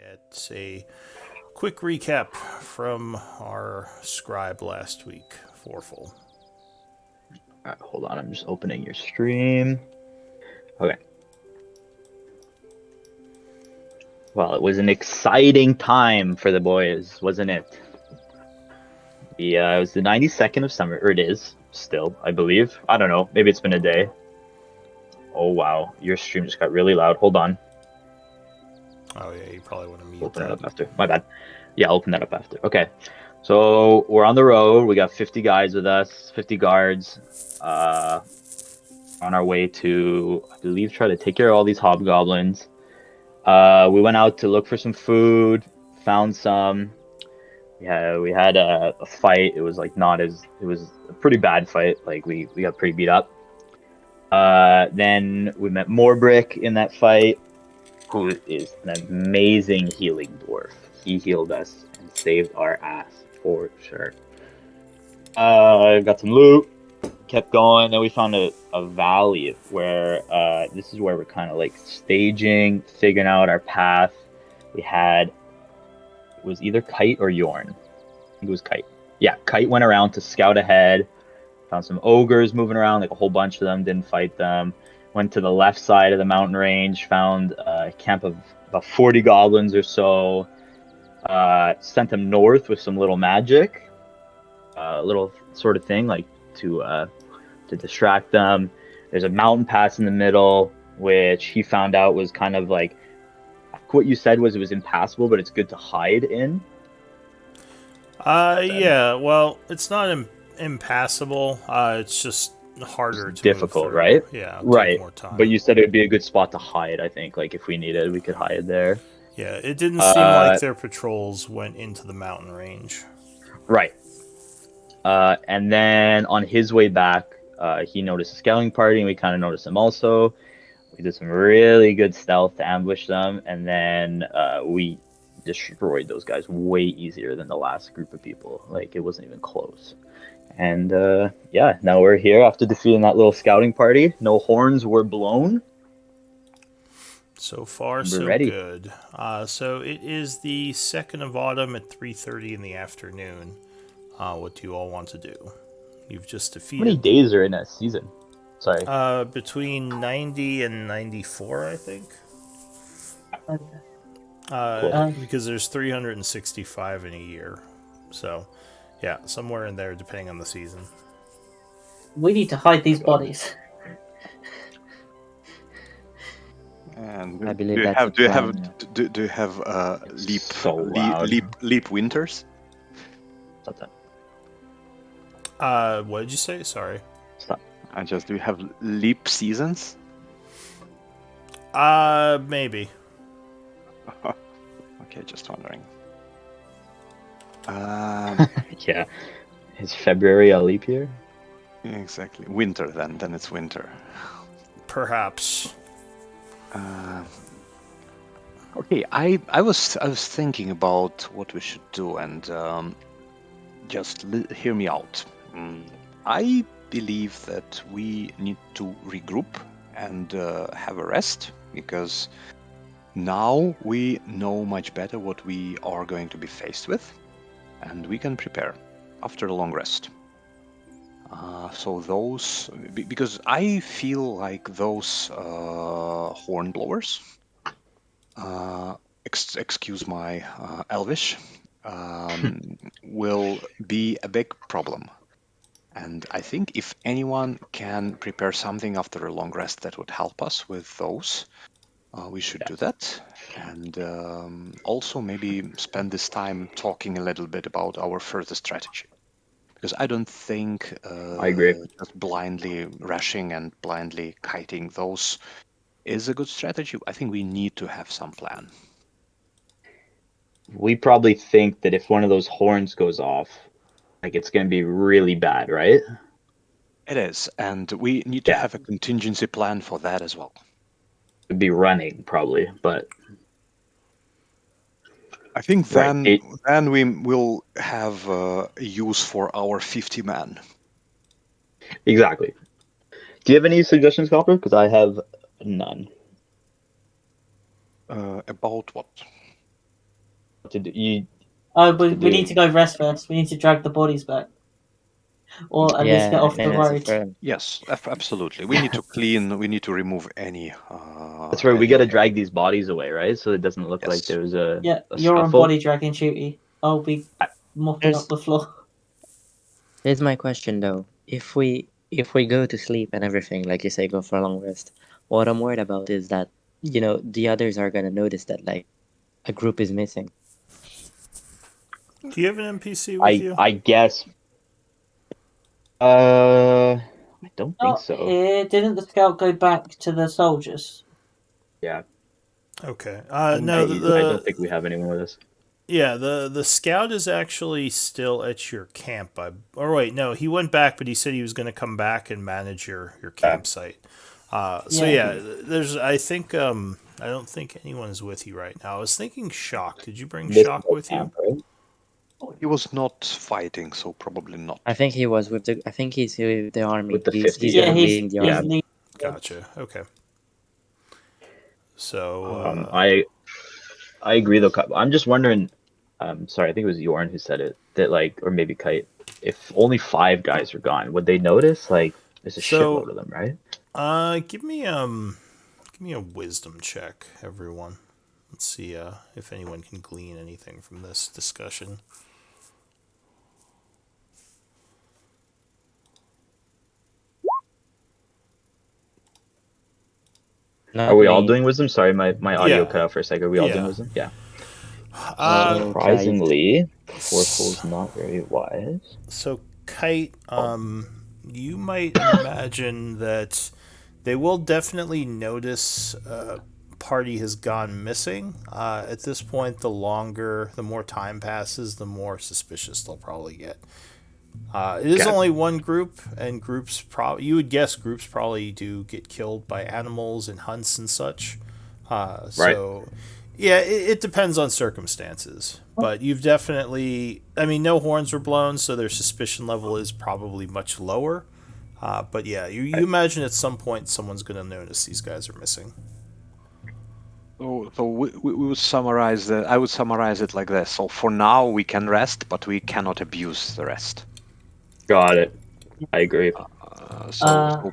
It's a quick recap from our scribe last week, Forful. All right, hold on. I'm just opening your stream. Okay. Well, it was an exciting time for the boys, wasn't it? It was the 92nd of summer, or it is still, I believe. I don't know. Maybe it's been a day. Oh, wow. Your stream just got really loud. Hold on. Oh yeah, you probably want to mute Open that that. up after. My bad. Yeah, I'll open that up after. Okay. So we're on the road. We got 50 guys with us, 50 guards. On our way to, I believe, try to take care of all these hobgoblins. We went out to look for some food, found some. Yeah, we had a fight. It was like not as it was a pretty bad fight. Like we got pretty beat up. Then we met Morbrick in that fight, who is an amazing healing dwarf. He healed us and saved our ass for sure. Got some loot, kept going. Then we found a valley where this is where we're kind of like staging, figuring out our path. We had it was either Kite or Yorn. I think it was Kite. Yeah, Kite went around to scout ahead. Found some ogres moving around, like a whole bunch of them. Didn't fight them. Went to the left side of the mountain range. Found a camp of about 40 goblins or so. Sent them north with some little magic, a little sort of thing like to distract them. There's a mountain pass in the middle, which he found out was kind of like what you said was it was impassable, but it's good to hide in. Said. Yeah. Well, it's not impassable. It's just It's harder to move difficult, through. right? Yeah, it'll take Right. more But time. you said it would be a good spot to hide, I think. Like if we needed, we could hide there. Yeah, it didn't seem like Uh their patrols went into the mountain range. right. And then on his way back, he noticed a scouting party, and we kind of noticed him also. We did some really good stealth to ambush them, and then we destroyed those guys way easier than the last group of people. Like it wasn't even close. And yeah, now we're here after defeating that little scouting party. No horns were blown, So far, and we're so ready. good. So it is the 2nd of autumn at 3:30 in the afternoon. What do you all want to do? You've just How many defeated days are in a season? Sorry. between 90 and 94, I think. Okay. Cool. Because there's 365 in a year. So, yeah, somewhere in there, depending on the season. We need to hide these God. bodies. And I do believe you that's have the plan. Yeah. do you have It's leap so loud. leap winters? Stop. What did you say? Sorry. Stop. I just do you have leap seasons? Maybe. Okay, just wondering. Yeah. Is February a leap year? Exactly. Winter then it's winter. Perhaps. Okay, I was thinking about what we should do, and just hear me out. I believe that we need to regroup and have a rest, because now we know much better what we are going to be faced with, and we can prepare after a long rest. So those, because I feel like those horn blowers, excuse my Elvish, will be a big problem. And I think if anyone can prepare something after a long rest that would help us with those, we should do that. And also maybe spend this time talking a little bit about our further strategy. Because I don't think I agree. just blindly rushing and blindly kiting those is a good strategy. I think we need to have some plan. We probably think that if one of those horns goes off, like it's going to be really bad, right? It is, and we need to Yeah. have a contingency plan for that as well. It'd be running probably, but I think right. then we will have a use for our 50 man. Exactly. Do you have any suggestions, Copper? Because I have none. About what? to do. You Oh, we do. need to go rest first. We need to drag the bodies back, or at least Yeah, get off and the it's a road. firm. Yes, absolutely. We need to clean. We need to remove any. That's right. We any- got to drag these bodies away, right? So it doesn't look like Yes. there was Yeah, a you're on scuffle. body dragging duty. I'll be mopping There's up the floor. here's my question though. If we go to sleep and everything, like you say, go for a long rest, what I'm worried about is that, the others are gonna notice that like a group is missing. Do you have an NPC with you? I guess. I don't think Oh, so. didn't the scout go back to the soldiers? Yeah. Okay. Okay. No, I don't think we have anyone with us. yeah, the scout is actually still at your camp. Or wait, no, he went back, but he said he was going to come back and manage your campsite. So Yeah. there's I think I don't think anyone's with you right now. I was thinking Shock. Did you bring This Shock whole with you? camp, right? He was not fighting, so probably not. I think he was with the. I think he's with the army. With the He's 50. Yeah, he's leading the he's army. leading. Gotcha. Okay. So I agree though. I'm just wondering. Sorry, I think it was Yorn who said it. That like, or maybe Kite. If only 5 guys are gone, would they notice? Like, there's a So- shitload of them, right? give me a wisdom check, everyone. Let's see if anyone can glean anything from this discussion. Not Are we all me. doing wisdom? Sorry, my audio Yeah. cut out for a second. Are we all doing Yeah. wisdom? Yeah. Okay. Surprisingly, Forceful's not very wise. So Kite, you might imagine that they will definitely notice a party has gone missing. At this point, the more time passes, the more suspicious they'll probably get. It is Okay. only one group, and groups you would guess groups probably do get killed by animals and hunts and such. So, yeah, it depends on circumstances. But you've definitely, I mean, no horns were blown, so their suspicion level is probably much lower. But yeah, you imagine at some point someone's going to notice these guys are missing. So we would summarize that. I would summarize it like this. So for now we can rest, but we cannot abuse the rest. Got it. I agree. So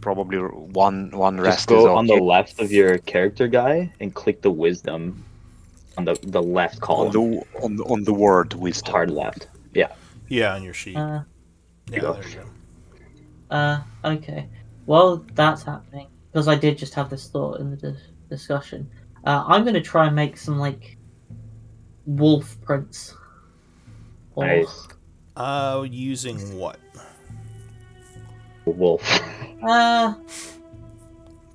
probably one rest Just go is on the okay. left of your character guy and click the wisdom on the left column. On the word wisdom. Hard left. Yeah. Yeah, on your sheet. Uh, Yeah, go. there you go. okay. While that's happening, because I did just have this thought in the discussion, I'm going to try and make some, like, wolf prints. Or, Nice. Using what? Wolf. Uh,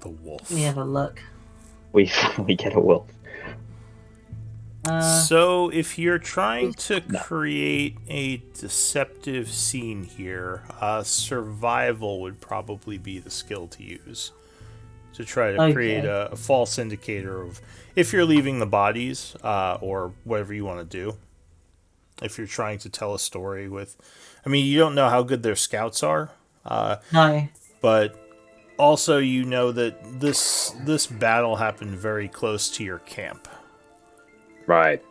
The wolf. let me have a look. We get a wolf. So, if you're trying to create a deceptive scene here, survival would probably be the skill to use to try to create a false indicator of if you're leaving the bodies or whatever you want to do. If you're trying to tell a story with, I mean, you don't know how good their scouts are, No. but also you know that this battle happened very close to your camp. Right.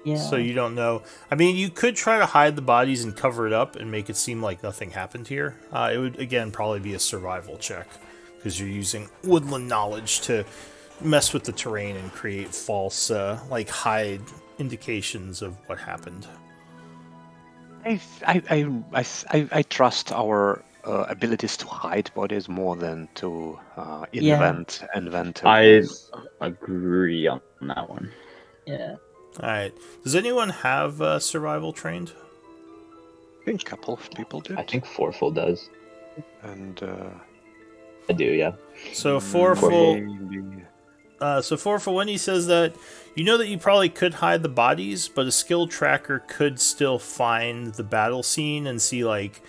Yeah. So you don't know. I mean, you could try to hide the bodies and cover it up and make it seem like nothing happened here. It would, again, probably be a survival check because you're using woodland knowledge to mess with the terrain and create false, hide indications of what happened. I trust our abilities to hide bodies more than to invent. I agree on that one. Yeah. All right. Does anyone have survival trained? I think a couple of people did. I think Forceful does. And I do, yeah. So Forful. maybe- So Forful, when he says that, you know that you probably could hide the bodies, but a skill tracker could still find the battle scene and see, like,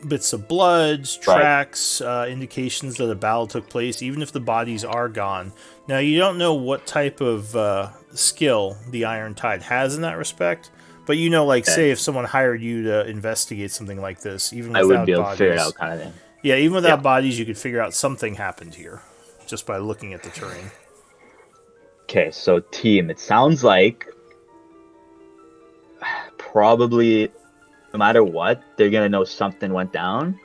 bits of blood, tracks, indications that a battle took place, even if the bodies are gone. Now, you don't know what type of skill the Iron Tide has in that respect, but say if someone hired you to investigate something like this, even without I would be able bodies, to figure it out, kind of thing. Yeah, even without bodies, you could figure out something happened here just by looking at the terrain. Okay, so team, it sounds like probably no matter what, they're gonna know something went down.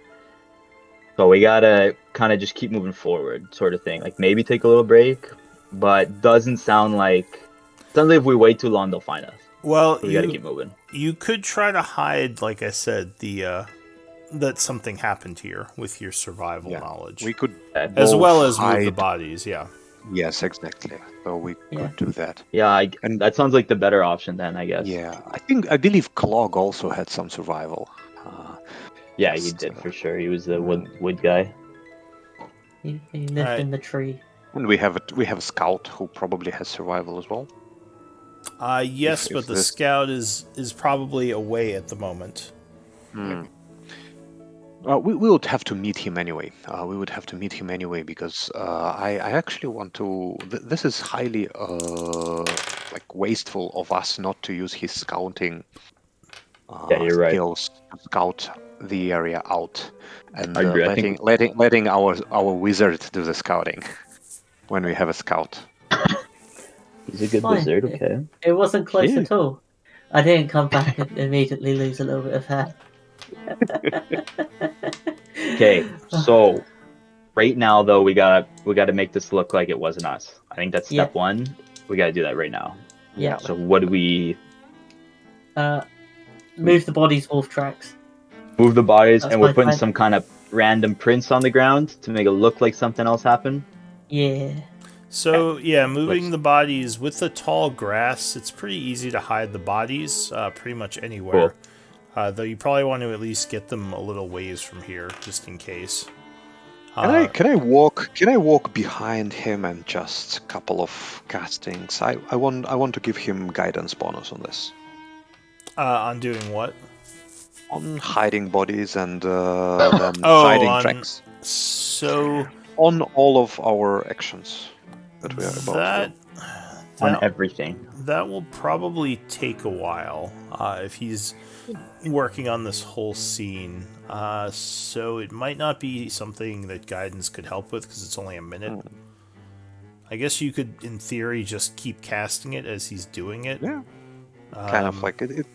So we gotta kind of just keep moving forward, sort of thing. Like maybe take a little break, but doesn't sound like if we wait too long, they'll find us. Well, So we gotta keep moving. you could try to hide, like I said, the that something happened here with your survival knowledge, We could as both well as move the hide- bodies. Yeah. Yes, exactly. So we Yeah. could do that. Yeah, And- that sounds like the better option then, I guess. Yeah, I believe Clog also had some survival. Yeah, he Just, did for sure. He was the wood guy. He lived Alright. in the tree. And we have a scout who probably has survival as well. Yes, If but the this- scout is probably away at the moment. We would have to meet him anyway. We would have to meet him anyway because I actually want to. This is highly like wasteful of us not to use his scouting Yeah, you're right. skills to scout the area out, and I agree. I think- letting our wizard do the scouting when we have a scout. He's a good Fine. wizard, okay. It wasn't close Yeah. at all. I didn't come back and immediately lose a little bit of hair. Okay, so right now though we gotta make this look like it wasn't us. I think that's step Yeah. one. We gotta do that right now. Yeah. So what do we Move the bodies wolf tracks. move the bodies That's and we're my putting plan. some kind of random prints on the ground to make it look like something else happened? Yeah. So yeah, moving Let's- the bodies with the tall grass, it's pretty easy to hide the bodies pretty much anywhere. Though you probably want to at least get them a little ways from here, just in case. Can I walk behind him and just a couple of castings? I want to give him guidance bonus on this. On doing what? On hiding bodies and then Oh, hiding on- tracks. So On all of our actions that we are about that to On that, everything. that will probably take a while if he's working on this whole scene. So it might not be something that guidance could help with because it's only a minute. I guess you could, in theory, just keep casting it as he's doing it. Yeah. Kind of like it.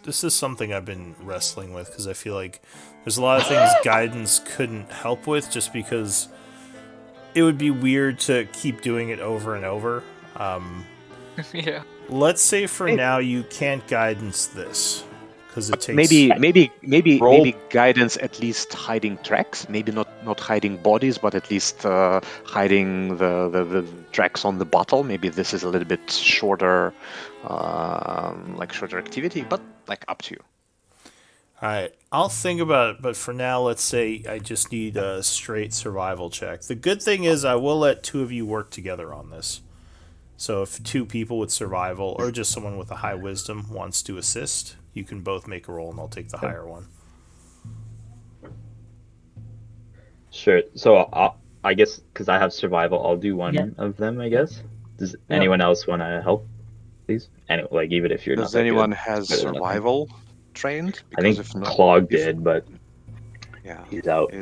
This is something I've been wrestling with because I feel like there's a lot of things guidance couldn't help with just because it would be weird to keep doing it over and over. Yeah. Let's say for now you can't guidance this because it takes Maybe guidance at least hiding tracks. Maybe not hiding bodies, but at least hiding the tracks on the bottle. Maybe this is a little bit shorter, shorter activity, but like up to you. All right, I'll think about it, but for now, let's say I just need a straight survival check. The good thing is I will let two of you work together on this. So if two people with survival, or just someone with a high wisdom wants to assist, you can both make a roll and I'll take the higher one. Sure. So I guess because I have survival, I'll do one of them, I guess. Does anyone else want to help, please? Anyway, like even if you're not Does that anyone good, has it's better than nothing. survival trained? I think Because if not, Clog did, but yeah, he's out. he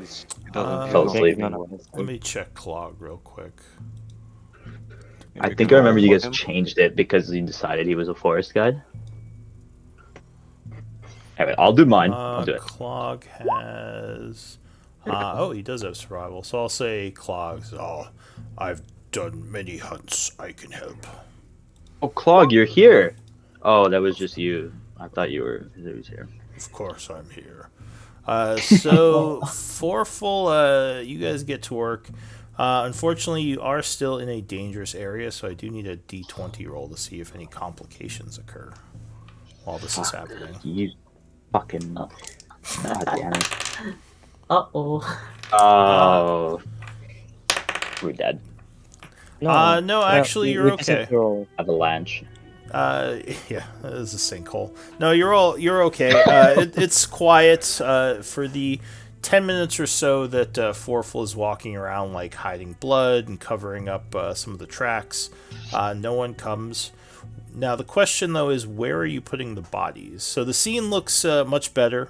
Uh, Fell asleep. Let me check Clog real quick. I think I remember you guys changed it because you decided he was a forest guide. Anyway, I'll do mine. I'll do it. Clog has... he does have survival. So I'll say Clog's. Oh, I've done many hunts. I can help. Oh, Clog, you're here. Oh, that was just you. I thought you were. He was here. Of course I'm here. So, Foreful, you guys get to work. Unfortunately, you are still in a dangerous area, so I do need a d20 roll to see if any complications occur while this is happening. You fucking. God damn it. Uh-oh. Oh. We're dead. No, actually, you're okay. Avalanche. Yeah, that is a sinkhole. No, you're okay. It's quiet. For the 10 minutes or so that Foreful is walking around, like hiding blood and covering up some of the tracks, no one comes. Now the question though is, where are you putting the bodies? So the scene looks much better.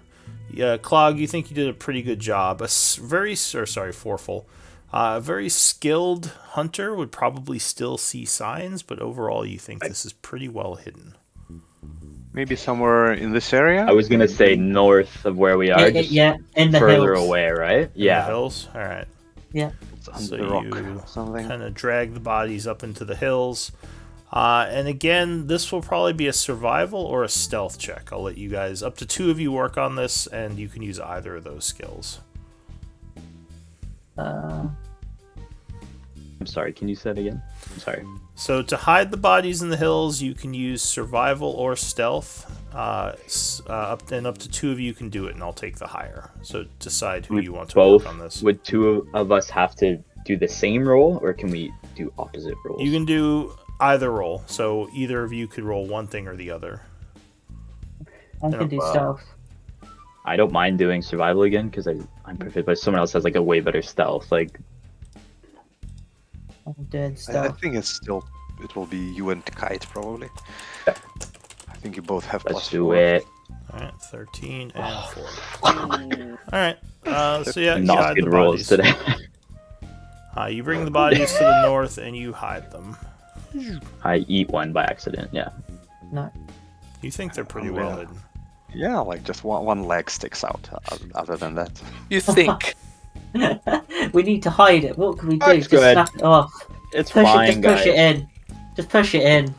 Clog, you think you did a pretty good job. Forful. A very skilled hunter would probably still see signs, but overall you think this is pretty well hidden. Maybe somewhere in this area? I was gonna say north of where we are, just in the further hills. away, right? In the hills? Alright. Yeah. It's under So the rock you or something. kind of drag the bodies up into the hills. And again, this will probably be a survival or a stealth check. I'll let you guys, up to 2 of you, work on this, and you can use either of those skills. I'm sorry, can you say it again? I'm sorry. So to hide the bodies in the hills, you can use survival or stealth. Up to 2 of you can do it, and I'll take the higher. So decide who you want to Both, work on this. would 2 of us have to do the same roll, or can we do opposite rolls? You can do either roll, so either of you could roll one thing or the other. I can do stealth. I don't mind doing survival again because I'm perfect, but someone else has like a way better stealth. Like, I'm doing I stealth. think it will be you and Kite probably. Yeah. I think you both have let's plus do 4. it. Alright, 13 and 4. Alright, so yeah, you Not hide the good rolls bodies. today. You bring the bodies to the north and you hide them. I eat one by accident. Yeah. No. You think they're pretty well hidden. Yeah, like just one leg sticks out. Other than that, You think? We need to hide it. What can we do? That's Just good. snap it off. It's Push fine, it. Just guys. push it in. Just push it in.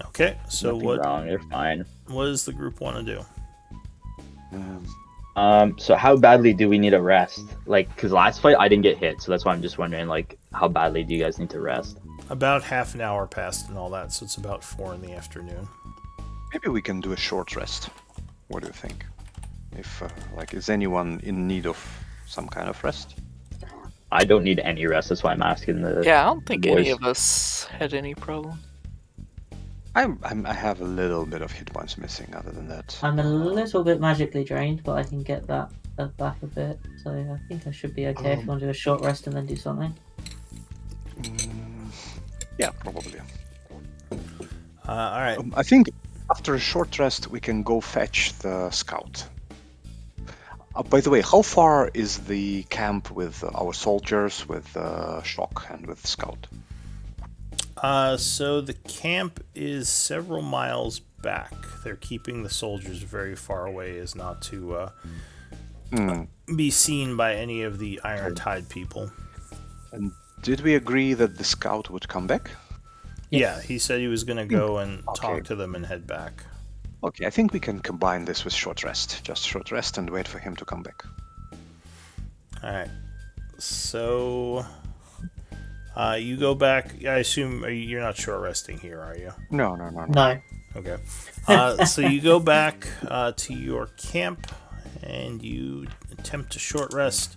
Okay, so Nothing wrong. You're fine. what does the group want to do? So how badly do we need a rest? Like, because last fight I didn't get hit, so that's why I'm just wondering, like, how badly do you guys need to rest? About half an hour passed and all that, so it's about 4 in the afternoon. maybe we can do a short rest. What do you think? If is anyone in need of some kind of rest? I don't need any rest. That's why I'm asking the. Yeah, I don't think boys. any of us had any problem. I have a little bit of hit points missing. Other than that, I'm a little bit magically drained, but I can get that back a bit. So I think I should be okay if you want to do a short rest and then do something. yeah, probably. Alright, I think after a short rest we can go fetch the scout. By the way, how far is the camp with our soldiers, with Shock, and with Scout? so the camp is several miles back. They're keeping the soldiers very far away as not to be seen by any of the Iron Tide people. And did we agree that the Scout would come back? Yeah, he said he was going to go and Okay. talk to them and head back. Okay, I think we can combine this with short rest. Just short rest and wait for him to come back. Alright, so you go back. I assume you're not short resting here, are you? No. No. Okay. So you go back to your camp and you attempt to short rest.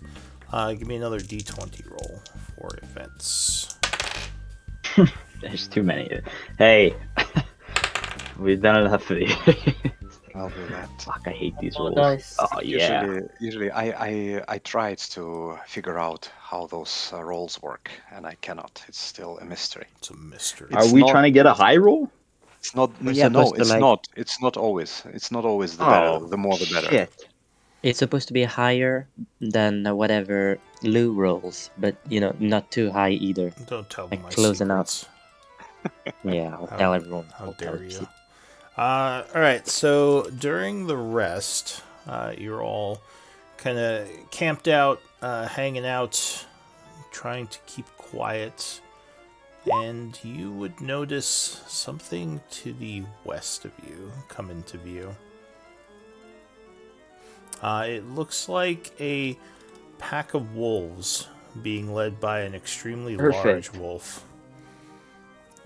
Give me another d20 roll for events. There's too many. Hey, we've done enough of these. I'll do that. Fuck, I hate these Roll rolls. dice. Oh yeah. Usually I tried to figure out how those rolls work, and I cannot. It's still a mystery. It's a mystery. Are It's we not- trying to get a high roll? It's not. We're Yeah, no, supposed to, it's like- not. It's not always. It's not always the better. The more, the better. Shit. It's supposed to be higher than whatever Lou rolls, but not too high either. Don't tell them Like my close enough. secrets. Yeah, I'll How- tell everyone. How I'll tell dare you? Pete. Alright, so during the rest, you're all kind of camped out, hanging out, trying to keep quiet, and you would notice something to the west of you come into view. It looks like a pack of wolves being led by an extremely large Perfect. wolf.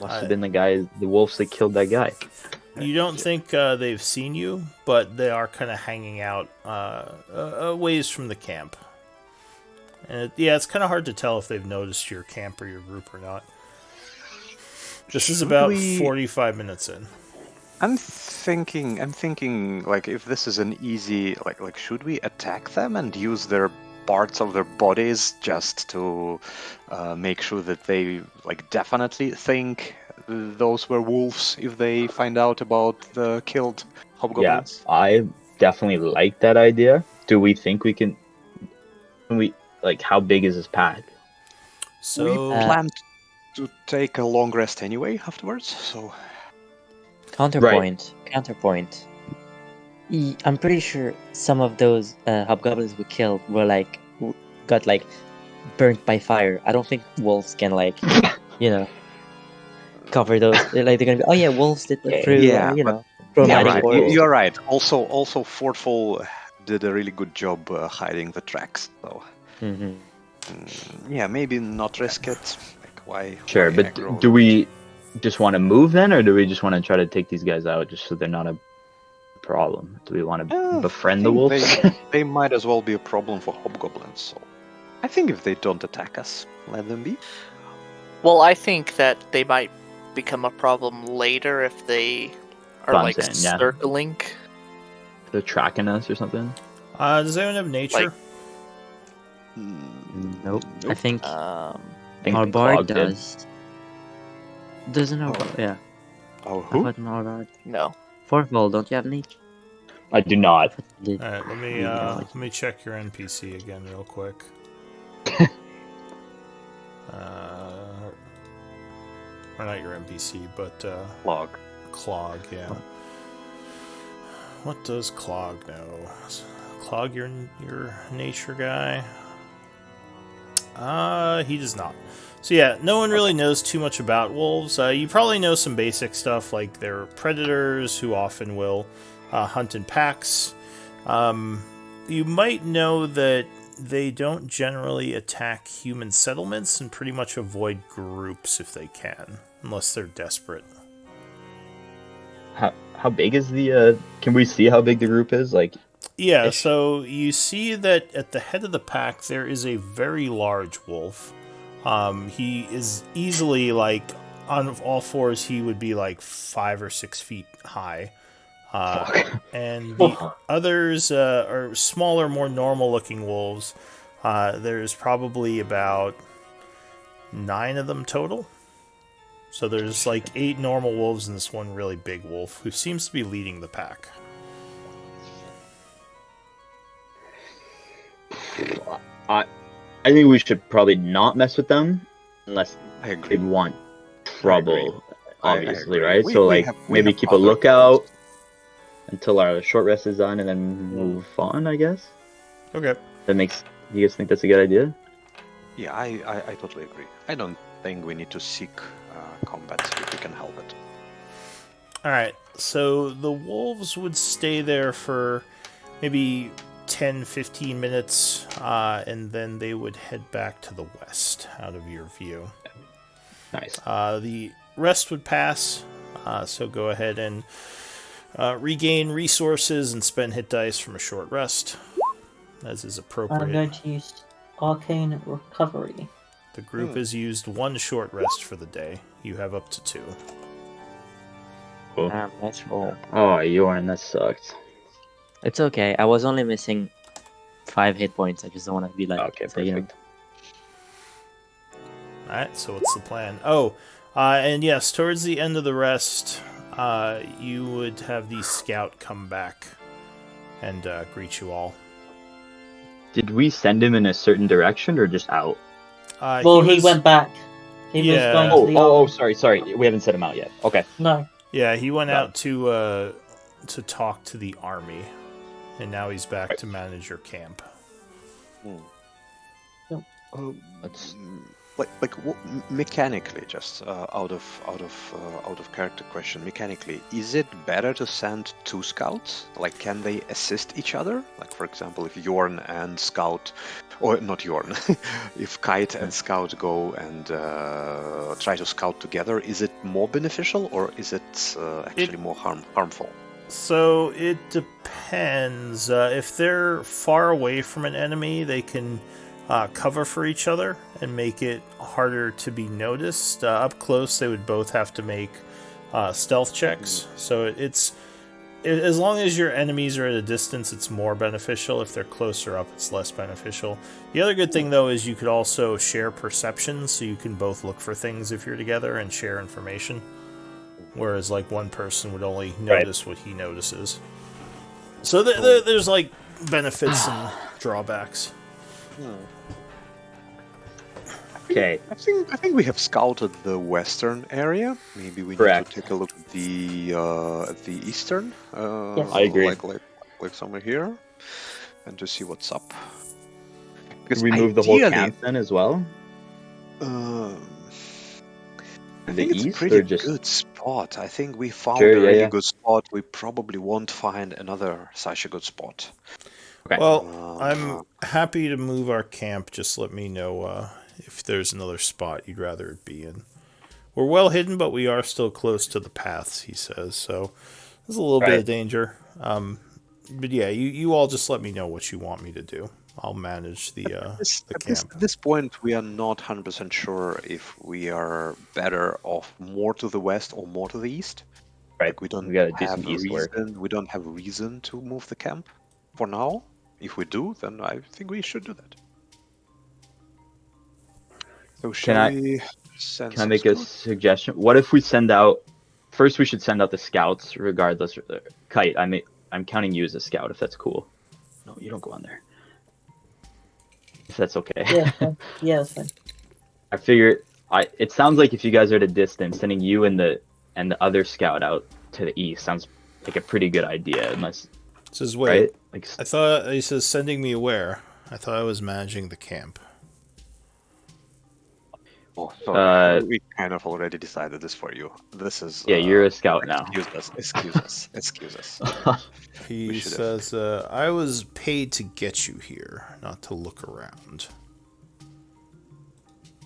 Must have been the wolves that killed that guy. You don't think they've seen you, but they are kind of hanging out a ways from the camp. And it's kind of hard to tell if they've noticed your camp or your group or not. This is Should about we- 45 minutes in. I'm thinking, like, if this is an easy, like, should we attack them and use their parts of their bodies just to make sure that they, like, definitely think those were wolves if they find out about the killed Yeah, hobgoblins? definitely like that idea. Do we think we can like, how big is this pack? So we planned to take a long rest anyway afterwards, so Counterpoint. I'm pretty sure some of those hobgoblins we killed were like got like burnt by fire. I don't think wolves can like, you know, cover those. Like they're gonna be, oh yeah, wolves did that through, yeah, you but know, chromatic right. portals. You're right. Also, Fortfall did a really good job hiding the tracks. So Hmm. yeah, maybe not risk it. Like why? Sure, why but aggro? do we just want to move then, or do we just want to try to take these guys out just so they're not a problem? Do we want to befriend the think wolves? They might as well be a problem for hobgoblins. So I think if they don't attack us, let them be. Well, I think that they might become a problem later if they are Fun like thing, yeah. circling. They're tracking us or something. does anyone have nature? Nope. I think I think our the bard clog did. does. Doesn't our bard? Yeah. Oh, I who? thought our bard. No. Fortfall, don't you have nature? I do not. Did. All right, let me check your NPC again real quick. Or not your NPC, but Log. Clog. Yeah. What does Clog know? Is Clog your nature guy? He does not. So yeah, no one really knows too much about wolves. You probably know some basic stuff, like they're predators who often will hunt in packs. You might know that they don't generally attack human settlements and pretty much avoid groups if they can, unless they're desperate. How big is the? Can we see how big the group is? Like, yeah, ish? so you see that at the head of the pack there is a very large wolf. He is easily, like, on all fours, he would be like 5 or 6 feet high. And the others are smaller, more normal-looking wolves. There's probably about 9 of them total. So there's like 8 normal wolves and this one really big wolf who seems to be leading the pack. I think we should probably not mess with them unless I agree. they want agree. trouble, obviously, I agree. right? We- so we like have- we maybe have keep a other lookout until our short rest is done, and then move on. I guess Okay. that makes. You guys think that's a good idea? Yeah, I totally agree. I don't think we need to seek combat if we can help it. Alright, so the wolves would stay there for maybe 10-15 minutes, and then they would head back to the west out of your view. Nice. The rest would pass, so go ahead and regain resources and spend hit dice from a short rest, as is I'm appropriate. going to use Arcane Recovery. The group has used 1 short rest for the day. You have up to 2. Cool. Nice roll. Oh, Yorn, that sucked. It's okay. I was only missing 5 hit points. I just don't want to be like. Okay, so, you know. perfect. Alright, so what's the plan? Oh, and yes, towards the end of the rest, you would have the scout come back and greet you all. Did we send him in a certain direction or just out? Well, he went back. He was Yeah. going to the army. Sorry. We haven't set him out yet. Okay. No. Yeah, he went Got out to talk to the army, and now he's back to manage your camp. Let's. Mechanically, just out of character question. Mechanically, is it better to send 2 scouts? Like, can they assist each other? Like, for example, if Yorn and Scout, or not Yorn, if Kite and Scout go and try to scout together, is it more beneficial or is it actually more harmful? So it depends. If they're far away from an enemy, they can cover for each other and make it harder to be noticed. Up close, they would both have to make stealth checks. So it's as long as your enemies are at a distance, it's more beneficial. If they're closer up, it's less beneficial. The other good thing, though, is you could also share perceptions, so you can both look for things if you're together and share information. Whereas, like, one person would only notice what he notices. So there's like benefits and drawbacks. Okay. I think we have scouted the western area. Maybe we Correct. need to take a look at the eastern. Yes. I agree. Like somewhere here, and to see what's up. Could we move the whole ideally, camp then as well? I The think it's a east, pretty or just- good spot. I think we found Sure, a really yeah. good spot. We probably won't find another such a good spot. Okay. Well, I'm happy to move our camp. Just let me know if there's another spot you'd rather it be in. We're well hidden, but we are still close to the paths, he says. So there's a little bit Right. of danger. But yeah, you all just let me know what you want me to do. I'll manage the camp. At this point, we are not 100% sure if we are better off more to the west or more to the east. Right. Like we don't We gotta do have some a east work. reason. We don't have a reason to move the camp for now. If we do, then I think we should do that. So shall we send Can I some make a scouts? suggestion? What if we send out? First, we should send out the scouts, regardless. Kite, I'm counting you as a scout, if that's cool. No, you don't go on there. If that's okay. Yeah, fine. Yeah, that's fine. I figure. It sounds like if you guys are at a distance, sending you and the other scout out to the east sounds like a pretty good idea. Unless, Says wait. right? Like, I thought he says sending me where? I thought I was managing the camp. Oh, sorry. Uh, We kind of already decided this for you. This is yeah, you're a scout now. Excuse us. Excuse us. He We should've. says, I was paid to get you here, not to look around.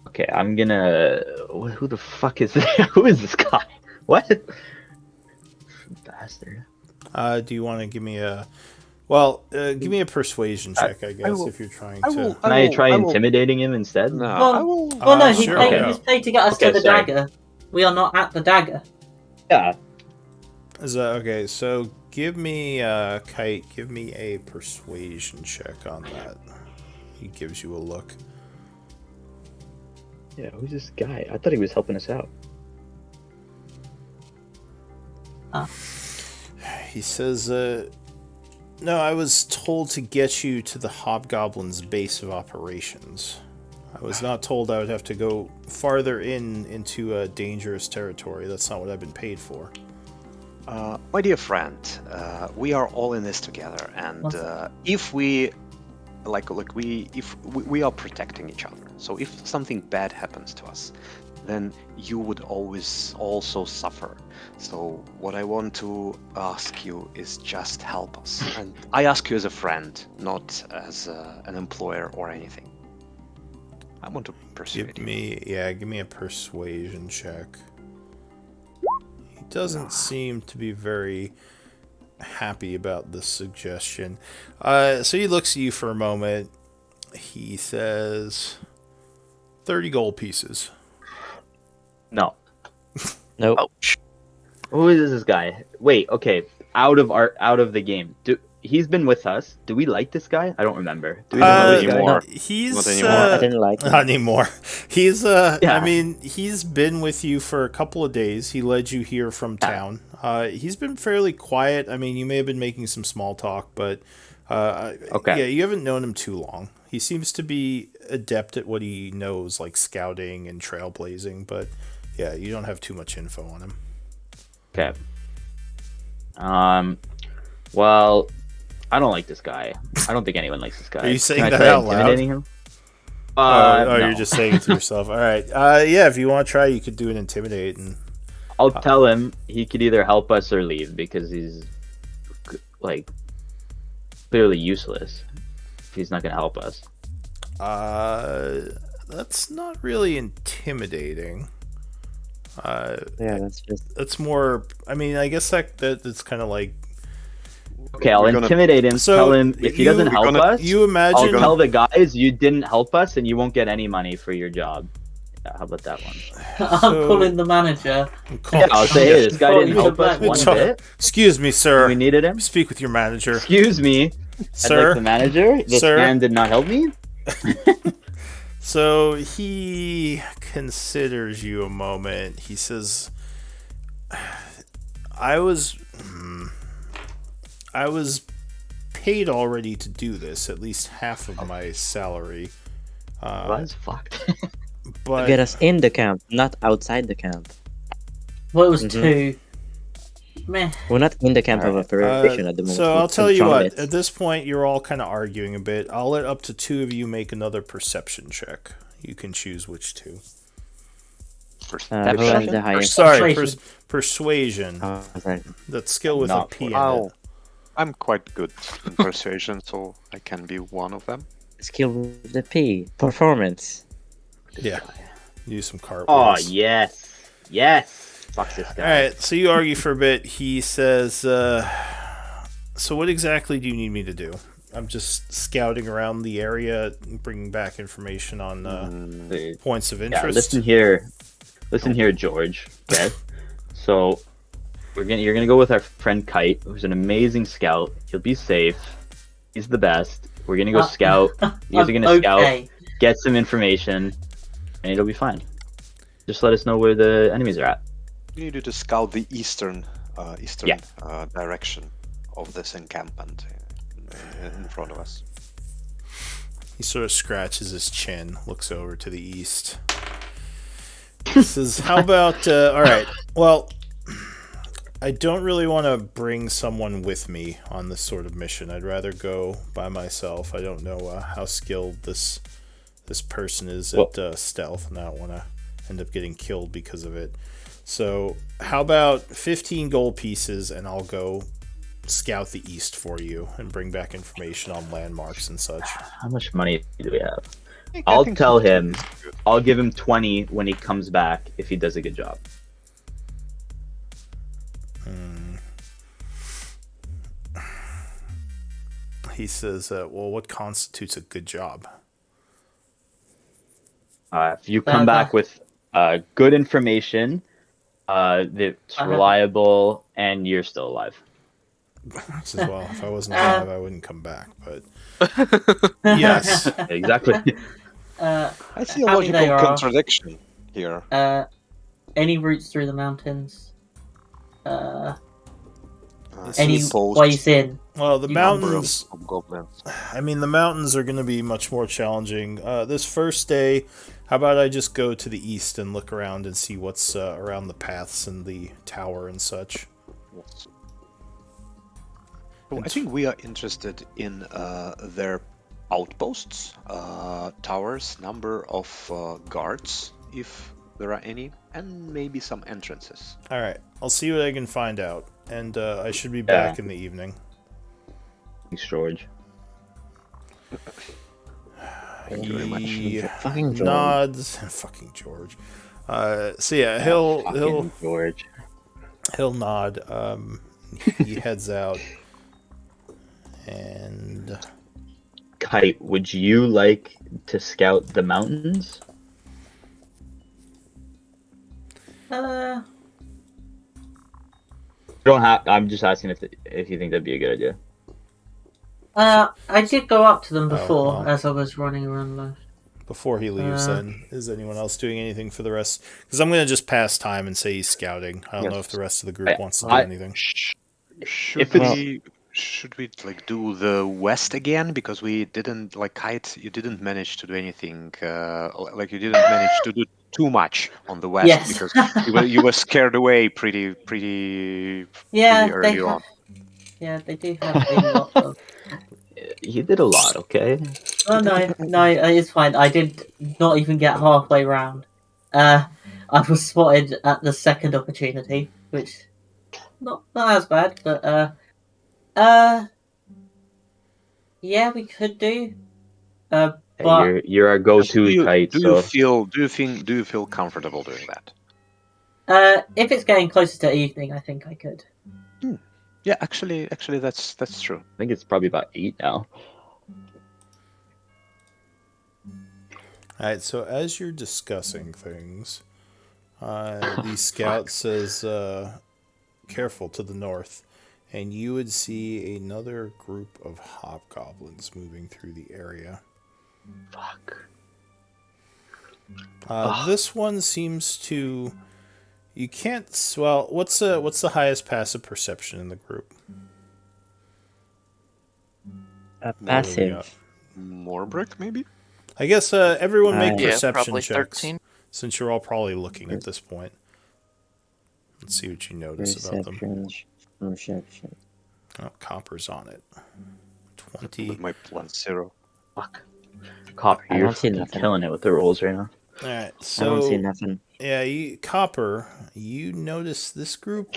Okay, I'm gonna. Who the fuck is this? Who is this guy? What? Bastard. Do you want to give me a... Well, give me a persuasion check, I guess, will- if you're trying I to... will- Can I try I will- intimidating him instead? No, Well, I will. Well, no, sure, he yeah. paid to get us Okay, to the sorry. dagger. We are not at the dagger. Yeah. Is that, okay, so give me, Kite, give me a persuasion check on that. He gives you a look. Yeah, who's this guy? I thought he was helping us out. He says, no, I was told to get you to the Hobgoblin's base of operations. I was not told I would have to go farther into dangerous territory. That's not what I've been paid for. My dear friend, we are all in this together, and if we we are protecting each other. So if something bad happens to us, then you would always also suffer. So what I want to ask you is just help us. And I ask you as a friend, not as an employer or anything. I want to persuade Give you. me a persuasion check. He doesn't seem to be very happy about this suggestion. So he looks at you for a moment. He says 30 gold pieces. No. Nope. Ouch. Who is this guy? Wait, okay. Out of the game. He's been with us. Do we like this guy? I don't remember. Do we know this guy? anymore. He's Not anymore. I didn't like him. not anymore. He's I Yeah. mean, he's been with you for a couple of days. He led you here from town. He's been fairly quiet. I mean, you may have been making some small talk, but Okay. yeah, you haven't known him too long. He seems to be adept at what he knows, like scouting and trailblazing, but yeah, you don't have too much info on him. Okay. Well, I don't like this guy. I don't think anyone likes this guy. Are you saying Can I that try out loud? intimidating him? No. No. You're just saying it to yourself. All right. Yeah, if you want to try, you could do an intimidate. And I'll tell him he could either help us or leave because he's like clearly useless. If he's not gonna help us. that's not really intimidating. Yeah, that's just. That's more. I mean, I guess that's kind of like. Okay, I'll We're gonna- intimidate him. So Tell him if he doesn't you- help us, You I'll imagine. tell the guys you didn't help us and you won't get any money for your job. Yeah, how about that one? I'm So- calling the manager. Yeah, I'll say, hey, this guy didn't help us one Sorry. bit. Excuse me, We sir. needed him. Speak with your manager, Excuse me, I'd sir. like the manager. This Sir? man did not help me. So he considers you a moment. He says, I was paid already to do this, at least half of my salary. That's fucked. But Get us in the camp, not outside the camp. Well, it was Mhm. 2. Meh. We're not in the camp of Alright. operation at the moment. So We're I'll tell you from what. it. At this point, you're all kind of arguing a bit. I'll let up to 2 of you make another perception check. You can choose which 2. Who has the highest? Sorry, Persuasion. persuasion. Oh, sorry. That skill with Not a P in Oh, it. I'm quite good in persuasion, so I can be one of them. Skill with the P. Performance. Yeah. Use some Oh cartwheels. yes, yes. Fuck this guy. All right, so you argue for a bit. He says, so what exactly do you need me to do? I'm just scouting around the area, bringing back information on points of Yeah, interest. listen here, George. Okay, so you're gonna go with our friend Kite, who's an amazing scout. He'll be safe. He's the best. We're gonna go scout. You guys are gonna scout, get some information, and it'll be fine. Just let us know where the enemies are at. We needed to scout the eastern Yeah. direction of this encampment in front of us. He sort of scratches his chin, looks over to the east. He says, how about, all right, well, I don't really want to bring someone with me on this sort of mission. I'd rather go by myself. I don't know how skilled this person is at stealth, and I don't want to end up getting killed because of it. So how about 15 gold pieces, and I'll go scout the east for you and bring back information on landmarks and such. How much money do we have? I'll tell him. I'll give him 20 when he comes back if he does a good job. He says, well, what constitutes a good job? If you come back with good information, that's reliable, and you're still alive. He says, well, if I wasn't alive, I wouldn't come back, but yes. Exactly. I see a logical contradiction here. Any routes through the mountains? This Any is- ways in? Well, the Number mountains, of goblins. I mean, the mountains are going to be much more challenging. This first day, how about I just go to the east and look around and see what's around the paths and the tower and such? Yes. So I think we are interested in their outposts, towers, number of guards, if there are any, and maybe some entrances. All right, I'll see what I can find out, and I should be back in the evening. Thanks, George. Thank you very much. He Fucking George. nods. Fucking George. So yeah, he'll George. he'll nod. He heads out, and Kite, would you like to scout the mountains? Uh, You don't have. I'm just asking if you think that'd be a good idea. I did go up to them before well. as I was running around left. before he leaves, then is anyone else doing anything for the rest? Because I'm gonna just pass time and say he's scouting. I don't know if the rest of the group wants to do anything. Should we like do the west again, because we didn't like Kite? You didn't manage to do anything. Like you didn't manage to do too much on the west, Yes. because you were scared away pretty Yeah, early on. Yeah, they do have a lot of. He did a lot. Okay. Oh no, it's fine. I did not even get halfway round. I was spotted at the second opportunity, which not as bad, but yeah, we could do. Hey, But you're our go-to Kite. Do So you feel comfortable doing that? if it's getting closer to evening, I think I could. Yeah, actually, that's true. I think it's probably about 8 now. All right, so as you're discussing things, the scout says, careful to the north, and you would see another group of hobgoblins moving through the area. Fuck. This one seems to... You can't... Well, what's the highest passive perception in the group? What do we got? Passive. More brick, maybe? I guess everyone make Yeah, perception probably checks 13. since you're all probably looking at this point. Let's see what you notice about them. Perception. Oh, copper's on it. With 20. my +0. Fuck. Copper, I you're don't see fucking nothing. killing it with the rolls right now. All right, I don't see so nothing. yeah, Copper, you notice this group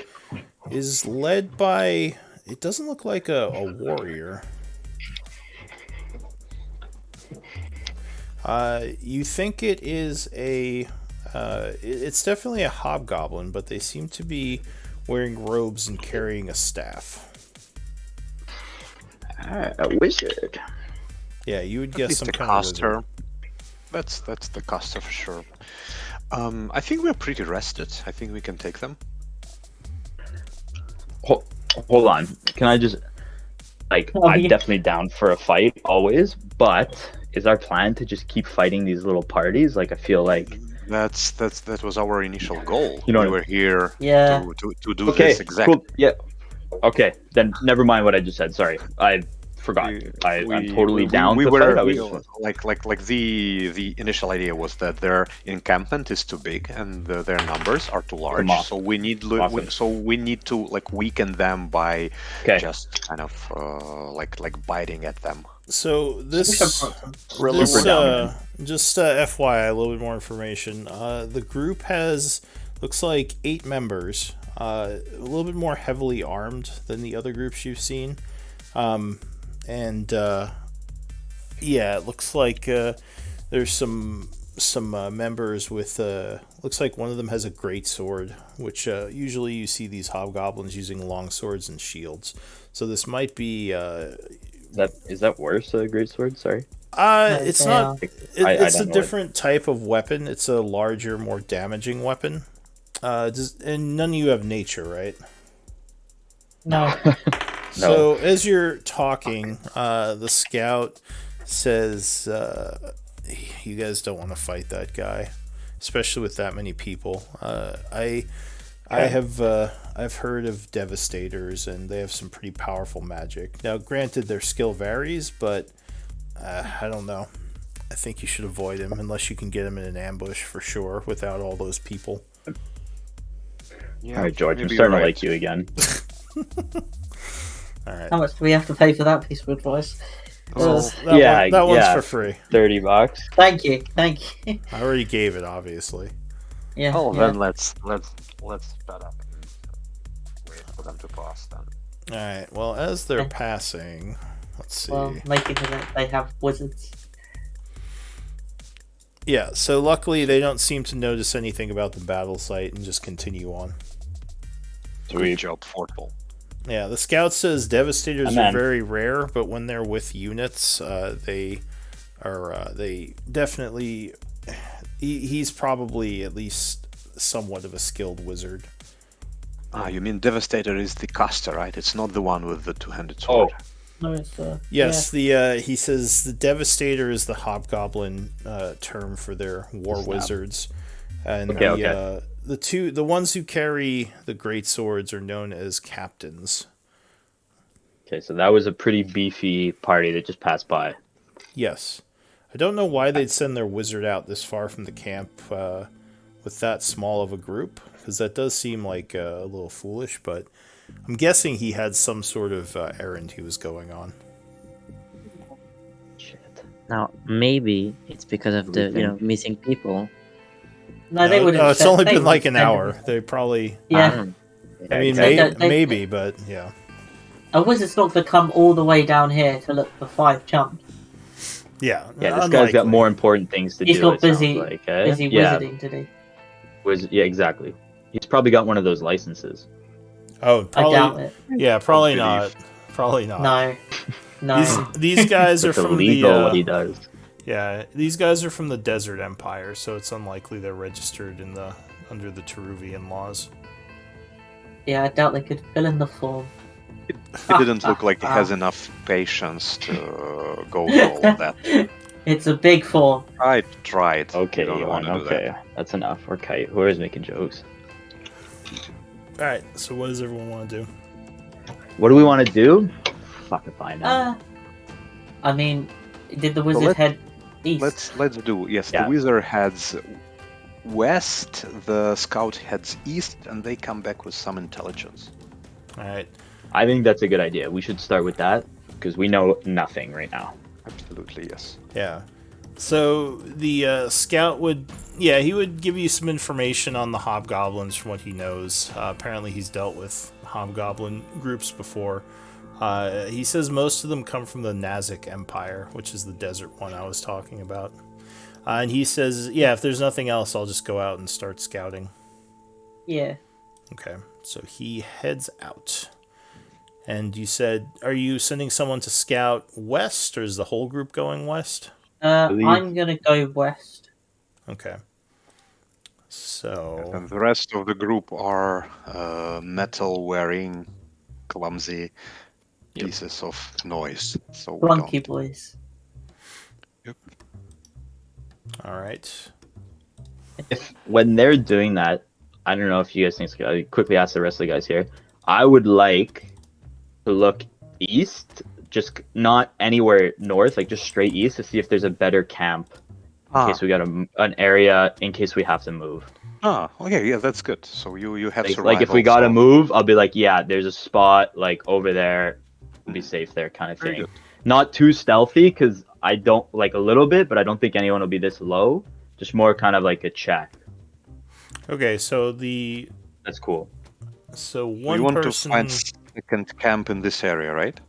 is led by. It doesn't look like a warrior. You think it is a. It's definitely a hobgoblin, but they seem to be wearing robes and carrying a staff. A wizard. Yeah, you would At guess least some the kind of caster. wizard. That's the caster for sure. I think we're pretty rested. I think we can take them. Hold on. Can I just Oh, I'm yeah. definitely down for a fight always, but is our plan to just keep fighting these little parties? Like I feel like That was our initial goal. You know we what I- were here Yeah. to do okay, this exact. cool. Yeah. Okay, then never mind what I just said. Sorry, I forgot. I'm totally down to fight. I was just- Like the initial idea was that their encampment is too big and their numbers are too large. mob. So we need to like weaken them by Okay. just kind of like biting at them. So this, Really this down. just FYI, a little bit more information. The group looks like 8 members, a little bit more heavily armed than the other groups you've seen, and yeah, it looks like there's some members with looks like one of them has a great sword, which usually you see these hobgoblins using long swords and shields. So this might be. Is that worse? A great sword? Sorry. It's they not. are. It's I a don't know different type of weapon. It's a larger, more damaging weapon. And none of you have nature, right? No. So as you're talking, the scout says, "You guys don't want to fight that guy, especially with that many people. I've heard of devastators, and they have some pretty powerful magic. Now, granted, their skill varies, but I don't know. I think you should avoid him unless you can get him in an ambush for sure without all those people." Yeah, All right, George. I'm maybe starting you're to right. like you again. All right. How much do we have to pay for that piece of advice? Well, Yeah, that one's yeah. for free. $30. Thank you. I I already gave it, obviously. Yeah. Oh, yeah. then let's sped up and wait for them to pass then. All right. Well, as they're Okay. passing, let's see. Well, making it that they have wizards. Yeah. So luckily, they don't seem to notice anything about the battle site and just continue on. Good job, Fortball. Yeah. The scout says devastators Amen. are very rare, but when they're with units, they definitely. He's probably at least somewhat of a skilled wizard. Ah, you mean Devastator is the caster, right? It's not the one with the two-handed sword. Oh, No, it's Yes, he says the Devastator is the hobgoblin term for their war Snap. wizards, and Okay. the ones who carry the great swords are known as captains. okay. So that was a pretty beefy party that just passed by. Yes, I don't know why they'd send their wizard out this far from the camp with that small of a group, because that does seem like a little foolish. But I'm guessing he had some sort of errand he was going on. Shit. Now maybe it's because of the Everything. missing people. No, they wouldn't. It's only they been like wouldn't an send hour. them. They probably. Yeah. I mean, They don't- they- maybe, but yeah. A wizard's not going to come all the way down here to look for 5 chumps. Yeah, Yeah, this guy's got unlikely. more important things to He's do. got it sounds busy, like, eh? busy Yeah, wizarding to do. yeah, exactly. He's probably got one of those licenses. Oh, I probably. doubt it. Yeah, probably Don't not. Probably not. No. No. These guys are It's from illegal the. what he does. Yeah, these guys are from the Desert Empire, so it's unlikely they're registered under the Teruvian laws. Yeah, I doubt they could fill in the form. It didn't look like he has enough patience to go through all of that. It's a big form. I tried. Okay, You don't Johan, wanna do okay. That's enough. Or Kite. Whoever's making jokes. All right, so what does everyone want to do? What do we want to do? Fuck if I know. I mean, did the wizard let's- head east? Let's do. Yes, Yeah. the wizard heads west, the scout heads east, and they come back with some intelligence. All right. I think that's a good idea. We should start with that because we know nothing right now. Absolutely, yes. Yeah. So the scout would, he would give you some information on the hobgoblins from what he knows. Apparently, he's dealt with hobgoblin groups before. He says most of them come from the Nazik Empire, which is the desert one I was talking about. And he says, if there's nothing else, I'll just go out and start scouting. Yeah. Okay, so he heads out. And you said, are you sending someone to scout west, or is the whole group going west? I'm gonna go west. Okay. So... And the rest of the group are metal-wearing, clumsy pieces of noise. So we Clunky don't. boys. Yep. All right. When they're doing that, I don't know if you guys think it's good. I quickly ask the rest of the guys here. I would like to look east, just not anywhere north, like just straight east to see if there's a better camp in case we got an area in case we have to move. Okay, yeah, that's good. So you have survival. Like if we gotta move, I'll be like, yeah, there's a spot like over there. We'll be safe there, kind of Very thing. good. Not too stealthy, because I don't like a little bit, but I don't think anyone will be this low. Just more kind of like a check. Okay, so That's cool. So So one you want person... to find second camp in this area, right?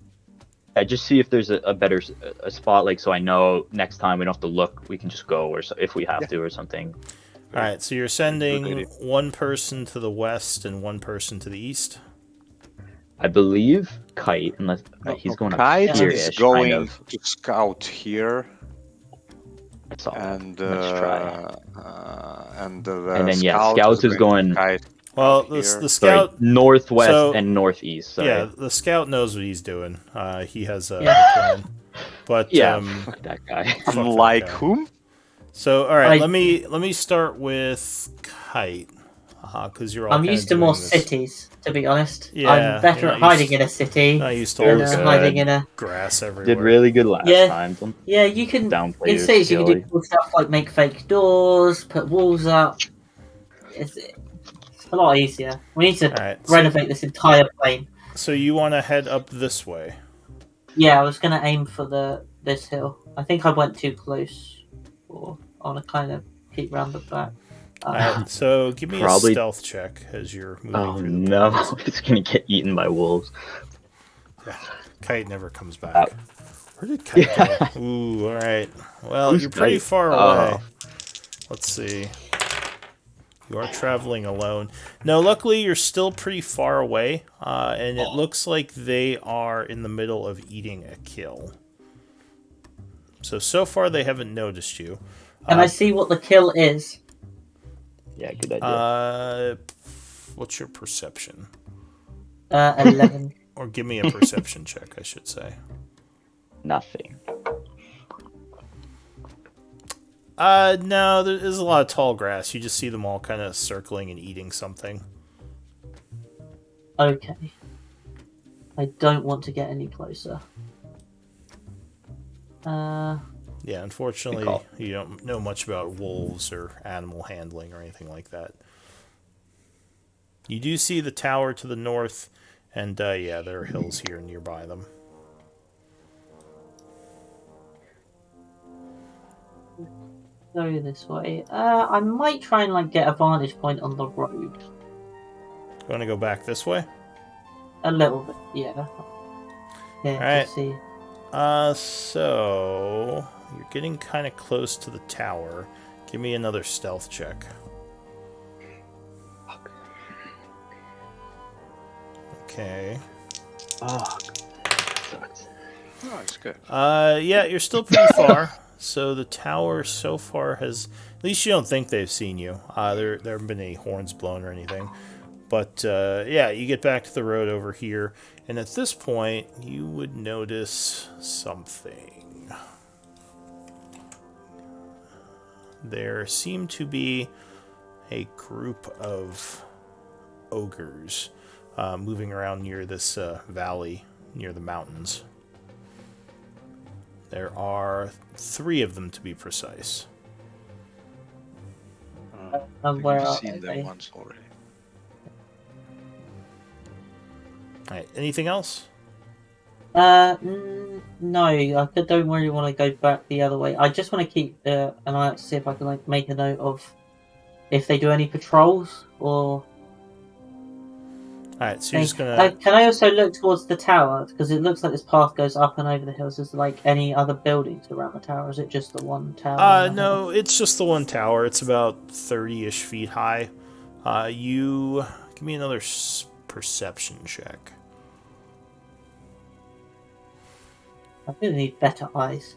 Yeah, just see if there's a better a spot, like so I know next time we don't have to look, we can just go, or so, if we have to or something. All right, so you're Good sending idea. one person to the west and one person to the east? I believe Kite, unless he's going up Kite is here-ish, going kind of. to scout here, That's all. and Let's try. and the And then, scout Scouts is going Kite Well, out here. the sorry, scout... northwest so- and northeast. Sorry. Yeah, the scout knows what he's doing. He has a Yeah. plan. But Yeah, fuck that guy. fuck that Unlike guy. whom? So all right, I- let me start with Kite, because you're all. I'm kinda used to more doing this. cities, to be honest. Yeah, I'm better you're at not hiding used- in a city Not used to than all this hiding in a. grass everywhere. Did really good last Yeah. time. Don't Yeah, you can. downplay In your cities, you can do skill. cool stuff like make fake doors, put walls up. It's a lot easier. We need to All right, so, renovate this entire plane. so you want to head up this way? Yeah, I was gonna aim for this hill. I think I went too close, or I want to kind of keep round the back. All right, so give me Probably- a stealth check as you're moving Oh through the no, woods. it's gonna get eaten by wolves. Kite never comes back. Oh. Where did Kite go? Ooh, all right. Well, Who's you're pretty Kite? far Oh. away. Let's see. You are traveling alone. No, luckily you're still pretty far away, and it looks like they are in the middle of eating a kill. So far they haven't noticed you. And I see what the kill is. Yeah, good idea. What's your perception? 11. Or give me a perception check, I should say. Nothing. No, there's a lot of tall grass. You just see them all kind of circling and eating something. Okay. I don't want to get any closer. Yeah, unfortunately, Good call. you don't know much about wolves or animal handling or anything like that. You do see the tower to the north, and yeah, there are hills here nearby them. Go this way. I might try and like get a vantage point on the road. You want to go back this way? A little bit, yeah. Yeah, Alright. to see. So you're getting kind of close to the tower. Give me another stealth check. Okay. Oh, sucks. Oh, it's good. Yeah, you're still pretty far. So the tower so far has, at least you don't think they've seen you. There haven't been any horns blown or anything. But yeah, you get back to the road over here, and at this point, you would notice something. There seem to be a group of ogres moving around near this valley, near the mountains. There are 3 of them to be precise. I think Where we've are seen they? them once already. All right. Anything else? No, I don't really want to go back the other way. I just want to keep an eye out to see if I can like make a note of if they do any patrols or. All right. So you're just thing. gonna. Can I also look towards the tower because it looks like this path goes up and over the hills? Is there like any other buildings around the tower? Or is it just the one tower? on the hill? No, it's just the one tower. It's about 30-ish feet high. You give me another perception check. I really need better eyes.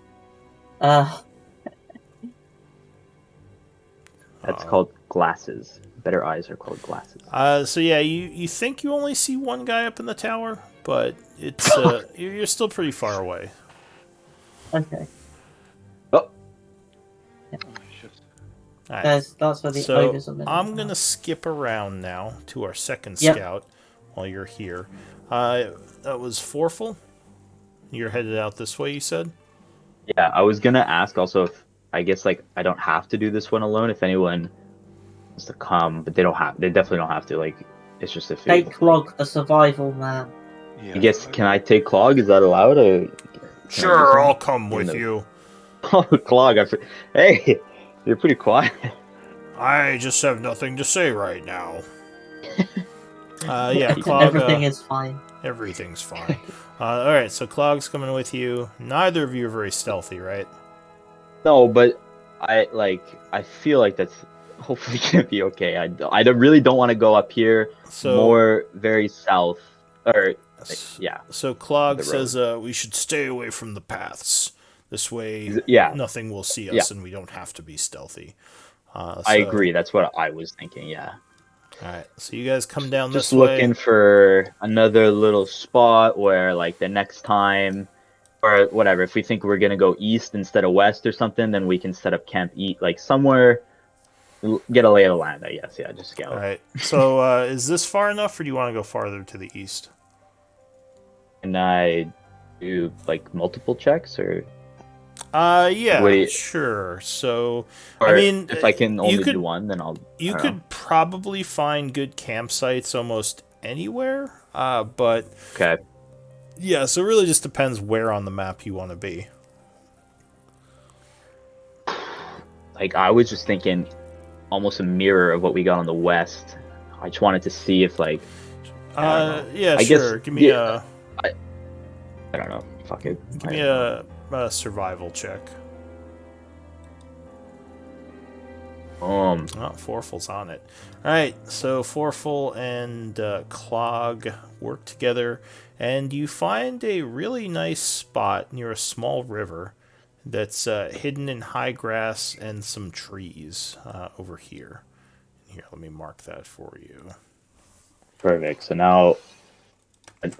That's called glasses. Better eyes are called glasses. So yeah, you think you only see one guy up in the tower, but it's you're still pretty far away. Okay. Oh, All right. That's where the So ogres are. I'm gonna skip around now to our second Yep. scout while you're here. That was Forful. You're headed out this way, you said? yeah. I was gonna ask also if I guess like I don't have to do this one alone. If anyone wants to come, but they don't have. They definitely don't have to. Like it's just if Take Clog, the survival man. Yeah, I guess can I take Clog? Is that allowed? Or Sure, I'll come Even with though- you. Oh, Clog! Hey, you're pretty quiet. I just have nothing to say right now. Yeah, Clog. Everything is fine. Everything's fine. All right, so Clog's coming with you. Neither of you are very stealthy, right? No, but I feel like that's hopefully gonna be okay. I really don't want to go up here. So More very south, or yeah, So Clog the says we should stay away from the paths. This way, Yeah. nothing will see us, Yeah. and we don't have to be stealthy. I agree. That's what I was thinking. Yeah, All right, so you guys come down just this way. looking for another little spot where, like, the next time, or whatever, if we think we're gonna go east instead of west or something, then we can set up camp, eat like somewhere, get a lay of the land. I guess. Yeah, just scout. All right, so is this far enough, or do you want to go farther to the east? And I do like multiple checks, or Yeah, Wait. sure. So, or I mean, if I can you only could- do one, then I'll. you I don't could know. probably find good campsites almost anywhere. But Okay. yeah, so it really just depends where on the map you want to be. Like I was just thinking, almost a mirror of what we got on the west. I just wanted to see if like I don't know. Yeah, I guess- sure. Give me yeah. I don't know. Fuck it. give me a survival check. Oh, Forful's on it. All right, so Forful and Clog work together, and you find a really nice spot near a small river that's hidden in high grass and some trees over here. Here, let me mark that for you. Perfect. So now,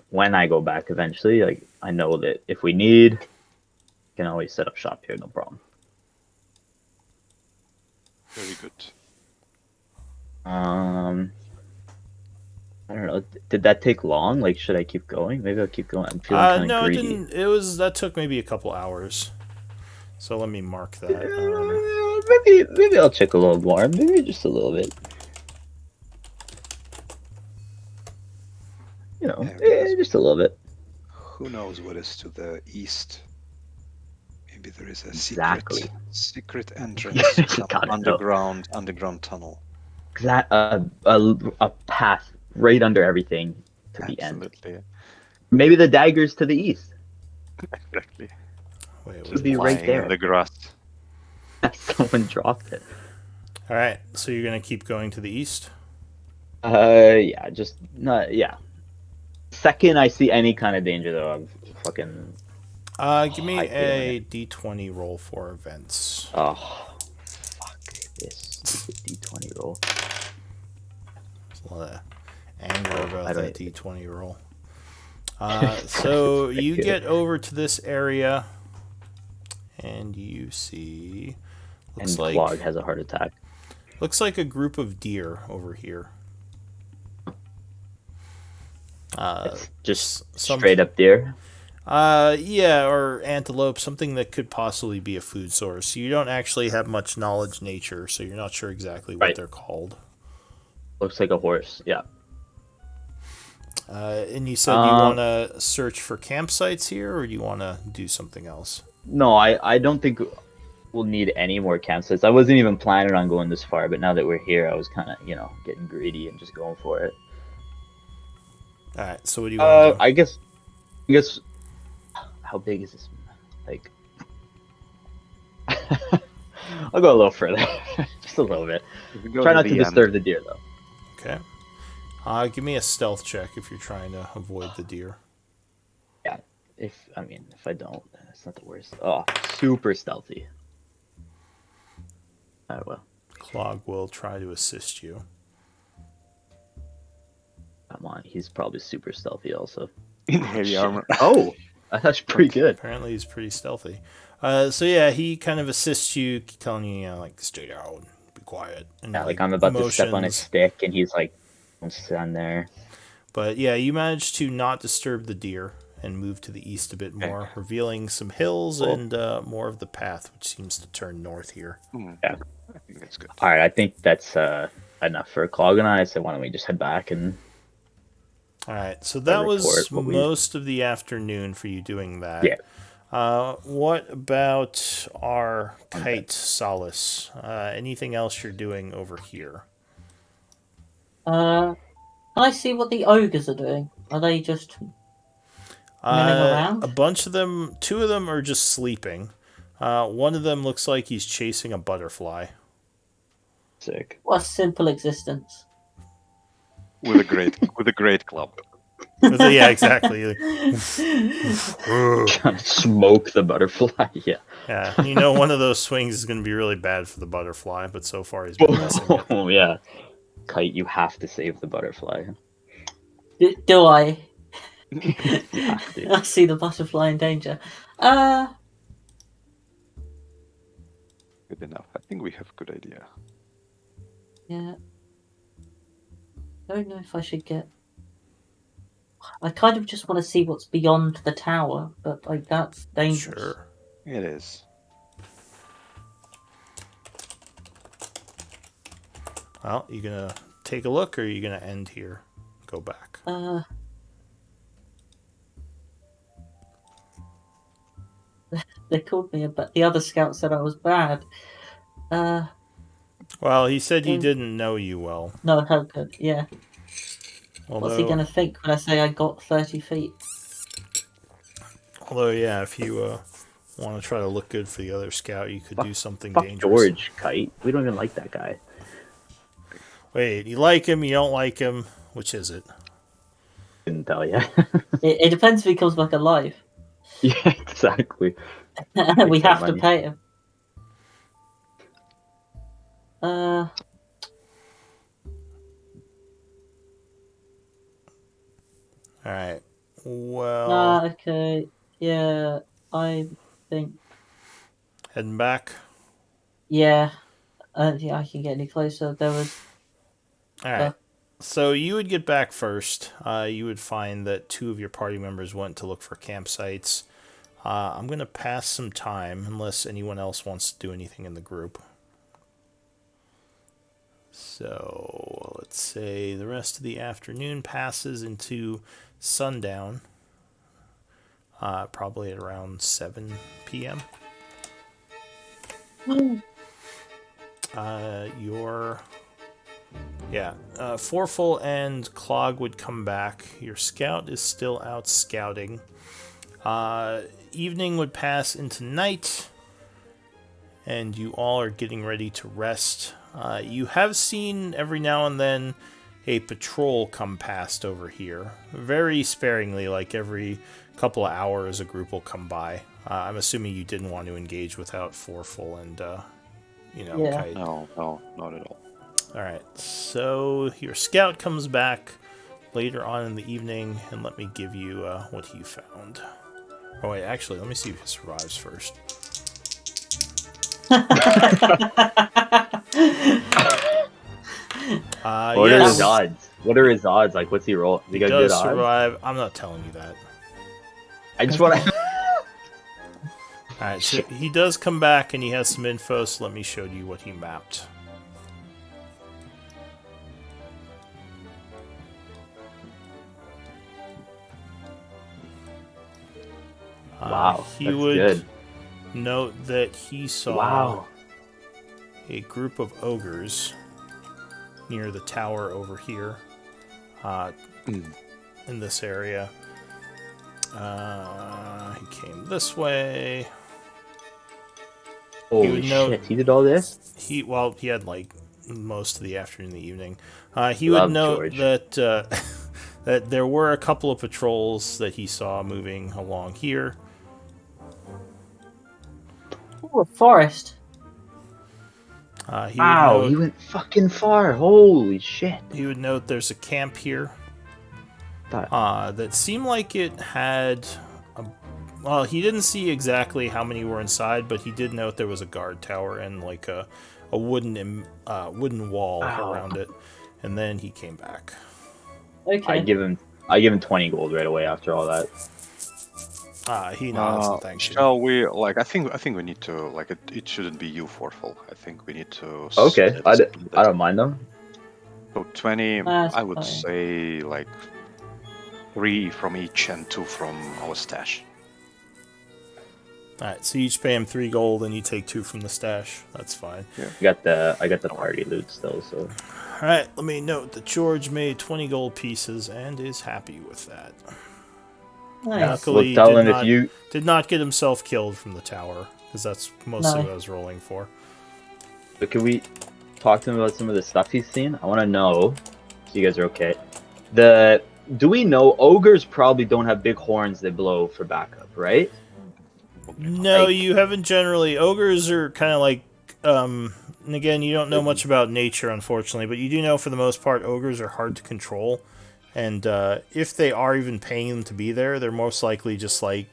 when I go back eventually, like I know that if we need, we can always set up shop here. No problem. Very good. I don't know. Did that take long? Like, should I keep going? Maybe I'll keep going. I'm feeling kind of No, greedy. it didn't. That took maybe a couple hours. So let me mark that. Maybe I'll check a little more. Maybe just a little bit. You know, Yeah, just a little bit. Who knows what is to the east? Maybe there is a Exactly. secret entrance, You some gotta know. underground tunnel. A path right under everything to the end. Absolutely, Maybe the daggers to the east. exactly. Wait, Should be right Lying there. in the grass. Someone dropped it. All right, so you're gonna keep going to the east. Yeah, just not. Yeah. Second, I see any kind of danger though, I'm fucking. Give me I feel a d20 roll for events. Oh, fuck this stupid D20 roll. There's a lot of anger I about don't- that d20 roll. So you get over to this area, and you see And Clog has a heart attack. looks like a group of deer over here. It's just some- straight up deer. Yeah, or antelope, something that could possibly be a food source. You don't actually have much knowledge nature, so you're not sure exactly what Right. they're called. Looks like a horse. Yeah. And you said you want to search for campsites here, or do you want to do something else? No, I don't think we'll need any more campsites. I wasn't even planning on going this far, but now that we're here, I was kind of, getting greedy and just going for it. All right. So what do you want to do? I guess, how big is this? Like, I'll go a little further, just a little bit. Try not to disturb the deer, though. Okay. Give me a stealth check if you're trying to avoid the deer. Yeah. If I don't, then it's not the worst. Oh, super stealthy. Oh well. Clog will try to assist you. Come on, he's probably super stealthy also. In heavy armor. Oh, that's pretty good. Apparently, he's pretty stealthy. So yeah, he kind of assists you, telling you, like, stay down, be quiet. And, Yeah, like I'm about to step on his stick, and he's like, "Don't stand there." But yeah, you manage to not disturb the deer and move to the east a bit more, revealing some hills and more of the path, which seems to turn north here. Yeah, I think that's good. All right, I think that's enough for Clog and I. So why don't we just head back and? All right, so that was what most of the afternoon for you doing that. Yeah. What about our kite solace? Anything else you're doing over here? Can I see what the ogres are doing? Are they just milling around? A bunch of them, 2 of them are just sleeping. One of them looks like he's chasing a butterfly. Sick. What a simple existence. With a great club. Yeah, exactly. Trying to smoke the butterfly. Yeah. Yeah, one of those swings is going to be really bad for the butterfly, but so far he's been missing it. Oh yeah. Kite, you have to save the butterfly. Do I? You have to. I see the butterfly in danger. Good enough. I think we have a good idea. Yeah. I don't know if I should get. I kind of just want to see what's beyond the tower, but like that's dangerous. Sure. It is. Well, you gonna take a look, or are you gonna end here? Go back. They called me, but the other scout said I was bad. Well, he said he didn't know you well. No, how good? Yeah. What's he Although, gonna think when I say I got 30 feet? yeah, if you want to try to look good for the other scout, you could do something Fuck dangerous. George, Kite. We don't even like that guy. Wait, you like him? You don't like him? Which is it? Didn't tell you. It depends if he comes back alive. Yeah, exactly. We have to money. pay him. Alright. Well, Okay. Yeah, I think. heading back. Yeah. Yeah, I can get any closer. There was. Alright. So you would get back first. You would find that 2 of your party members went to look for campsites. I'm going to pass some time unless anyone else wants to do anything in the group. So let's say the rest of the afternoon passes into sundown, probably at around 7 p.m. Forful and Clog would come back. Your scout is still out scouting. Evening would pass into night, and you all are getting ready to rest. You have seen every now and then a patrol come past over here. Very sparingly, like every couple of hours a group will come by. I'm assuming you didn't want to engage without Forful and, Kite. No, not at all. Alright, so your scout comes back later on in the evening, and let me give you what he found. Oh wait, actually, let me see if he survives first. What are his odds? What are his odds? Like, what's he roll? He got does good odds? survive. I'm not telling you that. I just want to. Alright, so he does come back and he has some info, so let me show you what he mapped. Wow, He that's would good. note that he saw Wow. a group of ogres near the tower over here, in this area. He came this way. Holy would know- shit! He did all this. He had like most of the afternoon and the evening. He Love would note George. that that there were a couple of patrols that he saw moving along here. Ooh, a forest. He Wow, would he note, went fucking far. Holy shit! he would note there's a camp here. That- That seemed like it had well, he didn't see exactly how many were inside, but he did note there was a guard tower and like a wooden wall Wow. around it. And then he came back. Okay. I give him 20 gold right away after all that. He nods and thanks you. Shall we I think we need to it shouldn't be you forful. I think we need to. Okay, split I it. don't mind them. So 20. That's I would fine. say 3 from each and 2 from our stash. Alright, so you each pay him 3 gold and you take 2 from the stash. That's fine. I got the party loot still, so Alright, let me note that George made 20 gold pieces and is happy with that. Nice. Luckily, we'll tell did him not, if you. did not get himself killed from the tower, because that's mostly No. what I was rolling for. But can we talk to him about some of the stuff he's seen? I want to know. So you guys are okay. Do we know ogres probably don't have big horns they blow for backup, right? No, Like- you haven't generally. Ogres are kind of like, and again, you don't know much about nature, unfortunately, but you do know for the most part, ogres are hard to control. And if they are even paying them to be there, they're most likely just like,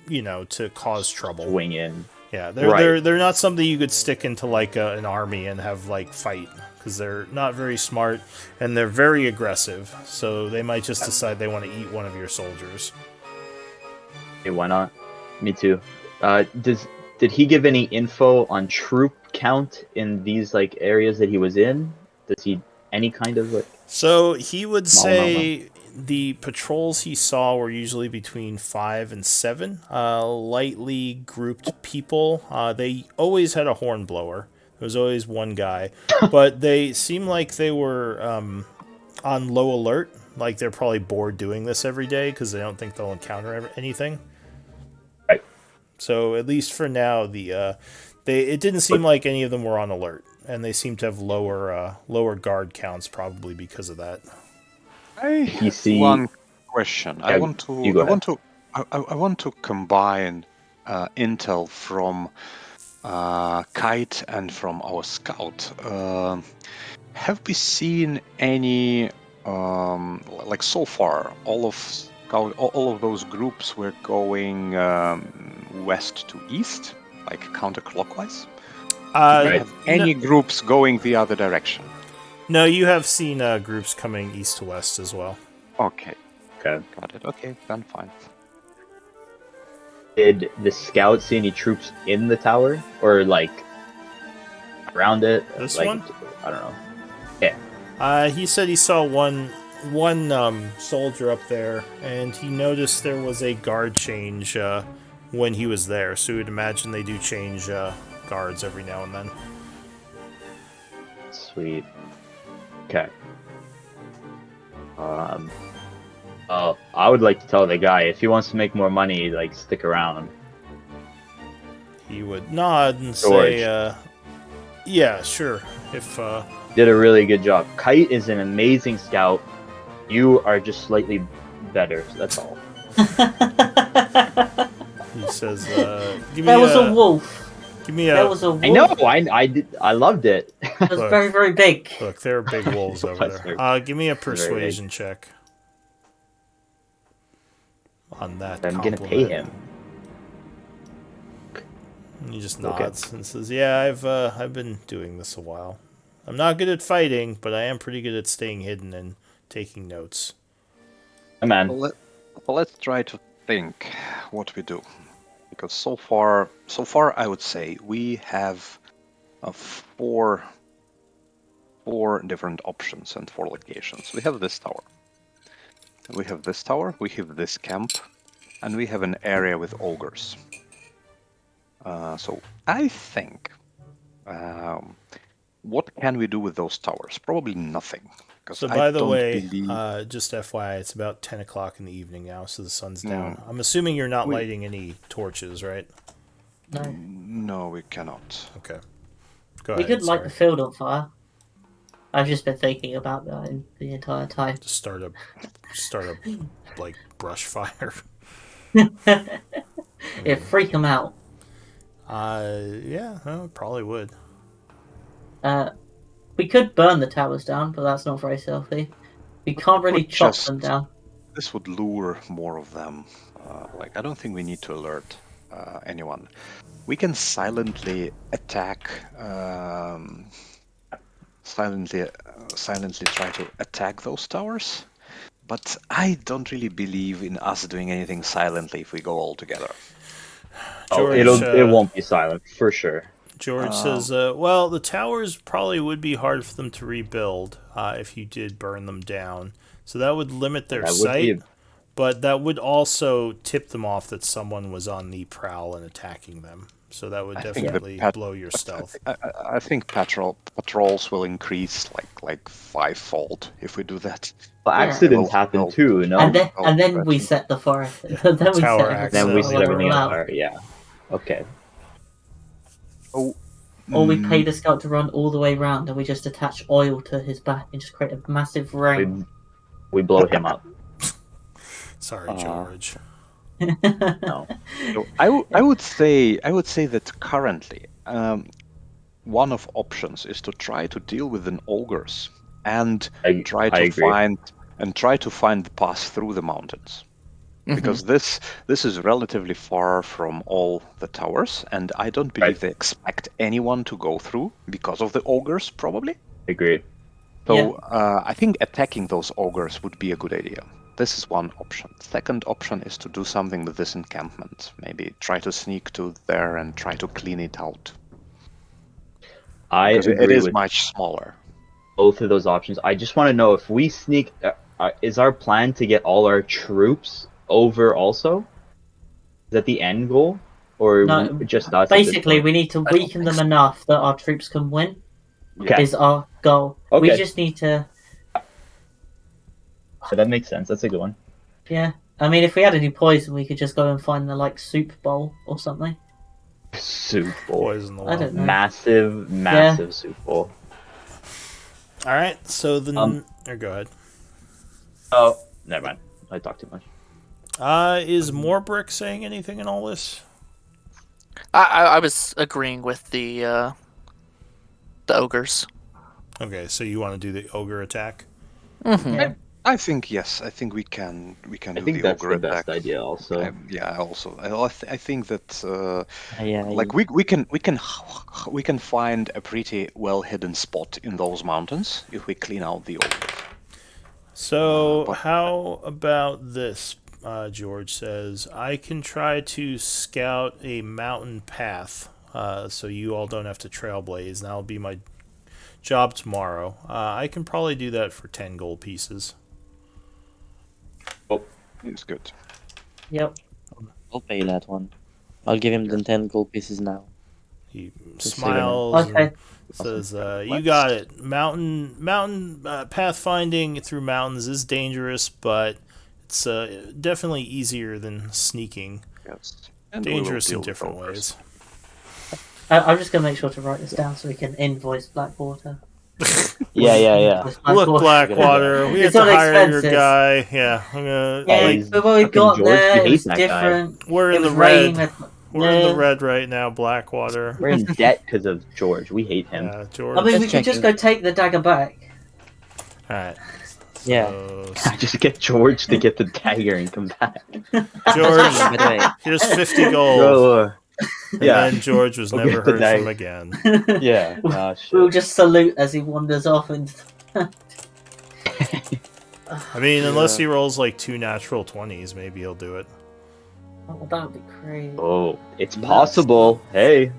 to cause trouble. Wing in. Yeah, they're Right. they're not something you could stick into like an army and have like fight, because they're not very smart and they're very aggressive. So they might just decide they want to eat one of your soldiers. Hey, why not? Me too. Did he give any info on troop count in these areas that he was in? Does he any kind of So he would Small say the patrols he saw were usually between 5 and 7 lightly grouped people. They always had a horn blower. There was always one guy, but they seemed like they were on low alert. Like they're probably bored doing this every day because they don't think they'll encounter anything. Right. So at least for now, it didn't seem like any of them were on alert, and they seem to have lower guard counts probably because of that. I You have see- one question. I Yeah, want to. you go I ahead. want to. I want to combine intel from Kite and from our scout. Have we seen any so far? All of those groups were going west to east, like counterclockwise. Do we Right. have any groups going the other direction? No, you have seen groups coming east to west as well. Okay, Okay. got it. Okay, then fine. Did the scout see any troops in the tower or around it? This one? I don't know. He said he saw one soldier up there, and he noticed there was a guard change when he was there. So he would imagine they do change guards every now and then. Sweet. Okay. I would like to tell the guy if he wants to make more money, stick around. He would nod and say, "Yeah, sure." If Did a really good job. Kite is an amazing scout. You are just slightly better. So that's all. he says, "Give me There was a wolf. Give me There a was a wolf. I know. I did. I loved it. It was Look. very, very big. look. There are big wolves over That's there. Give me a very big. persuasion check on that. I'm gonna pay compliment. him. And he just Okay. nods and says, "Yeah, I've been doing this a while. I'm not good at fighting, but I am pretty good at staying hidden and taking notes." Hey, man. Let's try to think. what we do, because so far, I would say we have four different options and 4 locations. We have this tower. We have this tower. We have this camp, and we have an area with ogres. So I think, what can we do with those towers? Probably nothing. So by the way, just FYI, it's about 10 o'clock in the evening now, so the sun's down. I'm assuming you're not lighting any torches, right? No. No, we cannot. Okay. Go We ahead. could light the field on fire. I've just been thinking about that the entire time. Just start a like brush fire. It'd freak them out. Yeah, no, it probably would. We could burn the towers down, but that's not very stealthy. We can't really chop them down. This would lure more of them. I don't think we need to alert anyone. We can silently attack. Silently try to attack those towers. But I don't really believe in us doing anything silently if we go all together. George, it won't be silent for sure. George says, well, the towers probably would be hard for them to rebuild if you did burn them down. So that would limit their sight, but that would also tip them off that someone was on the prowl and attacking them. So that would definitely blow your stealth. I think patrols will increase like 5-fold if we do that. But accidents happen too, no? And then we set the fire. Then we set everything on fire. Yeah. Okay. Or we pay the scout to run all the way around, and we just attach oil to his back and just create a massive ring. We blow him up. Sorry, George. No. I would say that currently one of options is to try to deal with the ogres and try to find the path through the mountains. Because this is relatively far from all the towers, and I don't believe they expect anyone to go through because of the ogres, probably. Agreed. So I think attacking those ogres would be a good idea. This is one option. Second option is to do something with this encampment. Maybe try to sneak to there and try to clean it out. It is much smaller. Both of those options. I just want to know if we sneak. Is our plan to get all our troops over also? Is that the end goal, or just us? Basically, we need to weaken them enough that our troops can win. Okay. Is our goal. Okay. We just need to. That makes sense. That's a good one. Yeah, I mean, if we had any poison, we could just go and find the soup bowl or something. Soup bowl. Poison the I don't know. Massive soup bowl. All right, so then, go ahead. Oh, never mind. I talked too much. Is Morebrick saying anything in all this? I was agreeing with the ogres. Okay, so you want to do the ogre attack? Mm-hmm. Yeah. I think yes. I think we can. I think that's the best idea. Also, I think that we can find a pretty well hidden spot in those mountains if we clean out the ogres. So how about this? George says, I can try to scout a mountain path, so you all don't have to trailblaze. That'll be my job tomorrow. I can probably do that for 10 gold pieces. Oh, it's good. Yep. I'll pay that one. I'll give him the 10 gold pieces now. He smiles and says, you got it. Mountain pathfinding through mountains is dangerous, but it's definitely easier than sneaking. Yes. Dangerous in different ways. I'm just going to make sure to write this down so we can invoice Blackwater. Yeah. Look, Blackwater, we have to hire your guy. Yeah, I'm gonna. But what we got George, there you is hate that different. We're in the red. We're in the red right now, Blackwater. We're in debt because of George. We hate him. Yeah, George. I mean, we could just go take the dagger back. All right. Yeah. Just get George to get the dagger and come back. George, By the way, here's 50 gold. And Yeah. then George was never heard from again. Yeah. We'll just salute as he wanders off into I mean, unless he rolls like 2 natural 20s, maybe he'll do it. Oh, that would be crazy. Oh, it's possible. Hey,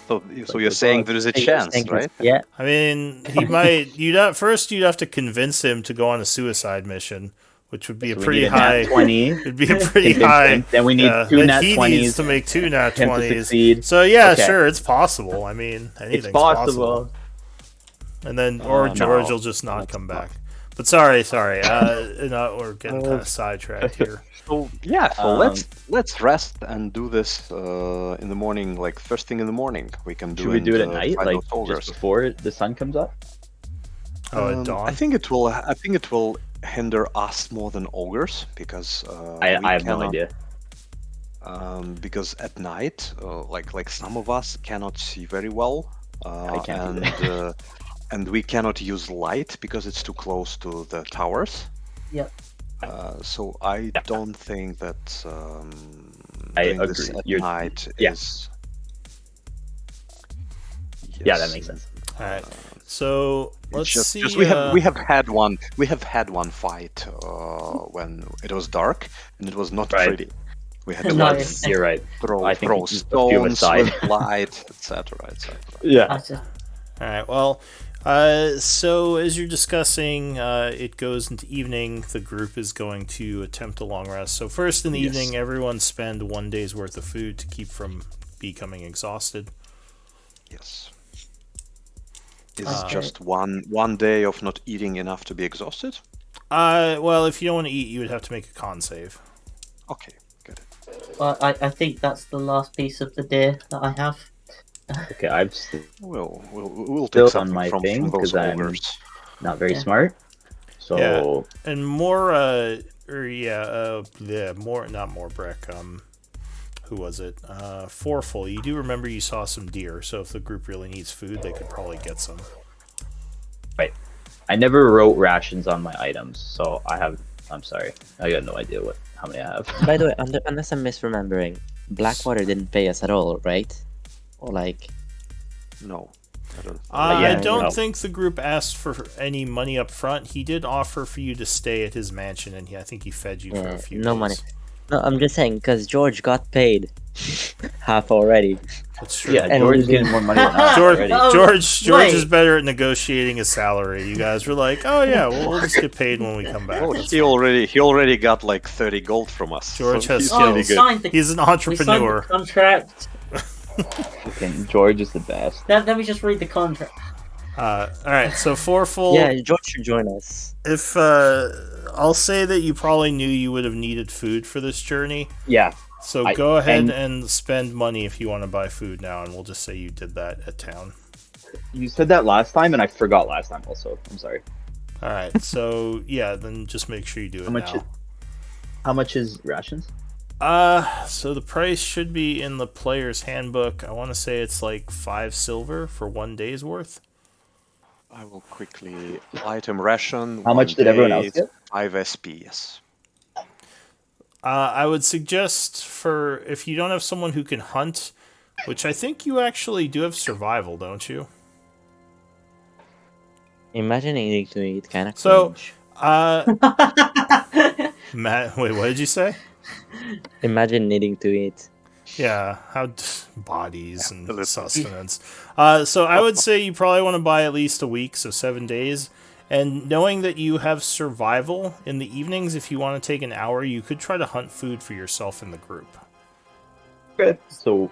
So Like you're the saying dog. there is a I just chance, think right? Yeah. I mean, he might. You'd have to convince him to go on a suicide mission, which would be a so we pretty need a high. nat 20. It'd be a pretty Convince high. him. Then we need two Then nat he 20s. needs to make 2 nat him to 20s. succeed. So yeah, Okay. sure, it's possible. I mean, anything's It's possible. And then, or No. George will just not come back. But sorry. We're getting kind of sidetracked here. So yeah, so Um, let's rest and do this in the morning, like first thing in the morning. We can do. Should we do it at and, night, find like those ogres. just before the sun comes up? Oh, at dawn. I think it will. I think it will hinder us more than ogres because I we have no cannot- idea. Because at night, like some of us cannot see very well, I can't and and we cannot use light because it's too close to the towers. Yep. So I don't think that I doing this agree. at You're- night yeah. is. Yeah, Yes. that makes sense. All right. So It's let's just, see. just we have had one fight when it was dark and it was not Right. pretty. We had to No, like it's- You're right. throw I think throw a few of us stones died. with light, etc., etc. Yeah. That's just, All right. Well, so as you're discussing, it goes into evening. The group is going to attempt a long rest. So first in the Yes. evening, everyone spend 1 day's worth of food to keep from becoming exhausted. Yes. Is Okay. just one day of not eating enough to be exhausted? Well, if you don't want to eat, you would have to make a con save. Okay, got it. well, I think that's the last piece of the deer that I have. Okay, I'm We'll Still take on something my from thing, those 'cause I'm- ogres. not very Yeah. smart. So Yeah. And more, not more Breck. Who was it? Foreful. You do remember you saw some deer, so if the group really needs food, they could probably get some. I never wrote rations on my items, so I'm sorry. I got no idea how many I have. By the way, unless I'm misremembering, Blackwater didn't pay us at all, right? Or like, No, I don't. I Yeah, don't no. think the group asked for any money up front. He did offer for you to stay at his mansion, and I think he fed you for yeah, a few no days. money. No, I'm just saying because George got paid half already. That's true. Yeah, And George we is getting didn't- more money than us George, already. Oh, George wait. is better at negotiating a salary. You guys were like, "Oh yeah, we'll just get paid when we come back." Oh, That's he already got like 30 gold from us. George so has he's skills. really we good. signed the, He's an we signed the entrepreneur. contract. Okay, George is the best. Let me just read the contract. All right, so Foreful. Yeah, George should join us. If I'll say that you probably knew you would have needed food for this journey, Yeah, so go ahead and spend money if you want to buy food now, and we'll just say you did that at town. you said that last time, and I forgot last time also. I'm sorry. All right, so yeah, then just make sure you do it now. How much is rations? So the price should be in the player's handbook. I want to say it's like 5 silver for 1 day's worth. I will quickly item ration. How much did everyone else get? 5 SP. Yes. I would suggest for if you don't have someone who can hunt, which I think you actually do have survival, don't you? Imagine needing to eat kind of So- cringe. Matt, wait, what did you say? Imagine needing to eat. Yeah, bodies and Absolutely. sustenance. So I would say you probably want to buy at least a week, so 7 days. And knowing that you have survival in the evenings, if you want to take an hour, you could try to hunt food for yourself in the group. Okay. So,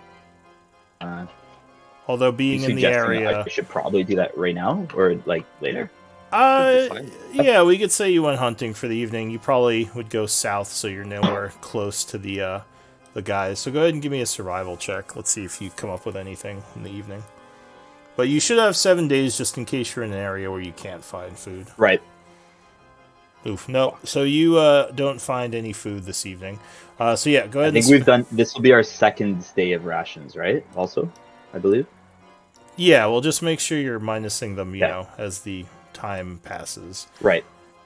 Although being in the suggesting area, I should probably do that right now or like later. Should be fine. yeah, we could say you went hunting for the evening. You probably would go south, so you're nowhere close to the guys. So go ahead and give me a survival check. Let's see if you come up with anything in the evening. But you should have 7 days just in case you're in an area where you can't find food. Right. Oof, no. So you don't find any food this evening. So yeah, go I ahead. think we've done. This will be our second day of rations, right? Also, I believe. Yeah, well, just make sure you're minusing them, you Yeah. know, as the time passes. Right.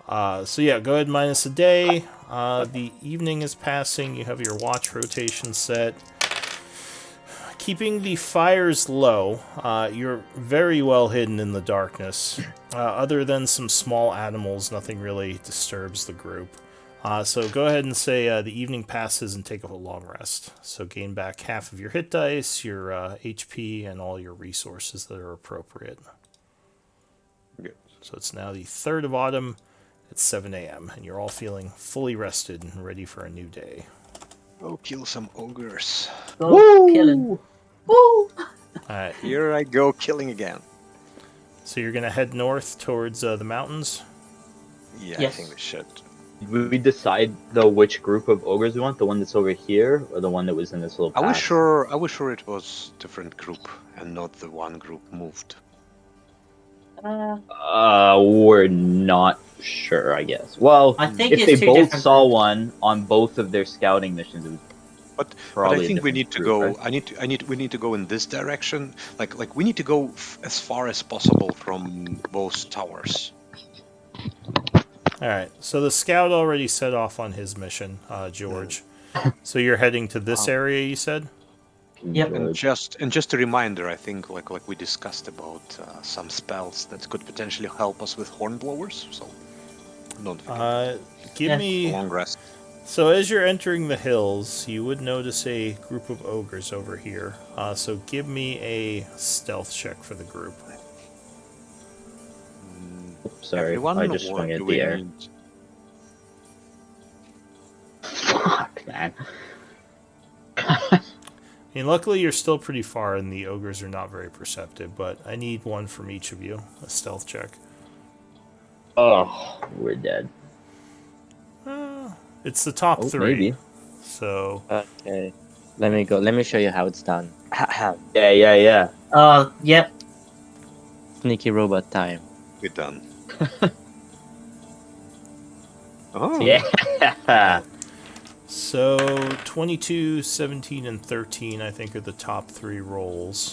So yeah, go ahead minus a day. The evening is passing. You have your watch rotation set. Keeping the fires low, you're very well hidden in the darkness. Other than some small animals, nothing really disturbs the group. So go ahead and say the evening passes and take a long rest. So gain back half of your hit dice, your HP, and all your resources that are appropriate. Good. So it's now the 3rd of autumn. It's 7 a.m. and you're all feeling fully rested and ready for a new day. Go kill some ogres. Go killing. Woo! All right. Here I go killing again. So you're gonna head north towards the mountains. Yeah, Yes. I think we should. Did we decide though which group of ogres we want? The one that's over here, or the one that was in this little I was path? sure it was different group and not the one group moved. We're not sure, I guess. Well, I think if it's they two both different saw groups. one on both of their scouting missions, it was But probably I a think we different need to group, go. right? We need to go in this direction. Like we need to go as far as possible from both towers. All right. So the scout already set off on his mission, George. So you're heading to this area, you said? Yep. And just a reminder, I think like we discussed about some spells that could potentially help us with hornblowers. So don't forget. Give Yes. me. Long rest. So as you're entering the hills, you would notice a group of ogres over here. So give me a stealth check for the group. Sorry, Everyone, I just or swung do at we the air. need- Fuck, man. I mean, luckily you're still pretty far, and the ogres are not very perceptive. But I need one from each of you. A stealth check. Oh, we're dead. It's the top Oh, 3. maybe. So Okay. Let me go. Let me show you how it's done. Yeah. Yep. Sneaky robot time. We're done. Oh, Yeah. So 22, 17, and 13, I think, are the top 3 rolls.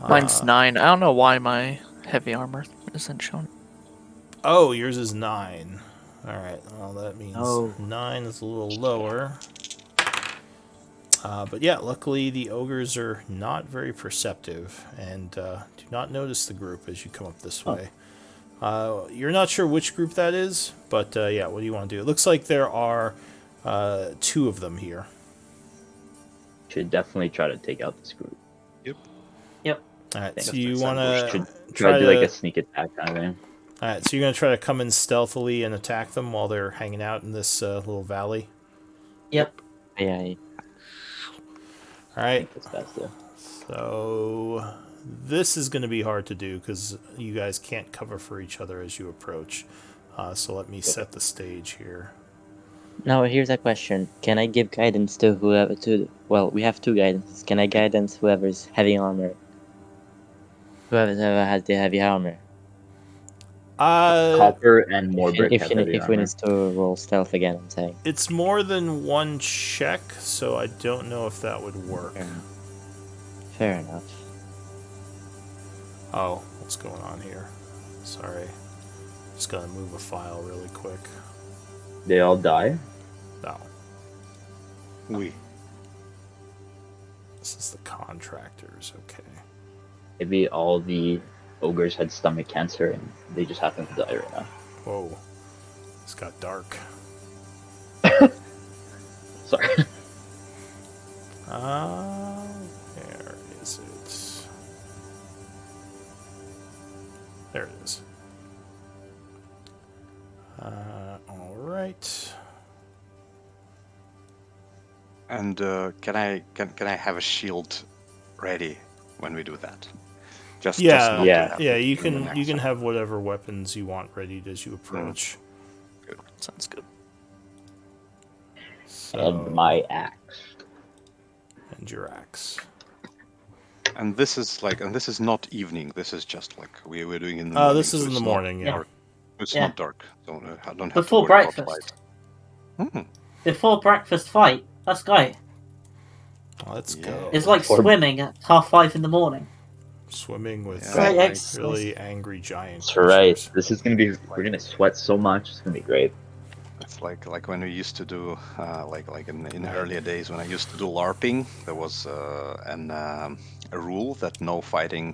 Mine's 9. I don't know why my heavy armor isn't shown. Oh, yours is 9. All right. Well, that means Oh. 9 is a little lower. But yeah, luckily the ogres are not very perceptive and do not notice the group as you come up this way. You're not sure which group that is, but yeah, what do you want to do? It looks like there are 2 of them here. Should definitely try to take out this group. All right, so Just you a want sandwich. to Should try to do like a sneak attack kind of thing. All right, so you're going to try to come in stealthily and attack them while they're hanging out in this little valley. Yep. Yeah. All I right, think that's best though. so this is going to be hard to do because you guys can't cover for each other as you approach. So let me set the stage here. Now here's a question: can I give guidance to whoever? Well, we have 2 guidances. Can I guidance whoever's heavy armor? Whoever has the heavy armor. Copper and Morbrick If have we heavy armor. need to roll stealth again, I'm saying. It's more than one check, so I don't know if that would work. Fair enough. Oh, what's going on here? Sorry. Just gotta move a file really quick. They all die? No, we. this is the contractors, okay. Maybe all the ogres had stomach cancer and they just happen to die right now. Whoa. It's got dark. Sorry. Where is it? There it is. Alright. And can I have a shield ready when we do that? Just Yeah, not to yeah. have Yeah, it you in the can next one. have whatever weapons you want ready as you approach. Sounds good. So, And my axe. and your axe. And this is not evening. This is just like we're doing in the Oh, morning. this is so in the it's morning, yeah. Not, it's Yeah. not dark. So I don't have Before to worry about breakfast. light. Before breakfast fight. Let's go. Let's Yeah. go. It's like Before- swimming at 5:30 in the morning. Swimming with Yeah. Great like, exercise. really angry giant That's right. creatures. This is gonna be. We're gonna sweat so much. It's gonna be great. It's like when we used to do like in earlier days when I used to do LARPing. There was a rule that no fighting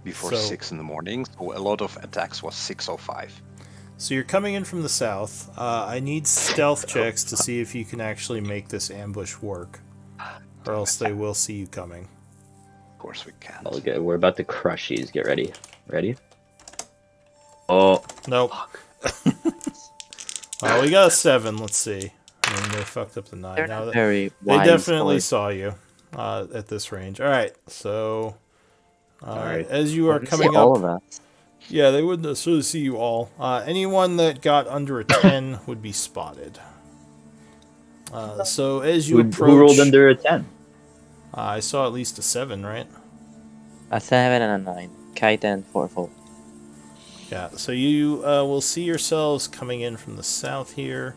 before So- 6 in the morning. So a lot of attacks was 6:05. So you're coming in from the south. I need stealth checks to see if you can actually make this ambush work, or else they will see you coming. Of course we can. Okay, we're about to crush these. Get ready. Ready? Oh. Nope. Well, we got a 7. Let's see. I mean, they fucked up the 9. They're Now not that very they wise definitely or- saw you at this range. All right, so Alright. as you are They see coming all up, of us. yeah, they wouldn't necessarily see you all. Anyone that got under a 10 would be spotted. So as you approach, Who rolled under a 10? I saw at least a 7, right? A 7 and a 9. Kite and fourfold. Yeah, so you will see yourselves coming in from the south here.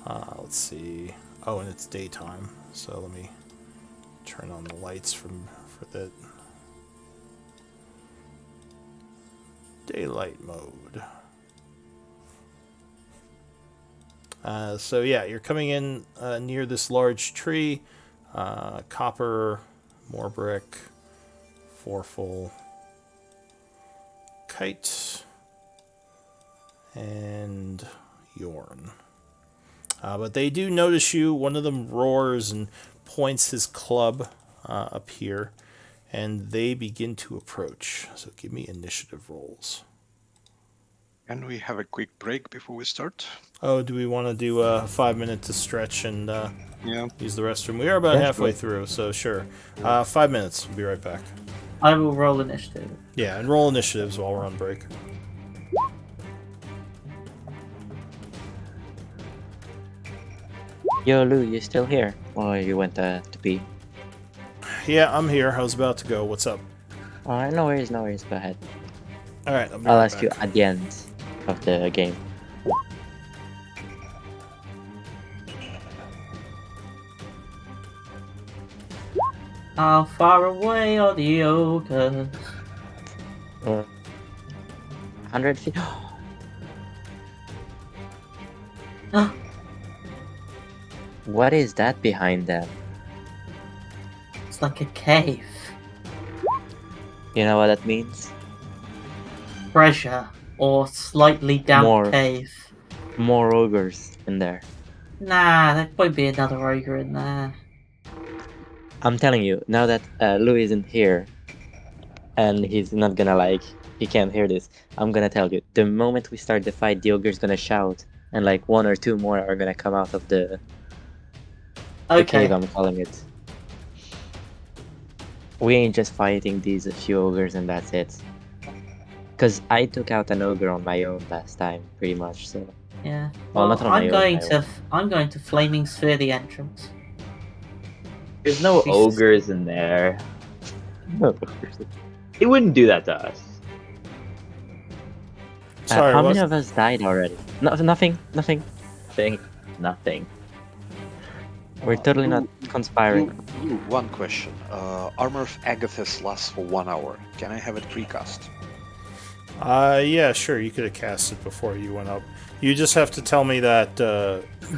Let's see. Oh, and it's daytime, so let me turn on the lights for the daylight mode. So yeah, you're coming in near this large tree. Copper, more brick, fourfold, kite, and Yorn. But they do notice you. One of them roars and points his club up here, and they begin to approach. So give me initiative rolls. Can we have a quick break before we start? Oh, do we want to do a 5 minute to stretch and Yeah. use the restroom? We are about Yeah, halfway sure. through, so sure. 5 minutes. We'll be right back. I will roll initiative. Yeah, and roll initiatives while we're on break. Yo, Lou, you still here? Or you went to pee? Yeah, I'm here. I was about to go. What's up? Alright, no worries, no worries. Go ahead. All right, I'll be I'll right ask back. you at the end of the game. How far away are the ogres? 100 feet. What is that behind them? It's like a cave. You know what that means? Treasure or slightly damp More. cave. More ogres in there. Nah, there won't be another ogre in there. I'm telling you, now that Lou isn't here, and he's not gonna he can't hear this, I'm gonna tell you, the moment we start the fight, the ogre's gonna shout, and like 1 or 2 more are gonna come out of the Okay. cave, I'm calling it. We ain't just fighting these few ogres and that's it. Cause I took out an ogre on my own last time, pretty much, so... Yeah. Well, Well, not on my own, I'm going to flaming sphere the entrance. There's no Jesus. ogres in there. He wouldn't do that to us. Sorry, how what? many of us died already? No, nothing. Think nothing. We're totally not conspiring. Lou, one question. Armor of Agathis lasts for 1 hour. Can I have it precast? Yeah, sure. You could have cast it before you went up. You just have to tell me that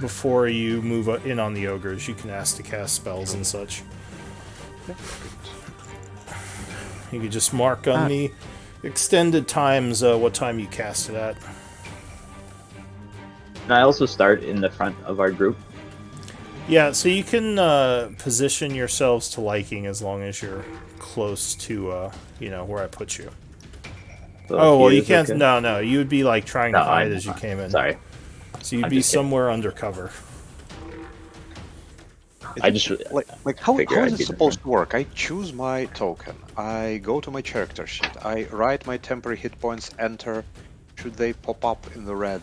before you move in on the ogres. You can ask to cast spells and such. You could just mark on the extended times what time you cast it at. And I also start in the front of our group. Yeah, so you can position yourselves to liking as long as you're close to, where I put you. So Oh, well, you here's can't... okay. No, you would be, like, trying to No, hide I'm as you not. came in. Sorry. So you'd I'm be just kidding. somewhere undercover. I just How figure is I'd it be supposed to work? I choose my token. I go to my character sheet. I write my temporary hit points, enter. Should they pop up in the red?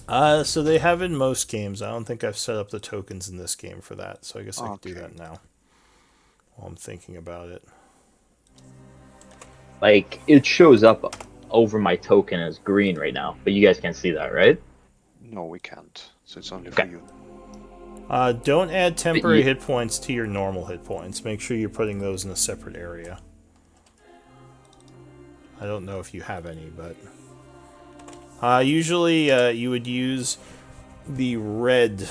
So they have in most games. I don't think I've set up the tokens in this game for that, so I guess I can do Okay. that now while I'm thinking about it. like it shows up over my token as green right now, but you guys can't see that, right? No, we can't. So it's only Okay. for you. Don't add temporary you- hit points to your normal hit points. Make sure you're putting those in a separate area. I don't know if you have any, but... usually you would use the red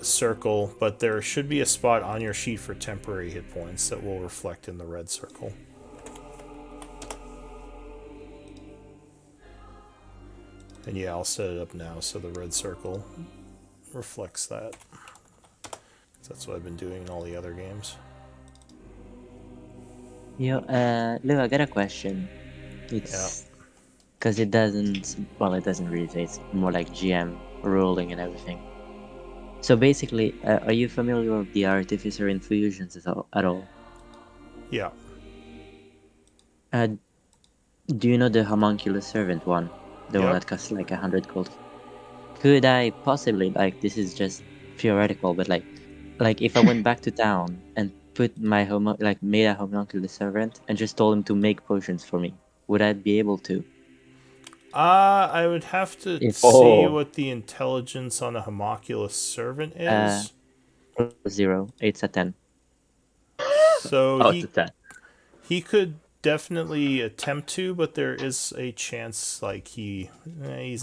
circle, but there should be a spot on your sheet for temporary hit points that will reflect in the red circle. And yeah, I'll set it up now so the red circle reflects that. That's what I've been doing in all the other games. Yo, Lou, I got a question. It's because it doesn't. Well, it doesn't really say. It's more like GM ruling and everything. So basically, are you familiar with the artificer infusions at all? Yeah. Uh, do you know the homunculus servant one? The one Yep. that costs like 100 gold. Could I possibly, like, this is just theoretical, but like if I went back to town and put my made a homunculus servant and just told him to make potions for me, would I be able to? I would have to If see what the intelligence on a homunculus servant is. 0, it's a 10. So Oh, it's a 10. he could definitely attempt to, but there is a chance like he's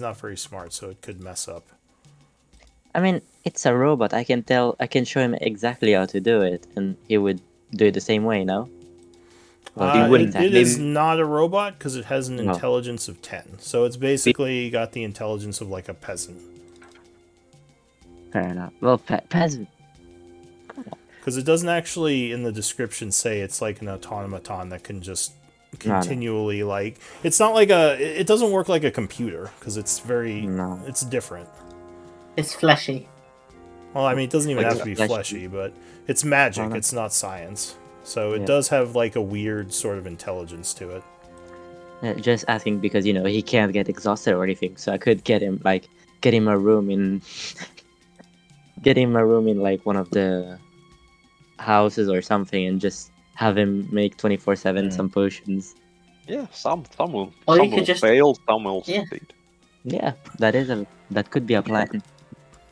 not very smart, so it could mess up. I mean, it's a robot. I can show him exactly how to do it, and he would do it the same way, no? He wouldn't. It is Maybe- not a robot because it has an No. intelligence of 10. So it's basically got the intelligence of like a peasant. Fair enough. Well, peasant. Because it doesn't actually, in the description, say it's like an automaton that can just continually, like... It's not like a... It doesn't work like a computer, because it's very... No. It's different. It's fleshy. Well, I mean, it doesn't even Like have to be fleshy. fleshy, but it's magic, no. it's not science. So it Yeah. does have, like, a weird sort of intelligence to it. Just asking because, you know, he can't get exhausted or anything, so I could get him a room in... get him a room in, like, one of the houses or something and just have him make 24/7 some potions. Yeah, some will, Or some you could will just- fail, some will Yeah. succeed. Yeah, that could be a plan.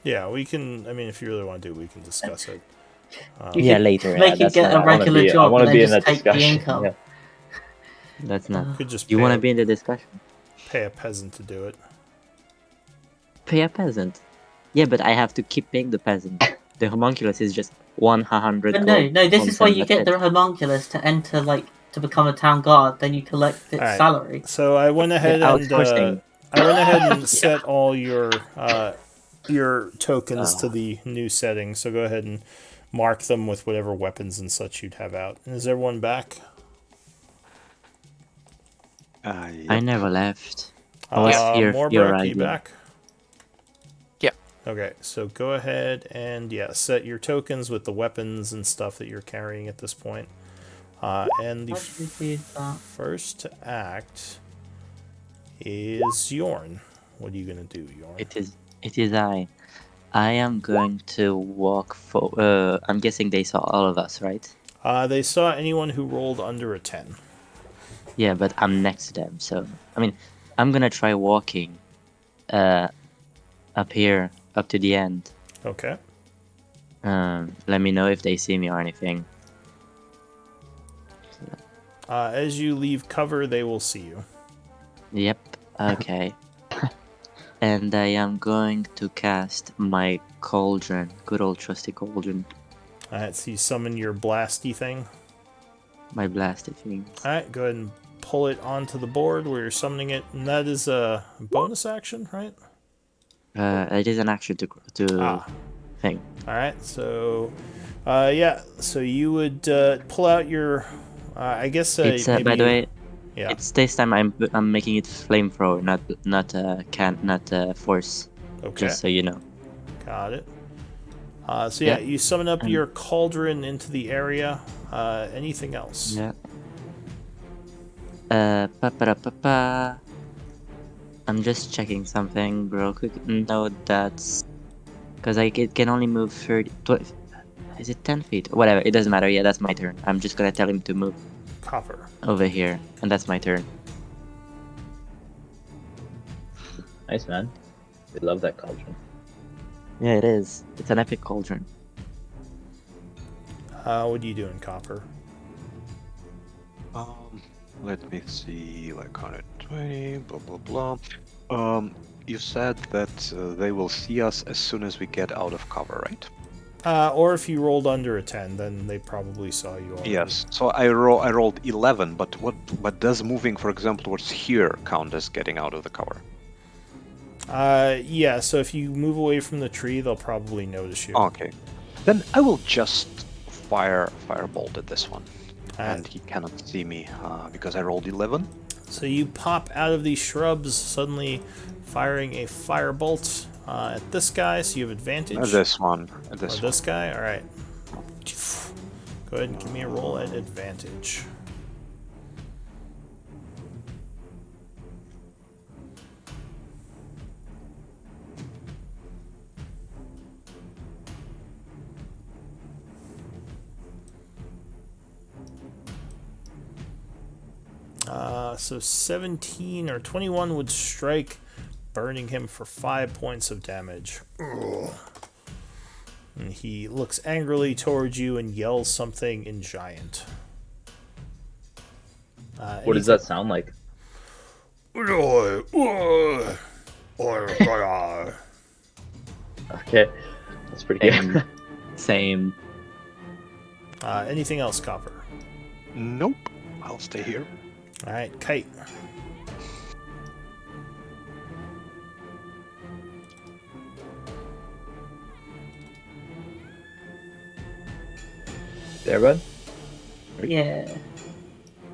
Yeah, we can... I mean, if you really want to do it, we can discuss it. You Yeah, could later. Make it that's get not, a regular I job want and to then be in just that take the discussion. income. Yeah. That's not. Could just You pay want to a- be in the discussion? pay a peasant to do it. Pay a peasant. Yeah, but I have to keep paying the peasant. The homunculus is just 100 But gold. no, this from is where them, you that's get it. the homunculus to enter, like, to become a town guard. Then you collect its Alright. salary. So I went ahead Yeah, and outsourcing. I went ahead and set all your tokens to the new setting. So go ahead and mark them with whatever weapons and such you'd have out. And is everyone back? I never left. I was here for your Morbrook, you idea. back? Yep. Okay, so go ahead and set your tokens with the weapons and stuff that you're carrying at this point. And the How should we do that? first act is Yorn. What are you gonna do, Yorn? It is I. I am going to walk for. I'm guessing they saw all of us, right? They saw anyone who rolled under a 10. Yeah, but I'm next to them, so I mean, I'm gonna try walking, up here, up to the end. Okay. Let me know if they see me or anything. As you leave cover, they will see you. Yep. Okay. And I am going to cast my cauldron, good old trusty cauldron, Alright, so you summon your blasty thing. my blasted things. Alright, go ahead and pull it onto the board where you're summoning it. And that is a bonus action, right? It is an action to thing. Alright, so... so you would pull out your... I guess It's maybe by the way, yeah. it's this time I'm making it flamethrower, not force. Okay, Just so you know. got it. So Yeah. you summon up And- your cauldron into the area. Anything else? Yeah. Pa. I'm just checking something real quick. No, that's because it can only move 30. Is it 10 feet? Whatever. It doesn't matter. Yeah, that's my turn. I'm just gonna tell him to move Copper. over here, and that's my turn. Nice, man. We love that cauldron. Yeah, it is. It's an epic cauldron. What are you doing, Copper? Let me see, like 120, blah blah blah. You said that they will see us as soon as we get out of cover, right? Or if you rolled under a 10, then they probably saw you already. Yes. So I rolled 11, but does moving, for example, towards here count as getting out of the cover? Yeah, so if you move away from the tree, they'll probably notice you. Okay. Then I will just firebolt at this one. Alright. And he cannot see me because I rolled 11. So you pop out of these shrubs, suddenly firing a firebolt at this guy, so you have advantage. This one. Or this guy? Alright. Go ahead and give me a roll at advantage. So 17 or 21 would strike, burning him for 5 points of damage. Ugh. And he looks angrily towards you and yells something in Giant. What does that sound like? Okay, that's pretty good. Same. Anything else, Copper? Nope. I'll stay here. Alright, Kite. There, bud? Yeah.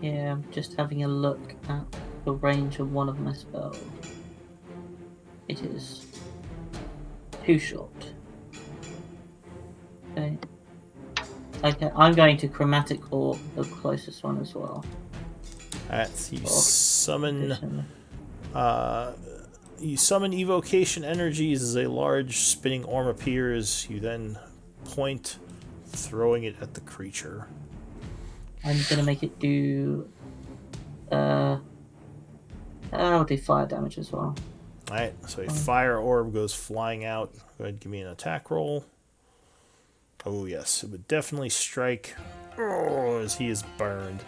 Yeah, I'm just having a look at the range of one of my spells. It is too short. Okay. Okay, I'm going to Chromatic Orb, the closest one as well. Alright, so you summon evocation energies as a large spinning orb appears. You then point, throwing it at the creature. I'm gonna make it do I'll do fire damage as well. Alright, so a fire orb goes flying out. Go ahead and give me an attack roll. Oh yes, it would definitely strike. Oh, as he is burned.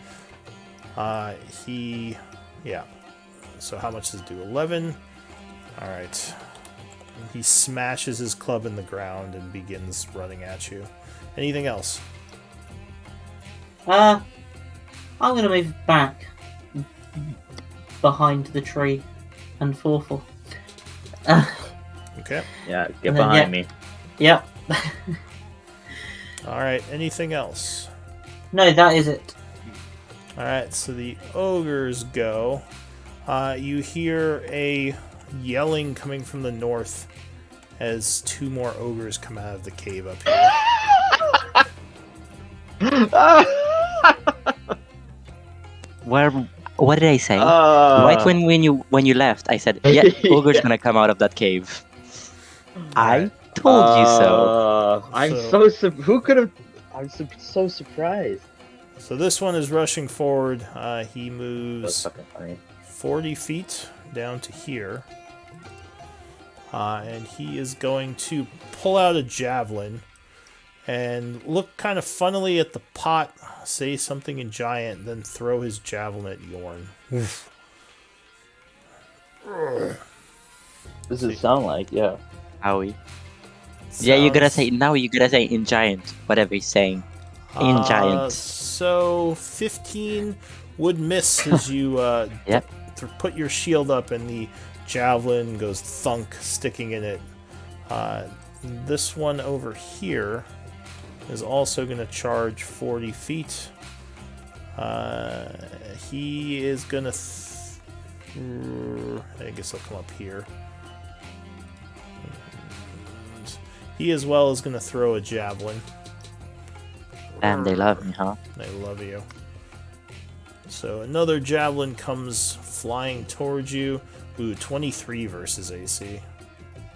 Yeah. So how much does it do? 11? Alright. He smashes his club in the ground and begins running at you. Anything else? I'm gonna move back behind the tree and forful. Okay. Yeah, get behind me. Yep. Alright, anything else? No, that is it. Alright, so the ogres go. You hear a yelling coming from the north as 2 more ogres come out of the cave up What did I say? Right when you left, I said, "Yeah, ogre's gonna come out of that cave." I told you so. I'm who could have? I'm so surprised. So this one is rushing forward. He That's moves fucking funny. 40 feet down to here. And he is going to pull out a javelin and look kind of funnily at the pot, say something in Giant, then throw his javelin at Yorn. What does it sound like? Yeah. Howie. Yeah, you gotta Sounds- say now. You gotta say in giant, whatever he's saying. In giant. So 15 would miss as you Yep. put your shield up and the javelin goes thunk, sticking in it. This one over here is also going to charge 40 feet. He is going to... I guess I'll come up here. He as well is going to throw a javelin. And they love me, huh? They love you. So another javelin comes flying towards you. Ooh, 23 versus AC.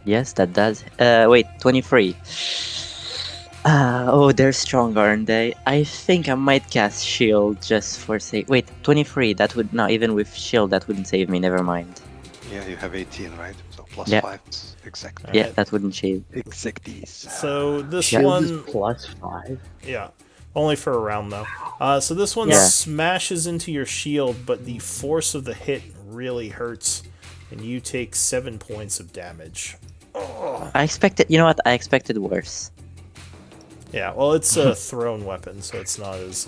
Yes, that does. Wait, 23. Oh, they're strong, aren't they? I think I might cast shield just for sake. Wait, 23. That would not even with shield. That wouldn't save me. Never mind. Yeah, you have 18, right? So plus Yeah. 5. Exactly. Yeah, that wouldn't save. Exacties. So this Shield is one, +5. yeah, only for a round though. So this one Yeah. smashes into your shield, but the force of the hit really hurts, and you take 7 points of damage. I expected. You know what? I expected worse. Yeah, well, it's a thrown weapon, so it's not as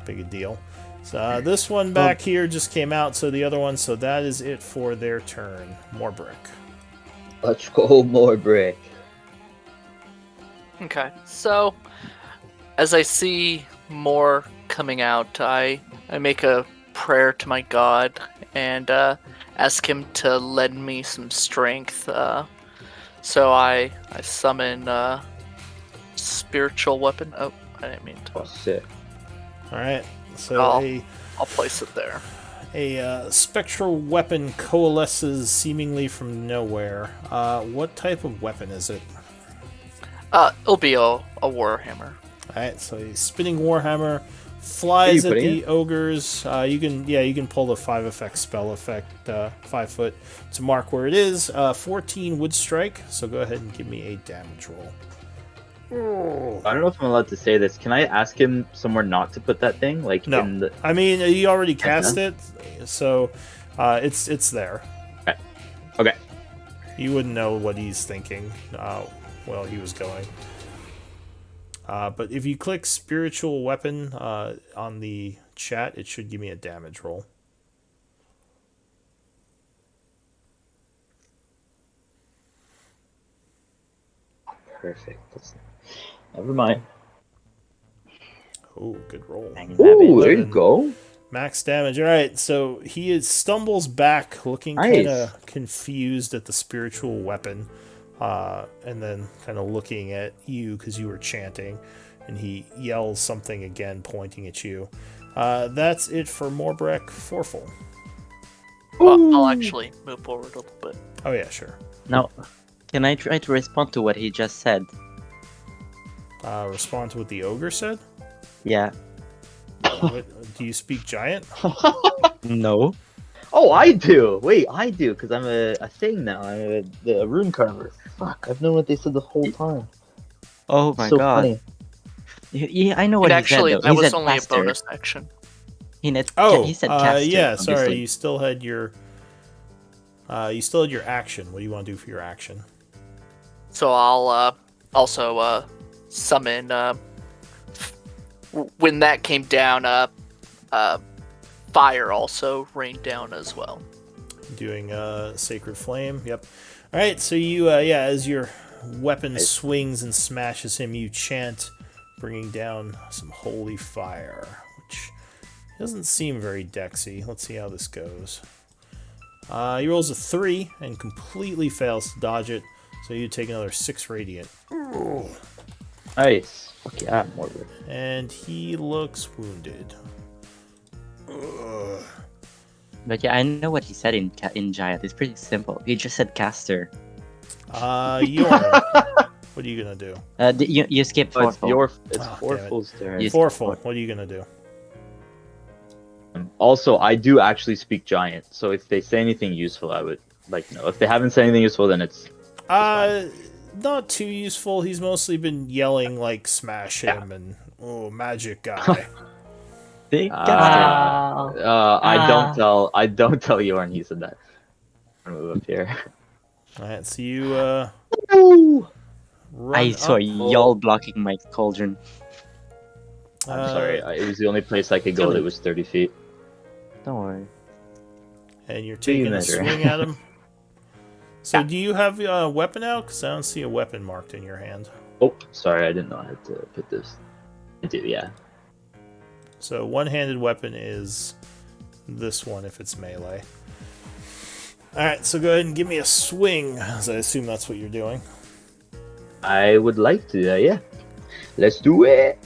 big a deal. So this one back here just came out, so the other one, so that is it for their turn. More brick. Let's go more brick. Okay, so as I see more coming out, I make a prayer to my god and ask him to lend me some strength. So I summon spiritual weapon. Oh, I didn't mean Oh, to. sick. All right. So I'll place it there. a spectral weapon coalesces seemingly from nowhere. What type of weapon is it? It'll be a warhammer. Alright, so a spinning warhammer flies at putting the ogres. You can pull the 5 effect spell effect 5 foot to mark where it is. 14 would strike, so go ahead and give me a damage roll. I don't know if I'm allowed to say this. Can I ask him somewhere not to put that thing? Like No. in the. I mean, you already cast it, so it's there. Okay. You wouldn't know what he's thinking while he was going. But if you click spiritual weapon on the chat, it should give me a damage roll. Perfect. Never mind. Oh, good roll. Ooh, there you go. Max damage. All right, so he stumbles back, looking Nice. kind of confused at the spiritual weapon, and then kind of looking at you because you were chanting, and he yells something again, pointing at you. That's it for Morbrek Forful. Well, I'll actually move forward a little bit. Oh yeah, sure. Now, can I try to respond to what he just said? Respond to what the ogre said. Yeah. Do you speak giant? No. Oh, I do. Wait, I do because I'm a thing now. I'm a rune carver. Fuck, I've known what they said the whole time. Oh my so god. funny. Yeah, I know what And he said. actually, Though. that He was said only caster. a bonus action. He said caster. Yeah. Sorry, obviously. you still had your. You still had your action. What do you want to do for your action? So I'll also summon. When that came down, fire also rained down as well. Doing Sacred Flame. Yep. All right. So you, as your weapon swings and smashes him, you chant, bringing down some holy fire, which doesn't seem very dexy. Let's see how this goes. He rolls a 3 and completely fails to dodge it, so you take another 6 radiant. Nice. Fuck yeah, Morgan. And he looks wounded. But yeah, I know what he said in giant. It's pretty simple. He just said caster. Yorn, what are you gonna do? You skipped Oh, it's Forful. it's Oh, Forful's turn. You- Forful, what are you gonna do? Also, I do actually speak giant, so if they say anything useful, I would like to know. If they haven't said anything useful, then it's Not too useful. He's mostly been yelling like "smash him" and "oh, magic guy." See? Wow. I don't tell Yorn he said that. I'm gonna move up here. All right, so you run I saw up. y'all blocking my cauldron. I'm sorry, it was the only place I could go that was 30 feet. Don't worry. And you're taking a measure? swing at him. So do you have a weapon out? Because I don't see a weapon marked in your hand. Oh, sorry, I didn't know I had to put this. I do, yeah. So one-handed weapon is this one if it's melee. Alright, so go ahead and give me a swing, as I assume that's what you're doing. I would like to, yeah. Let's do it.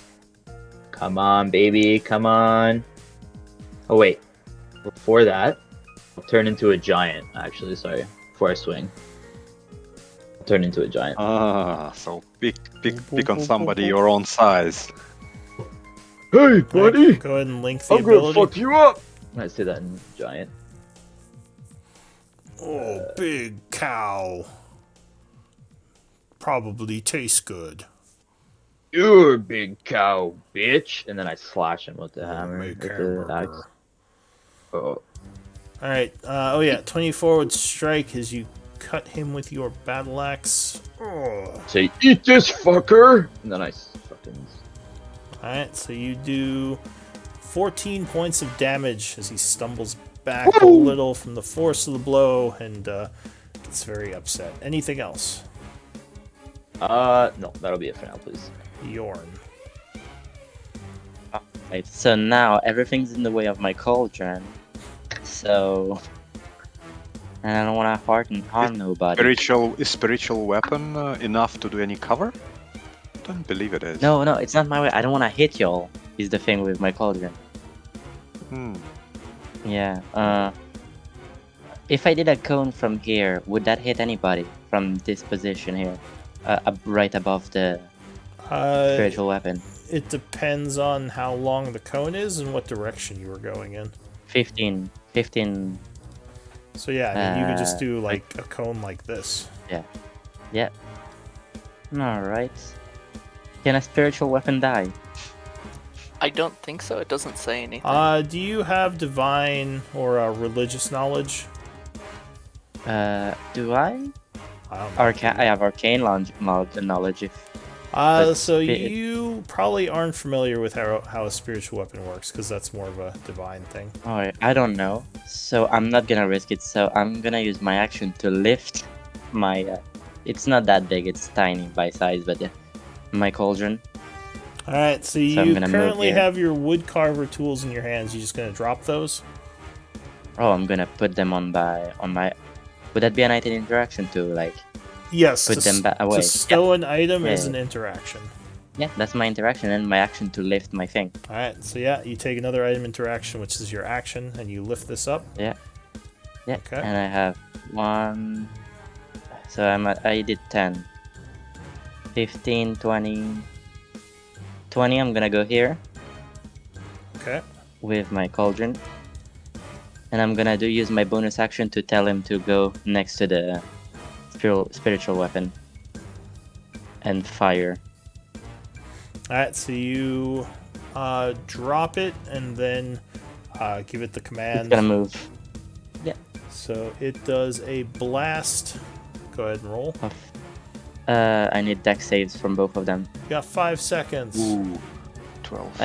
Come on, baby, come on. Oh, wait. Before that, I'll turn into a giant, actually, sorry. Before I swing. I'll turn into a giant. Ah, so pick on somebody your own size. Hey, Alright, go ahead and link the ability. you up! I say that in giant. Oh, big cow. Probably tastes good. You're a big cow, bitch! And then I slash him with the hammer. Make With the hamburger. axe. Oh. Alright, 24 would strike as you cut him with your battle axe. Oh. Say, eat this fucker! And then I fucking... Alright, so you do 14 points of damage as he stumbles back a little from the force of the blow and It's very upset. Anything else? No, that'll be it for now, please. Yorn. Right, so now everything's in the way of my cauldron. So, and I don't want to harm nobody. Spiritual weapon enough to do any cover? Don't believe it is. No, it's not my way. I don't want to hit y'all. Is the thing with my cauldron. Yeah. If I did a cone from here, would that hit anybody from this position here, right above the spiritual weapon? It depends on how long the cone is and what direction you were going in. 15. So yeah, I mean, you could just do like a cone like this. Yeah. All right. Can a spiritual weapon die? I don't think so. It doesn't say anything. Do you have divine or religious knowledge? Do I? I don't know. I have arcane knowledge. So you probably aren't familiar with how a spiritual weapon works, because that's more of a divine thing. Alright, I don't know. So I'm not gonna risk it. So I'm gonna use my action to lift my. It's not that big. It's tiny by size, but my cauldron. All right. So you currently have your wood carver tools in your hands. You just gonna drop those? Oh, I'm gonna put them on my. Would that be an item interaction to like? Yes. Put them away. To stow an item is an interaction. Yeah, that's my interaction and my action to lift my thing. All right. So yeah, you take another item interaction, which is your action, and you lift this up. Yeah. Okay. And I have 1. So I did 10, 15, 20. 20. I'm gonna go here. Okay. With my cauldron. And I'm gonna use my bonus action to tell him to go next to the spiritual weapon and fire. Alright, so you drop it and then give it the command. It's gonna move. Yeah. So it does a blast. Go ahead and roll. I need dex saves from both of them. You got 5 seconds. Ooh, 12.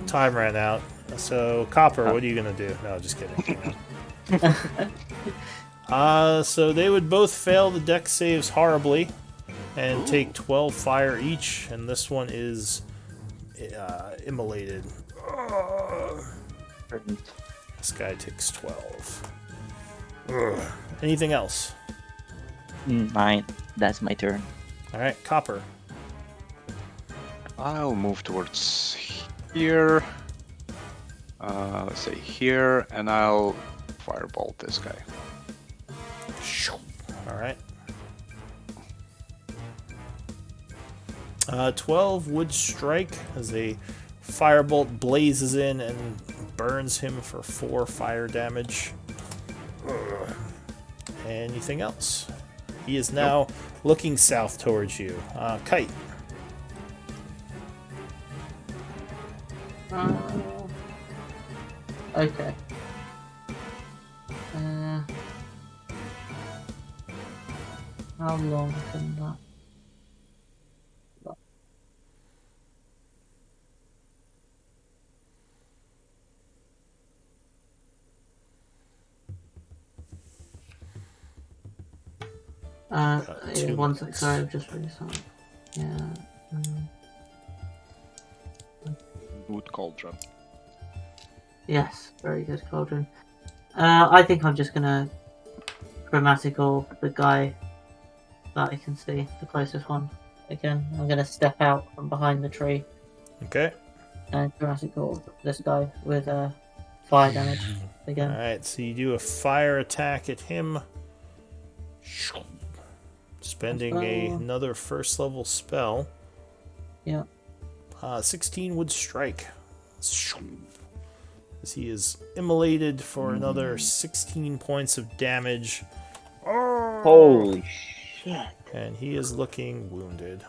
Time ran out. So, Copper, what are you going to do? No, just kidding. So they would both fail the dex saves horribly and take 12 fire each, and this one is immolated. This guy takes 12. Anything else? Mine. That's my turn. Alright, Copper. I'll move towards here. Let's say here, and I'll firebolt this guy. Alright. 12 would strike as a firebolt blazes in and burns him for 4 fire damage. Anything else? He is now looking south towards you. Kite. Okay. How long can that? Yeah, 1 sec. Sorry, I've just read something. Yeah. Wood cauldron. Yes, very good, Cauldron. I think I'm just gonna grammatical the guy that I can see, the closest one. Again, I'm gonna step out from behind the tree Okay. and grammatical this guy with fire damage again. Alright, so you do a fire attack at him. Spending another first level spell. Yeah. 16 would strike. As he is immolated for another 16 points of damage. Holy shit. And he is looking wounded.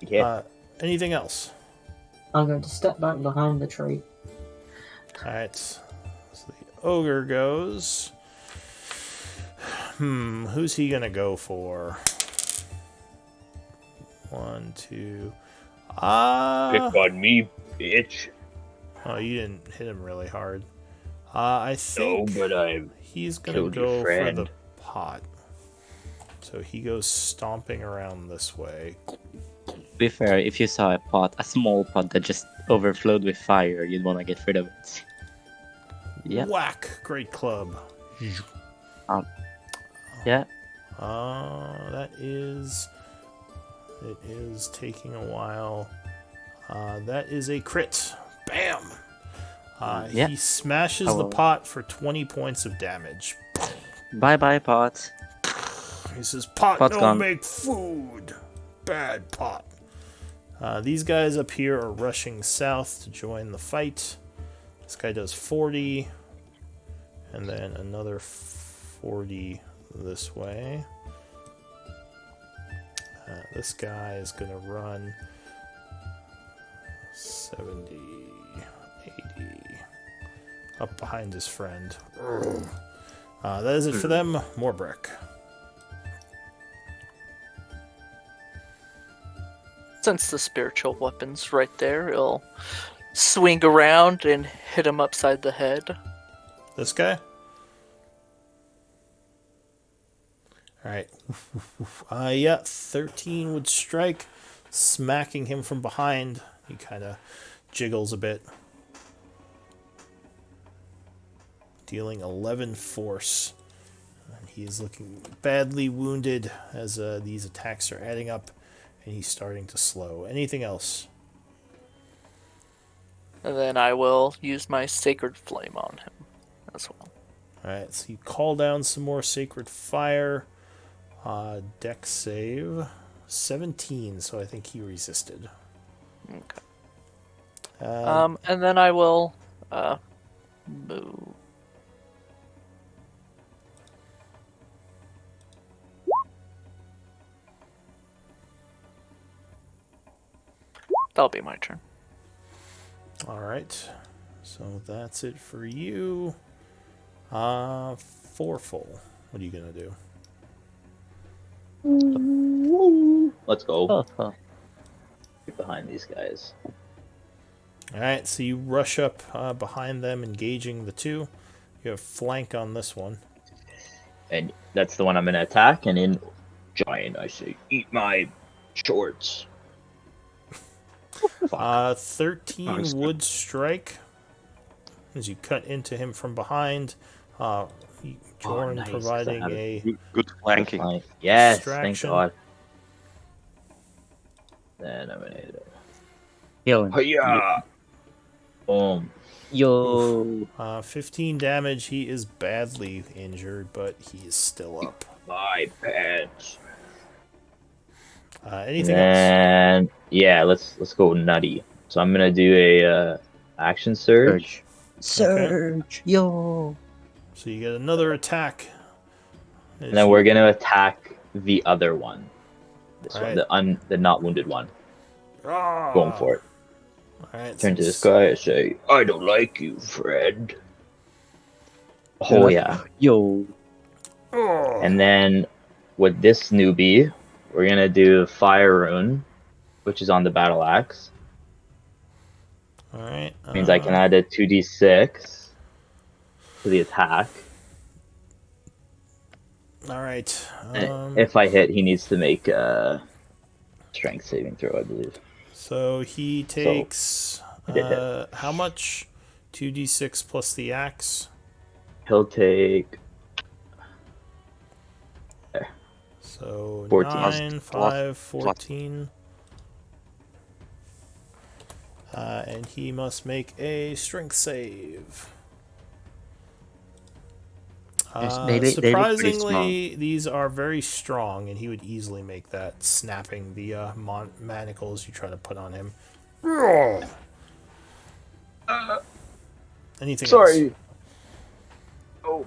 Yeah. Anything else? I'm going to step back behind the tree. Alright. So the ogre goes. Who's he gonna go for? 1, 2. Pick on me, bitch. Oh, you didn't hit him really hard. I think No, but I he's gonna killed your go for friend. the pot. So he goes stomping around this way. To be fair, if you saw a small pot that just overflowed with fire, you'd want to get rid of it. Yep. Whack! Great club. Yeah. That is... It is taking a while. That is a crit. Bam! Yeah. He smashes the pot for 20 points of damage. Bye-bye, pot. He says, pot Pot's don't gone. make food. Bad pot. These guys up here are rushing south to join the fight. This guy does 40. And then another 40 this way. This guy is going to run 70, 80. Up behind his friend. That is it for them. More brick. Since the spiritual weapon's right there, it'll swing around and hit him upside the head. This guy? Alright. Yeah, 13 would strike, smacking him from behind. He kind of jiggles a bit. Dealing 11 force. And he is looking badly wounded as these attacks are adding up, and he's starting to slow. Anything else? And then I will use my Sacred Flame on him as well. Alright, so you call down some more Sacred Fire. Dex save 17, so I think he resisted. Okay. Uh, And then I will move. That'll be my turn. Alright, so that's it for you. Foreful. What are you gonna do? Let's go. Oh. Get behind these guys. Alright, so you rush up behind them, engaging the two. You have flank on this one. And that's the one I'm gonna attack, and in giant I say, eat my shorts. 13 Nice. would strike as you cut into him from behind. Jorn nice. providing a Good flanking. Fine. Yes, thank Distraction. God. Then I'm gonna hit it. Kill him. Hiya! Boom. Yo. 15 damage. He is badly injured, but he is still up. My pants. Anything else? And yeah, let's go nutty. So I'm gonna do a action surge. Surge. Yo. So you get another attack. And then we're gonna attack the other one. This Alright. one, the not wounded one. Ah! Going for it. Alright, Turn to this guy and say, I don't like you, friend. Oh What? yeah. Yo. Oh. And then with this newbie, we're gonna do Fire Rune, which is on the battle axe. Alright. Means I can add a 2d6 to the attack. Alright. And if I hit, he needs to make a strength saving throw, I believe. So he takes I did hit. how much? 2d6 plus the axe. He'll take So 14. 9, 5, 14. And he must make a strength save. They look pretty Surprisingly, these are very strong, and he would easily make that, snapping the manacles you try to put on him. Anything else? Oh.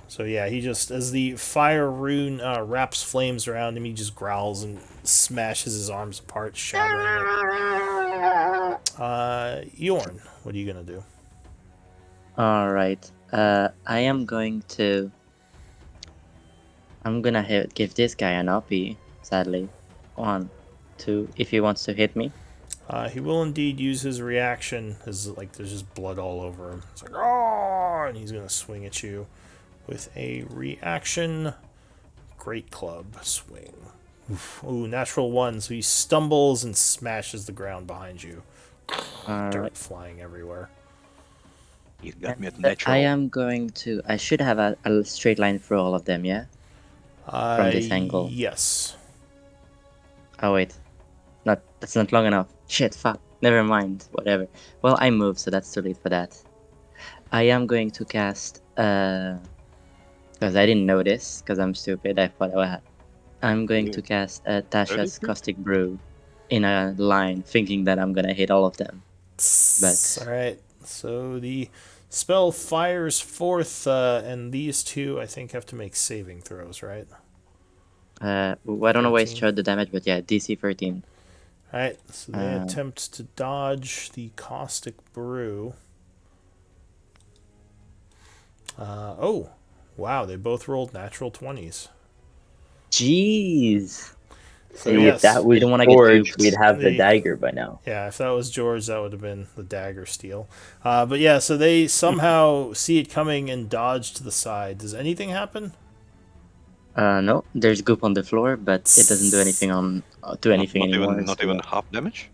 So yeah, he just, as the fire rune wraps flames around him, he just growls and smashes his arms apart, shattering it. Yorn, what are you gonna do? All right. I'm gonna give this guy an uppy. Sadly, 1, 2. If he wants to hit me. He will indeed use his reaction, as like there's just blood all over him. It's like, oh, and he's gonna swing at you with a reaction. Great club swing. Ooh, natural 1, so he stumbles and smashes the ground behind you. All Dirt right. flying everywhere. You got me at And natural. I am going to. I should have a straight line through all of them, yeah? From this angle. Yes. Oh, wait. That's not long enough. Shit, fuck. Never mind. Whatever. Well, I moved, so that's too late for that. I am going to cast. Because I didn't know this, because I'm stupid. I thought I had. I'm going to cast Tasha's Caustic Brew in a line, thinking that I'm gonna hit all of them. But Alright, so the spell fires forth, and these two, I think, have to make saving throws, right? I don't know why I 13. showed the damage, but yeah, DC 13. Alright, so they attempt to dodge the Caustic Brew. Oh, wow, they both rolled natural 20s. Jeez. So See, yes, if that was didn't wanna get George, duped. we'd have the The- dagger by now. yeah, if that was George, that would have been the dagger steal. But yeah, so they somehow see it coming and dodge to the side. Does anything happen? No, there's goop on the floor, but it doesn't do anything anymore. Not even half damage.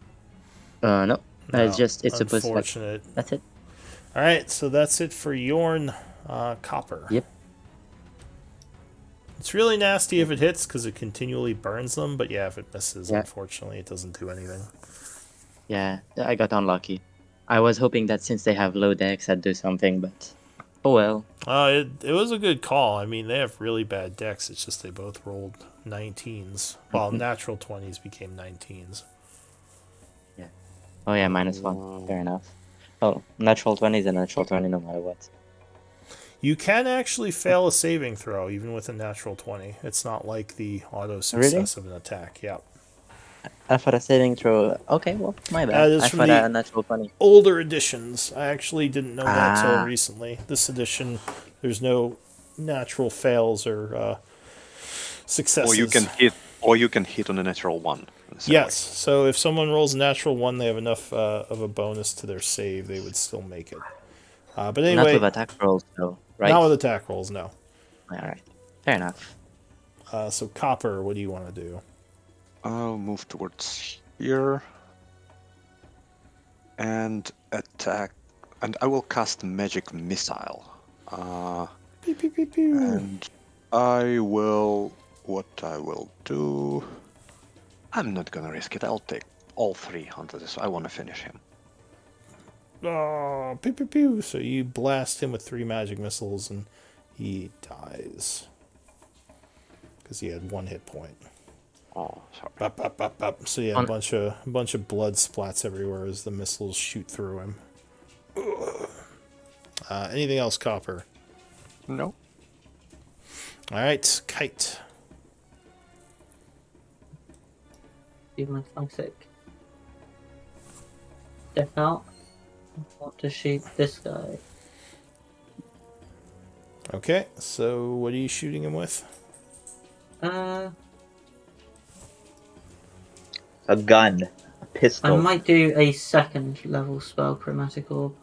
No, No, it's supposed to, like, unfortunate. that's it. All right, so that's it for Yorn. Copper. Yep. It's really nasty if it hits because it continually burns them, but yeah, if it misses, Yeah. unfortunately, it doesn't do anything. Yeah, I got unlucky. I was hoping that since they have low decks, I'd do something, but oh well. It was a good call. I mean, they have really bad decks. It's just they both rolled 19s. Well, natural 20s became 19s. Yeah. Oh yeah, -1. Fair enough. Oh, natural 20 is a natural 20 no matter what. You can actually fail a saving throw even with a natural 20. It's not like the auto success of an attack. Yeah. I thought a saving throw. Okay, well, my bad. That is I from thought the a natural 20. older editions. I actually didn't know that till Ah. recently. This edition, there's no natural fails or successes. Or you can hit on a natural 1. Yes. So if someone rolls a natural 1, they have enough of a bonus to their save. They would still make it. But Not anyway, with attack rolls, though, right? not with attack rolls. No. Alright. Fair enough. So Copper, what do you want to do? I'll move towards here and attack, and I will cast Magic Missile. Pew, pew, pew, pew. And what I will do, I'm not gonna risk it. I'll take all 3 onto this. I want to finish him. Oh, pew, pew, pew. So you blast him with 3 magic missiles and he dies. Because he had 1 hit point. Oh, sorry. Bop, bop, bop, bop. So yeah, a bunch of blood splats everywhere as the missiles shoot through him. Anything else, Copper? No. Alright, Kite. Leave my tongue sick. Step out. I want to shoot this guy. Okay, so what are you shooting him with? A gun, a pistol. I might do a second level spell, Chromatic Orb.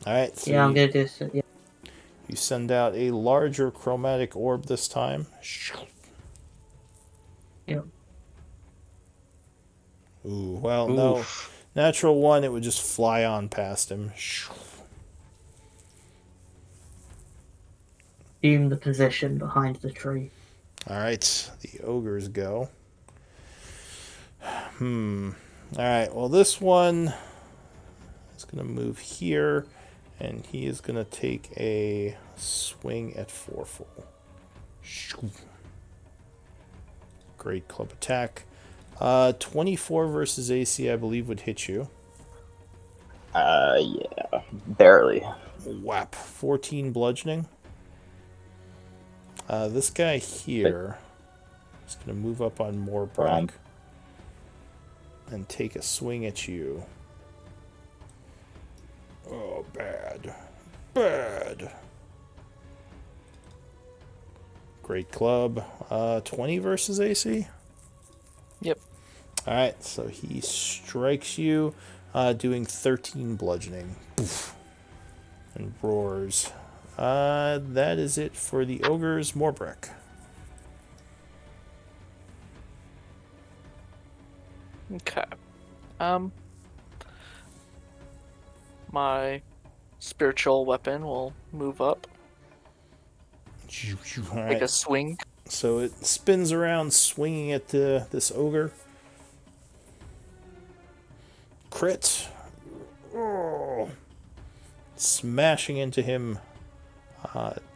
Alright, so Yeah, I'm gonna do this. Yeah. you send out a larger chromatic orb this time. Yep. Ooh, well, no. Natural 1, it would just fly on past him. Assume the position behind the tree. Alright, the ogres go. Alright, well, this one is going to move here, and he is going to take a swing at 4-full. Great club attack. 24 versus AC, I believe, would hit you. Yeah, barely. Whap. 14 bludgeoning. This guy here is going to move up on Morbrock and take a swing at you. Oh, bad. Bad. Great club. 20 versus AC? Yep. Alright, so he strikes you, doing 13 bludgeoning. Poof. And roars. That is it for the ogres. Morbreck. Okay. Um, my spiritual weapon will move up, All take a right. swing. So it spins around, swinging at this ogre. Crit. Oh. Smashing into him,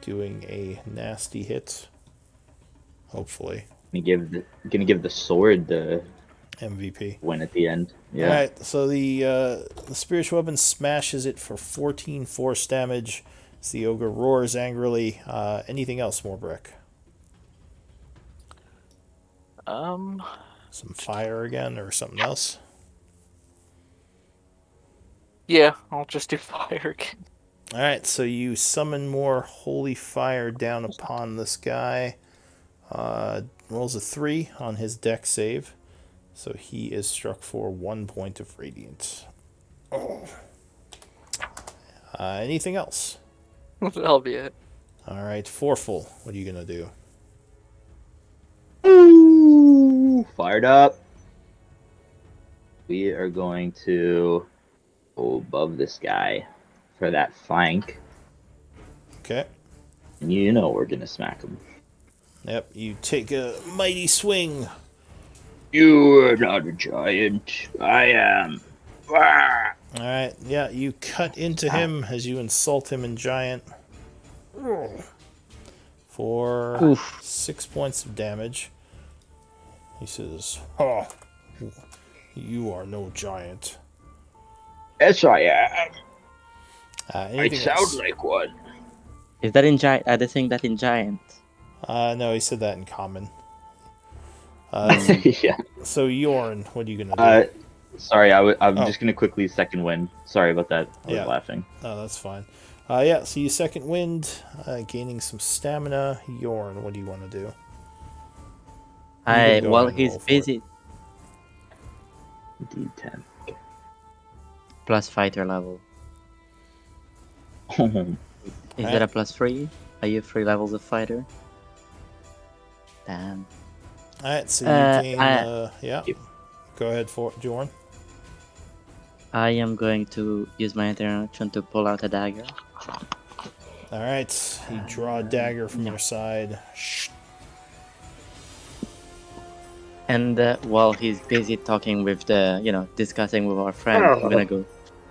doing a nasty hit. Hopefully. Gonna give the sword the MVP. win at the end. Yeah. All right, so the spiritual weapon smashes it for 14 force damage. As the ogre roars angrily. Anything else, Morbrick? Some fire again, or something else? Yeah, I'll just do fire again. All right, so you summon more holy fire down upon this guy. Rolls a 3 on his deck save, so he is struck for 1 point of radiant. Oh. Anything else? That'll be it. All right, Forful, what are you gonna do? Ooh, fired up. We are going to go above this guy for that flank. Okay. And you know we're gonna smack him. Yep, you take a mighty swing. You are not a giant. I am. Ah! All right, yeah, you cut into him as you insult him in giant for Oof. 6 points of damage. He says, "Oh, you are no giant." Yes, I am. I Anything sound else? like one. Is that in giant? Are they saying that in giant? No, he said that in common. Yeah. So Yorn, what are you gonna do? Sorry, I'm Oh. just gonna quickly second wind. Sorry about that. I was Yeah. laughing. Oh, that's fine. Yeah, so you second wind, gaining some stamina. Yorn, what do you want to do? Go While ahead and he's roll for it. busy, D10. plus fighter level. Okay. Is Right. that a plus 3? Are you 3 levels of fighter? Damn. All right, so you gain. I- Yeah. Go ahead for Jorn. I am going to use my interaction to pull out a dagger. All right, you draw a dagger from no. your side. And while he's busy talking with discussing with our friend,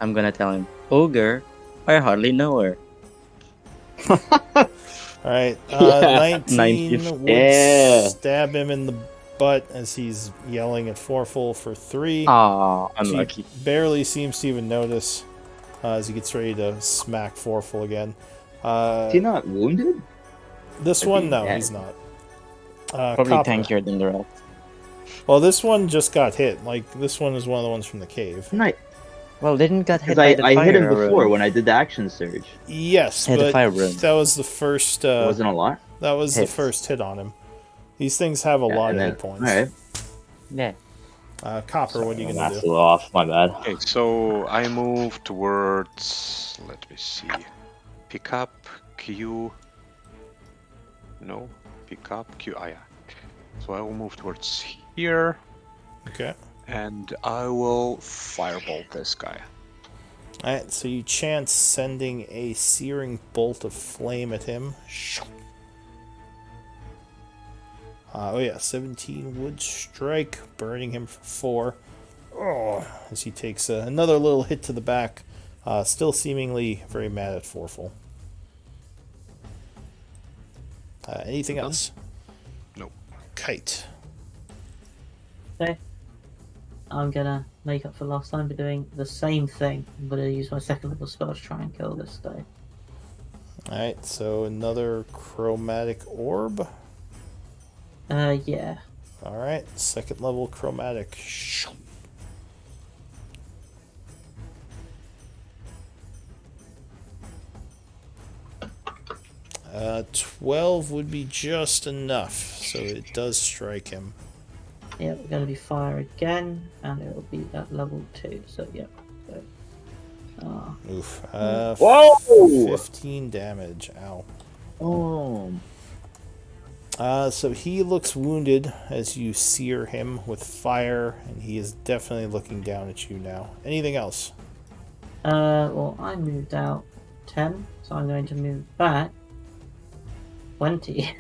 I'm gonna tell him, Ogre, I hardly know her. All right, Yeah. 19 19. would Yeah. stab him in the butt as he's yelling at Forful for 3. Aw, She unlucky. barely seems to even notice as he gets ready to smack Forful again. Is he not wounded? This Or one, being no, dead? he's not. Probably Copper. tankier than the rest. Well, this one just got hit. Like, this one is one of the ones from the cave. Nice. Well, didn't get hit Because by the I fire hit him before rune. when I did the action surge. Yes, Yeah, the but fire rune. that was the first. It wasn't a lot. That was hit. the first hit on him. These things have a Yeah, lot and of then- hit points. Alright. Yeah. Copper, what are you I'm gonna a do? little off, my bad. Okay, so I move towards. Let me see. Pick up Q. No, pick up Q. Ah, yeah. So I will move towards here, Okay. and I will firebolt this guy. All right. So you chance sending a searing bolt of flame at him. Oh yeah, 17 would strike, burning him for 4. Oh, as he takes another little hit to the back, still seemingly very mad at Forful. Anything Done? else? Nope. Kite. Okay. I'm gonna make up for last time by doing the same thing. I'm gonna use my second level spell to try and kill this guy. Alright, so another chromatic orb. Yeah. Alright, second level chromatic. 12 would be just enough, so it does strike him. Yeah, we're gonna be fire again, and it will be at level 2. So yeah. So, Oof. Whoa! 15 damage. Ow. Oh. So he looks wounded as you sear him with fire, and he is definitely looking down at you now. Anything else? Well, I moved out 10, so I'm going to move back 20.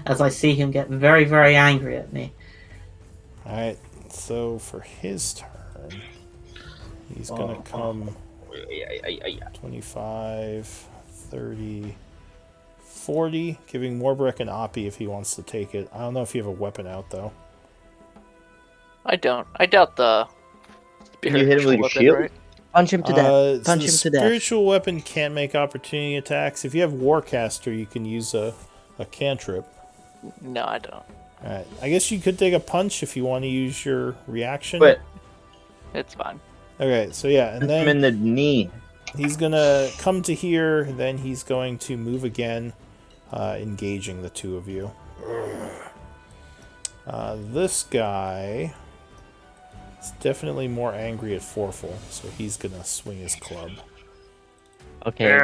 As I see him get very, very angry at me. Alright, so for his turn, he's gonna come 25, 30, 40, giving Warbrick an Oppie if he wants to take it. I don't know if you have a weapon out, though. I don't. I doubt the Can you hit him with your spiritual shield? weapon, right? Punch him to death. So Punch the him to death. spiritual weapon can't make opportunity attacks. If you have Warcaster, you can use a cantrip. No, I don't. Alright, I guess you could take a punch if you want to use your reaction. But It's fine. Okay, so yeah, and hit him then in the knee. he's gonna come to here, then he's going to move again, engaging the two of you. This guy is definitely more angry at Forful, so he's gonna swing his club. Okay,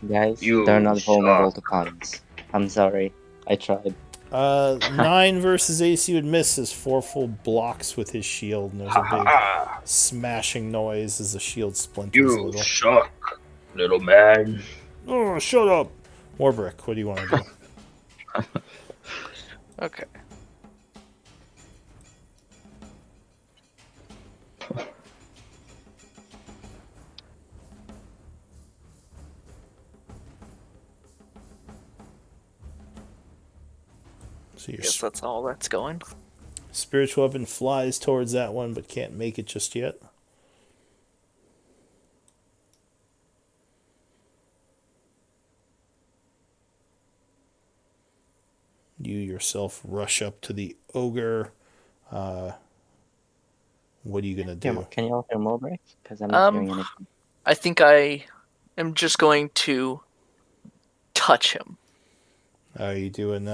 guys, You they're not vulnerable suck. to puns. I'm sorry. I tried. 9 versus AC would miss as Forful blocks with his shield, and there's a big smashing noise as the shield splinters a little. suck, little man. Oh, shut up! Warbrick, what do you want to do? Okay. So your Guess that's all that's going. spiritual weapon flies towards that one, but can't make it just yet. You yourself rush up to the ogre. What are you gonna do? Can you all hear more breaks? Because I'm not hearing anything. I think I am just going to touch him. Are you doing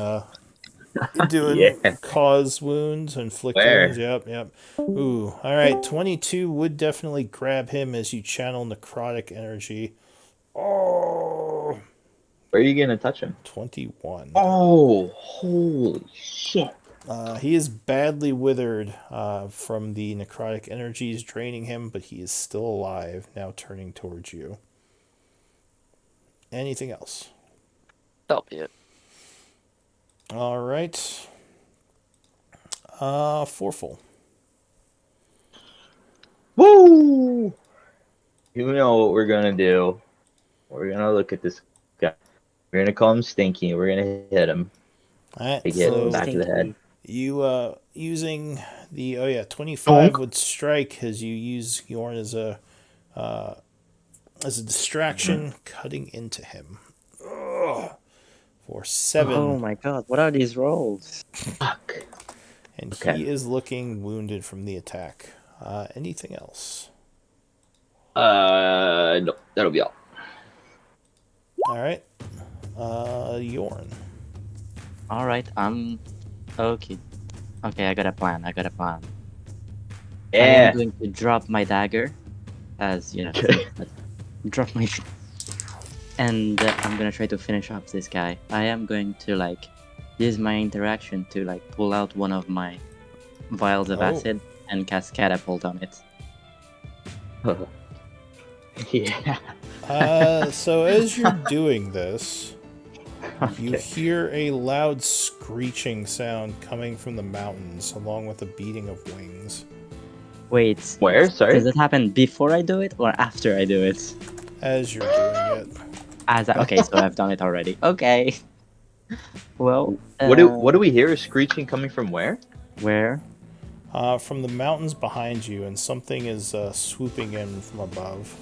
cause wounds, inflict Where? wounds? Yep. Ooh, all right. 22 would definitely grab him as you channel necrotic energy. Oh, Where are you gonna touch him? 21. Oh, holy shit! He is badly withered from the necrotic energies draining him, but he is still alive, now turning towards you. Anything else? That'll be it. All right. Forful. Woo! You know what we're gonna do? We're gonna look at this guy. We're gonna call him Stinky. We're gonna hit him. All right, To get so back to the head. you using the 25 would strike as you use Yorn as a distraction, cutting into him. Ugh. For 7. Oh my god, what are these rolls? Fuck. And Okay. he is looking wounded from the attack. Anything else? No, that'll be all. All right. Yorn. Alright, okay. Okay, I got a plan. I Yeah. am going to drop my dagger. As, you know, drop my... And I'm gonna try to finish off this guy. I am going to, like, use my interaction to, like, pull out one of my vials of acid and cast catapult on it. Yeah. So as you're doing this, you hear a loud screeching sound coming from the mountains, along with the beating of wings. Wait. Where? Sorry. Does it happen before I do it or after I do it? As you're doing it. Okay, so I've done it already. Okay. Well, What do we hear? Screeching coming from where? Where? From the mountains behind you, and something is swooping in from above.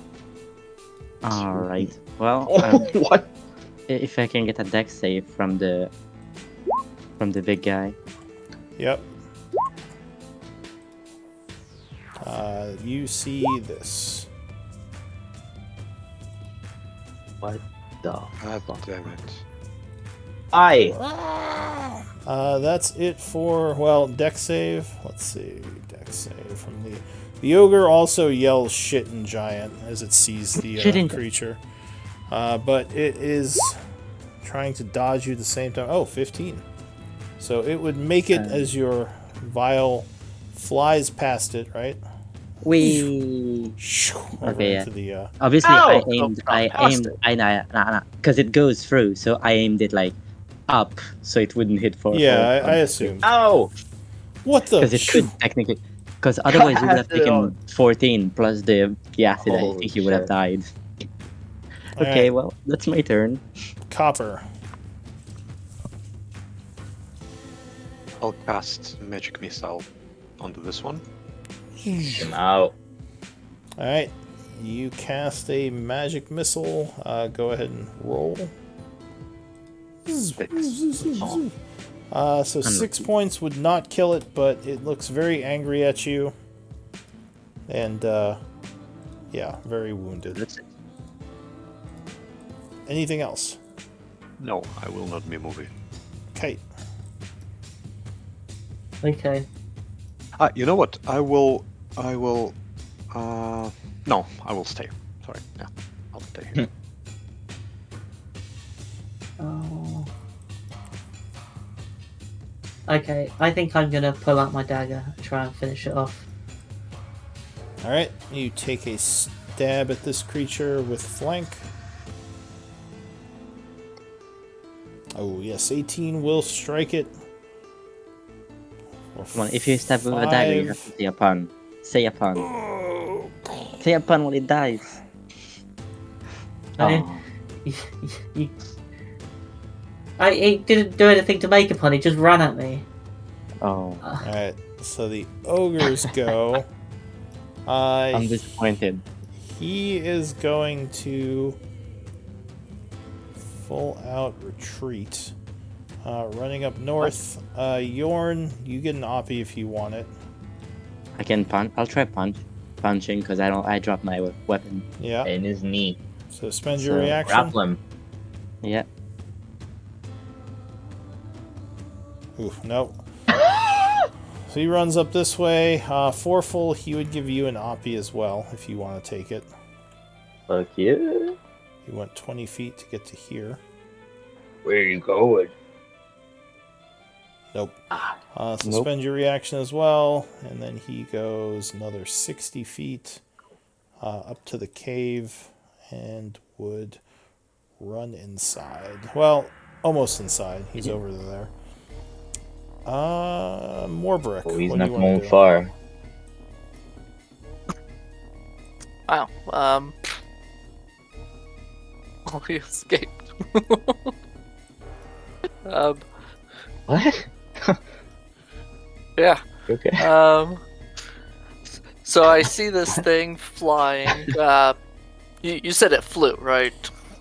All right. Well, What? if I can get a dex save from the big guy. Yep. You see this. What the? God damn it. That's it for, well, dex save. Let's see, dex save from the ogre also yells shit in giant as it sees the Shit in- creature. But it is trying to dodge you at the same time. Oh, 15. So it would make it as your vial flies past it, right? We Over Okay, yeah. into the. Obviously, Ow! I past aimed, because it goes through, so I aimed it like up, so it wouldn't hit for. Yeah, I assumed. Ow! What the? Because it could technically, because otherwise you would have Acid on. taken 14 plus the acid. I Holy think you would have shit. died. All Okay, right, well, that's my turn. Copper. I'll cast Magic Missile onto this one. I'm out. All right, you cast a magic missile. Go ahead and roll. So 6 points would not kill it, but it looks very angry at you. And, yeah, very wounded. That's it. Anything else? No, I will not be moving. Kite. Okay. You know what? I will. No, I will stay. Sorry. Yeah, I'll stay here. Oh. Okay, I think I'm gonna pull out my dagger and try and finish it off. All right, you take a stab at this creature with flank. Oh, yes, 18 will strike it. Come on, if you stab with a dagger, you have to say a pun. Say a pun. Say a pun when it dies. I, Oh. you- it didn't do anything to make a pun, it just ran at me. Oh, All right, so the ogres go. I'm disappointed. He is going to full out retreat. Running up north. Yorn, you get an oppie if you want it. I can punch. I'll try punching because I dropped my weapon. Yeah. In his knee. So spend your So, reaction. Grapple him. Yeah. Oof, nope. So he runs up this way. Foreful, he would give you an oppie as well if you want to take it. Fuck yeah. He went 20 feet to get to here. Where are you going? Nope. So Nope. spend your reaction as well, and then he goes another 60 feet up to the cave and would run inside. Well, almost inside. He's over there. More brick. Oh, he's What do not you wanna going do? far. Wow. Oh, he escaped. What? Yeah. Okay. So I see this thing flying. You said it flew, right?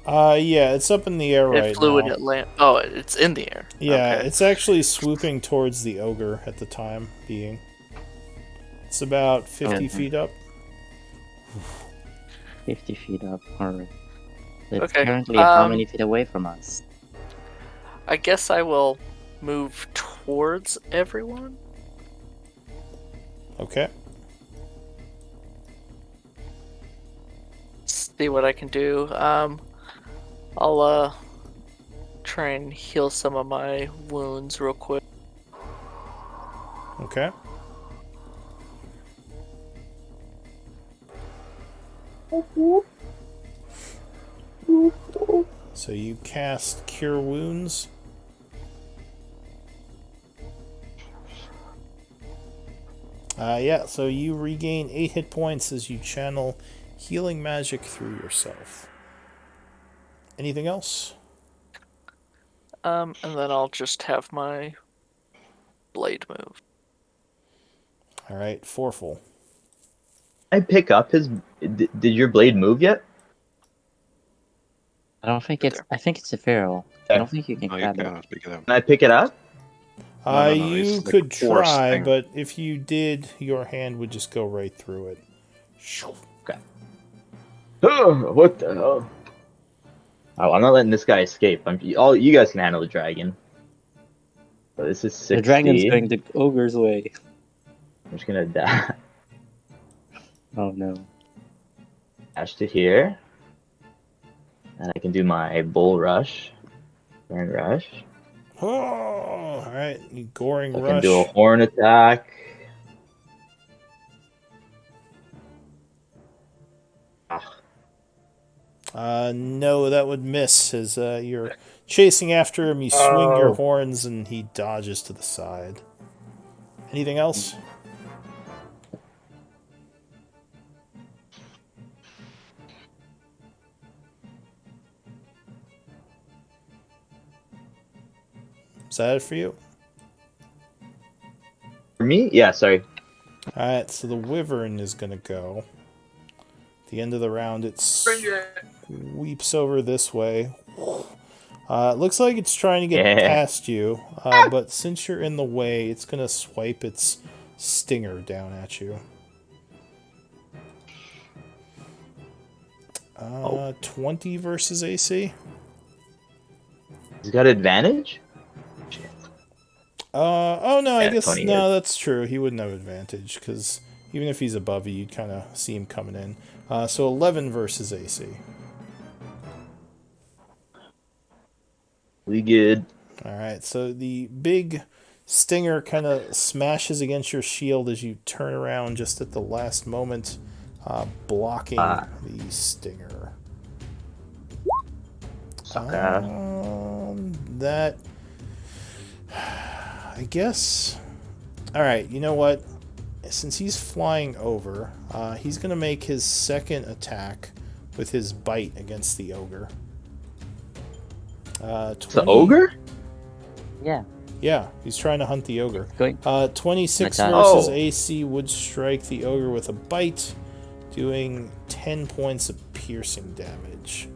Yeah, it's up in the air right It flew now. and it landed. Oh, it's in the air. Yeah, Okay. it's actually swooping towards the ogre at the time being. It's about 50 Okay. feet up. 50 feet up. Alright. It's Okay, currently how many feet away from us? I guess I will move towards everyone. Okay. See what I can do. I'll try and heal some of my wounds real quick. Okay. So you cast Cure Wounds. Yeah, so you regain 8 hit points as you channel healing magic through yourself. Anything else? And then I'll just have my blade move. Alright, Foreful. I pick up his. Did your blade move yet? I don't think it's. I think it's a feral. I don't think you can No, you grab it. cannot pick it up. Can I pick it up? No, You it's like could a force try, thing. but if you did, your hand would just go right through it. Oh, what the hell? Oh, I'm not letting this guy escape. You guys can handle the dragon. So this is 60. The dragon's going the ogre's way. I'm just gonna dash Oh no. to here. And I can do my bull rush. Goring rush. Oh, all right, you goring I can rush. do a horn attack. No, that would miss as you're chasing after him. You swing your horns and he dodges to the side. Anything else? Is that it for you? For me? Yeah, sorry. Alright, so the wyvern is going to go. At the end of the round, it sweeps over this way. It looks like it's trying to get past you, but since you're in the way, it's going to swipe its stinger down at you. 20 versus AC. He's got advantage? Oh no, I Yeah, guess 20 no, that's true. He wouldn't have advantage because even if he's above you, you'd kind of see him coming in. So 11 versus AC. We good. All right, so the big stinger kind of smashes against your shield as you turn around just at the last moment, blocking the stinger. That, I guess. All right, you know what? Since he's flying over, he's going to make his second attack with his bite against the ogre. 20, The ogre? Yeah. Yeah, he's trying to hunt the ogre. Going. 26 Attack. versus AC would strike the ogre with a bite, doing 10 points of piercing damage,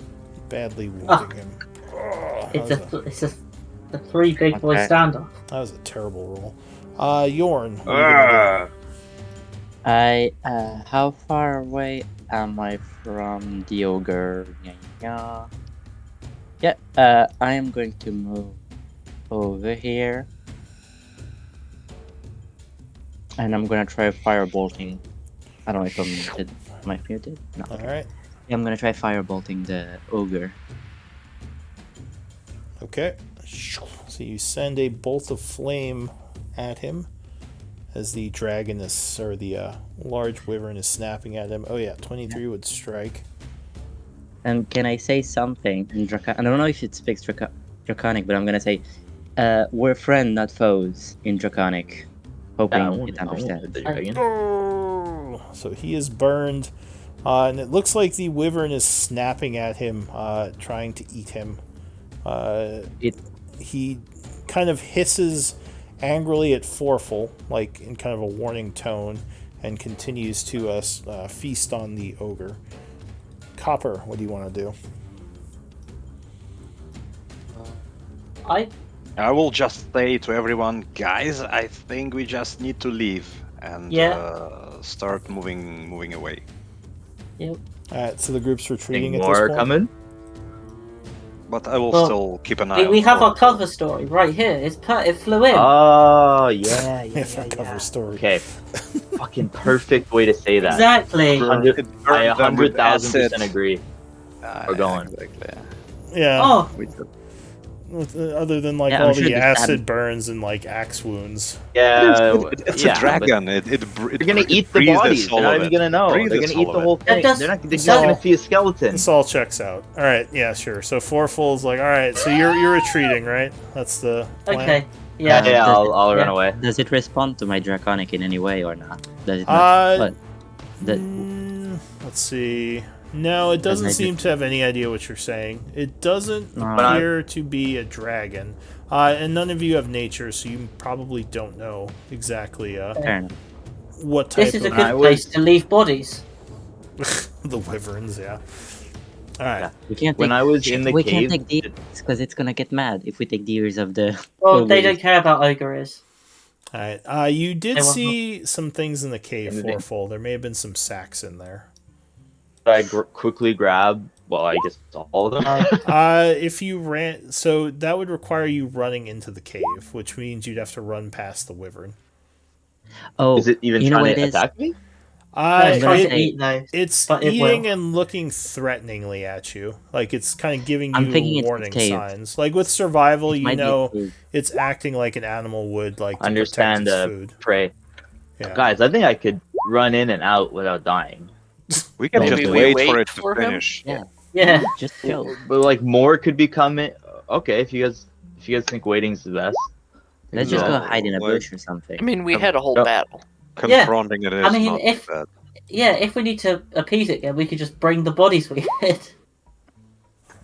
badly wounding him. Oh, It's a three big boy standoff. that was a terrible roll. Yorn. What are you gonna do? How far away am I from the ogre? Yeah, I am going to move over here. And I'm gonna try firebolting. I don't know if I'm muted. Am I muted? No. All right. Yeah, I'm gonna try firebolting the ogre. Okay. So you send a bolt of flame at him as the dragon is, or the large wyvern is snapping at him. Oh yeah, 23 would strike. And can I say something in Draconic? I don't know if it speaks Draconic, but I'm gonna say, we're friends, not foes in Draconic. Hoping it understands. Oh, so he is burned, and it looks like the wyvern is snapping at him, trying to eat him. He kind of hisses angrily at Forful, like in kind of a warning tone, and continues to feast on the ogre. Copper, what do you want to do? I will just say to everyone, guys, I think we just need to leave and start moving away. Yep. Alright, so the group's retreating Think at this more point. coming? But I will Well, still keep an eye out. We have for- our cover story right here. It flew in. Oh, yeah. If a cover story. Okay. Fucking perfect way to say that. Exactly. It burned I them with 100,000% acid. agree. We're going. Exactly. Yeah. Oh, Other than like Yeah, I'm all sure the the acid burns and like axe wounds. Yeah. It's yeah, a dragon. They're They're gonna eat the bodies. They're not even gonna know. They're gonna eat the whole thing. does- They're just all- gonna see a skeleton. This all checks out. All right, yeah, sure. So Forful's like, all right, so you're retreating, right? That's the plan. okay. Yeah. Yeah, Does it- I'll run yeah. away. Does it respond to my Draconic in any way or not? Does it Uh, not? What? Let's see. No, it doesn't seem to have any idea what you're saying. It doesn't appear to be a dragon. And none of you have nature, so you probably don't know exactly Fair enough. what type This is a of good place to leave bodies. the wyverns, yeah. All right. We can't When take, I was in the we cave, can't take the ears because it's gonna get mad if we take the ears of the. Well, they ogres. don't care about ogres. All right. You did They want- see some things in the cave, Anything? Forful. There may have been some sacks in there. I quickly grab. Well, I guess all of them. If you ran, so that would require you running into the cave, which means you'd have to run past the wyvern. Oh, Is it even you know trying what to it is? attack me? No, it's trying to say- eat though. It's But it eating will. and looking threateningly at you. Like it's kind of giving I'm thinking you it's a warning cave. signs. Like with survival, It you might be a know cave. it's acting like an animal would, like to Understand protect its food. prey. Yeah. Guys, I think I could run in and out without dying. We can Maybe just we wait wait for it to for him? finish. Yeah, Yeah. just chill. But like more could be coming. Okay, if you guys think waiting's the best. Let's just go No, hide in a like- bush or something. I mean, we Um, had a whole no. battle. Confronting it is I mean, not if- bad. Yeah, if we need to appease it again, we could just bring the bodies we had.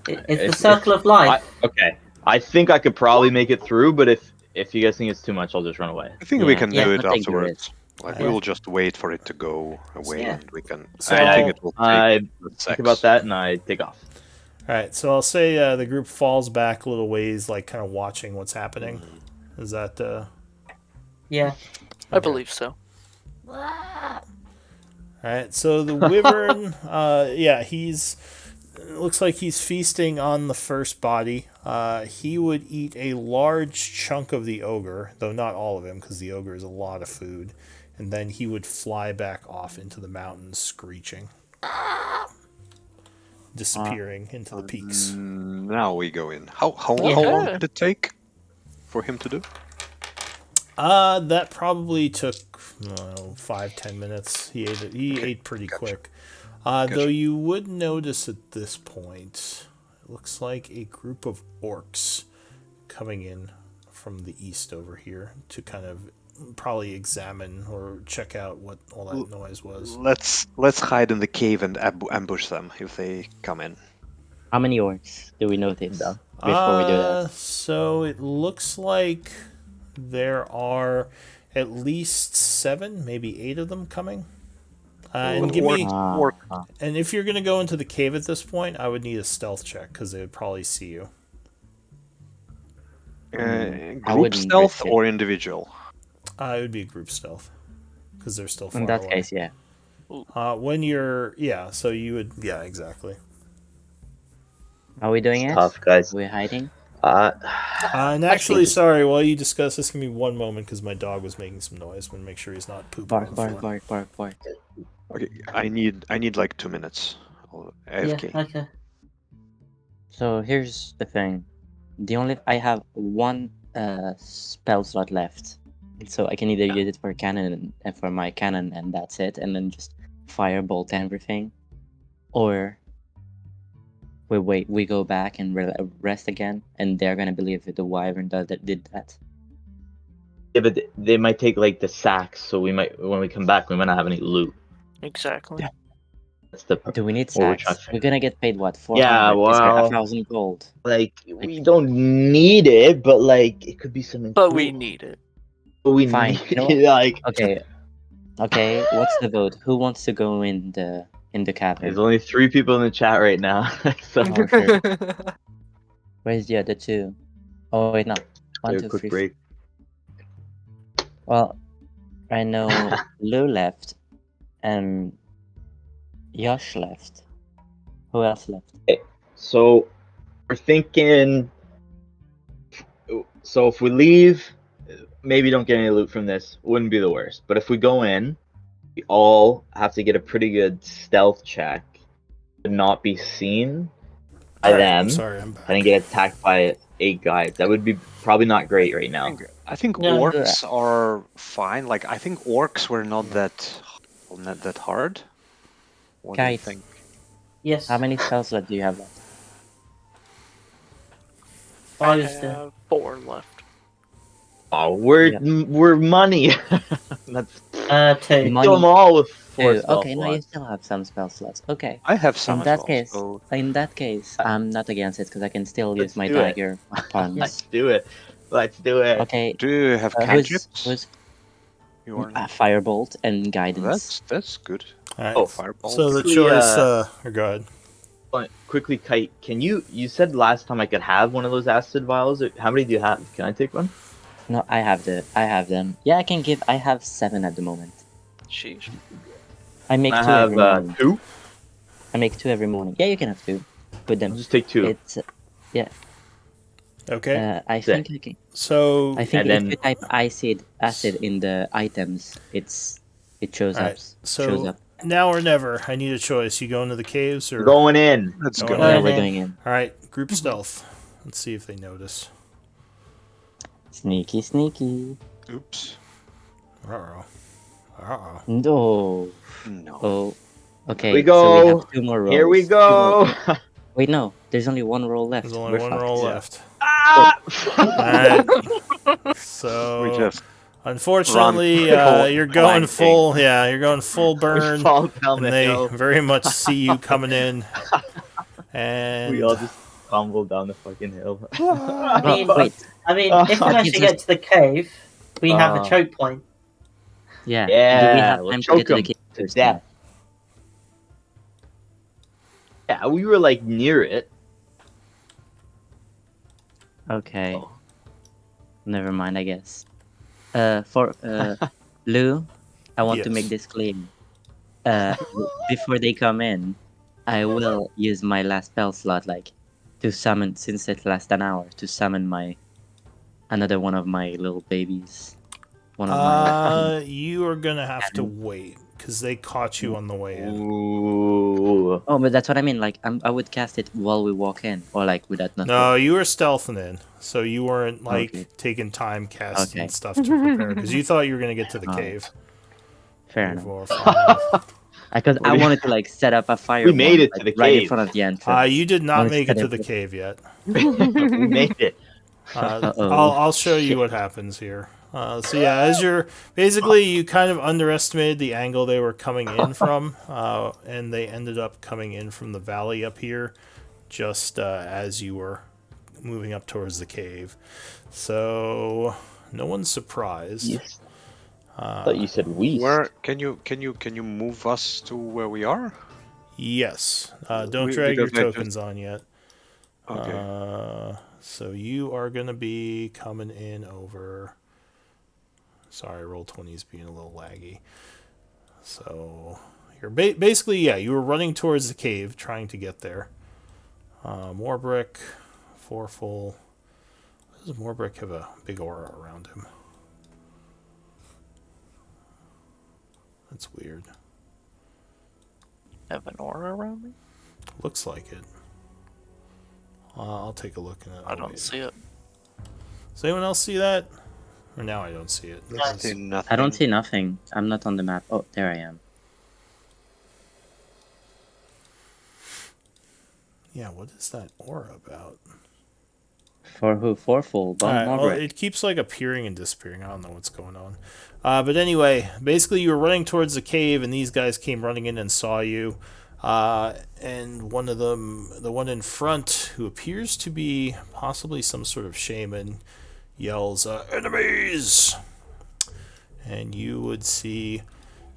It's the If- circle of life. Okay, I think I could probably make it through, but if you guys think it's too much, I'll just run away. I think we Yeah, can yeah, do it I'll take the afterwards. Like we Yeah. will just wait for it to go away, Yeah. and we can. So- I don't think it will take I the think sex. about that and I take off. All right, so I'll say the group falls back a little ways, like kind of watching what's happening. Is that? Yeah. I believe so. All right, so the wyvern, yeah, looks like he's feasting on the first body. He would eat a large chunk of the ogre, though not all of him, because the ogre is a lot of food. And then he would fly back off into the mountains, screeching, disappearing into the peaks. Now we go in. How Yeah. long did it take for him to do? That probably took 5-10 minutes. He ate it. He ate pretty gotcha. quick. Gotcha. Though you would notice at this point, it looks like a group of orcs coming in from the east over here to kind of probably examine or check out what all that noise was. Let's hide in the cave and ambush them if they come in. How many orcs do we notice before we do that? So it looks like there are at least 7, maybe 8 of them coming. And give me. And if you're gonna go into the cave at this point, I would need a stealth check because they would probably see you. Group wouldn't stealth risk it. or individual? It would be a group stealth because they're still far In that away. case, yeah. When you're, so you would, exactly. Are we doing it? Tough, guys. We're hiding? And actually, sorry, while you discuss this, give me one moment because my dog was making some noise. I'm gonna make sure he's not pooping on Bark, the bark, floor. bark, bark, bark. Okay, I need like 2 minutes. AFK. Yeah, okay. So here's the thing. I have one spell slot left. So I can either use it for cannon and for my cannon and that's it, and then just firebolt everything. Or we go back and rest again, and they're gonna believe that the wyvern did that. Yeah, but they might take like the sacks, so when we come back, we might not have any loot. Exactly. Yeah. That's the Do we need What we're sacks? trying to We're gonna get paid what? 400? Yeah, Is there well- 1,000 gold? like we don't need it, but like it could be something. But cool. we need it. But we Fine, need you know it, like. Okay. Okay, what's the vote? Who wants to go in the cavern? There's only 3 people in the chat right now, so Okay. Where's the other 2? Oh wait, no. One, a two, quick three. break. Well, I know Lou left, and Yosh left. Who else left? So we're thinking. So if we leave, maybe don't get any loot from this. Wouldn't be the worst. But if we go in, we all have to get a pretty good stealth check to not be seen by Alright, them I'm sorry, I'm back. and then get attacked by 8 guys. That would be probably not great right now. I think No. orcs are fine. Like I think orcs were not that hard. What do you Guys. think? Yes. How many spell slots do you have left? I I was there. have 4 left. Oh, we're money. That's 2. Money- kill them all with 4 Two. spell Okay, no, you slots. still have some spell slots. Okay. I have some. In that as well, case, so- I'm not against it because I can still Let's use my do it. dagger puns. Let's do it. Let's do it. Okay. Do you have Who's cantrips? You are firebolt and guidance? that's good. Alright. Oh, Fireball. So the Quickly, choice, or go ahead. But quickly, Kite, can you said last time I could have one of those acid vials. How many do you have? Can I take one? No, I have them. Yeah, I have 7 at the moment. Sheesh. I make I 2 have every morning. 2. I make 2 every morning. Yeah, you can have 2. Put them. I'll just take 2. It's Okay. I think I can. So I think And if then- you type acid in the items, it's It shows All up. right. Shows So up. now or never. I need a choice. You go into the caves or? We're going in. Let's Going go. in. Yeah, in. we're going in. All right. Group stealth. Let's see if they notice. Sneaky, sneaky. Oops. Uh-oh. Uh-oh. No. No. Oh. Okay. We So we go. have 2 more rolls. Here we 2 more. go. Wait, no. There's only 1 roll left. There's only We're one fucked. roll Yeah. left. Ah! All right. So We just unfortunately, run you're going flanking. full. Yeah, you're going full We burn, fall down and the they hill. very much see you coming in. And We all just tumble down the fucking hill. I mean, Wait. if we manage to get to the cave, we have a choke point. Yeah. Do we Yeah, have we'll time to get choke to the him cave to first? death. Yeah, we were like near it. Okay. Oh. Never mind, I guess. For Lou, I want to make Yes. this claim. Before they come in, I will use my last spell slot, like, to summon, since it lasts an hour, to summon another one of my little babies. One of my. you are gonna have to wait because they caught you on the way in. Ooh. Oh, but that's what I mean. Like, I would cast it while we walk in, or like without nothing. No, you were stealthing in, so you weren't like Okay. taking time casting Okay. stuff to prepare because you thought you were gonna get to the Alright. cave. Fair enough. 4, 5. Because I wanted to like set up a fire. We made it to like, the right in cave. front of the entrance. You did not Wanted make it set to the cave yet. We made it. Uh-oh. I'll show you what happens here. So yeah, as you're basically you kind of underestimated the angle they were coming in from, and they ended up coming in from the valley up here, just as you were moving up towards the cave. So no one's surprised. Yes. I thought you said we. Where can you move us to where we are? Yes. Don't drag your because I just- tokens on yet. Okay. So you are going to be coming in over... Sorry, Roll20 is being a little laggy. So you're basically, yeah, you were running towards the cave, trying to get there. More brick, 4 full. Does Moorbrick have a big aura around him? That's weird. Have an aura around me? Looks like it. I'll take a look in it. I don't see it. Does anyone else see that? Or now I don't see it. I see nothing. I don't see nothing. I'm not on the map. Oh, there I am. Yeah, what is that aura about? For who? Fourfold. Alright, More well, brick. it keeps like appearing and disappearing. I don't know what's going on. But anyway, basically you were running towards the cave and these guys came running in and saw you. And one of them, the one in front, who appears to be possibly some sort of shaman, yells, "Enemies!" And you would see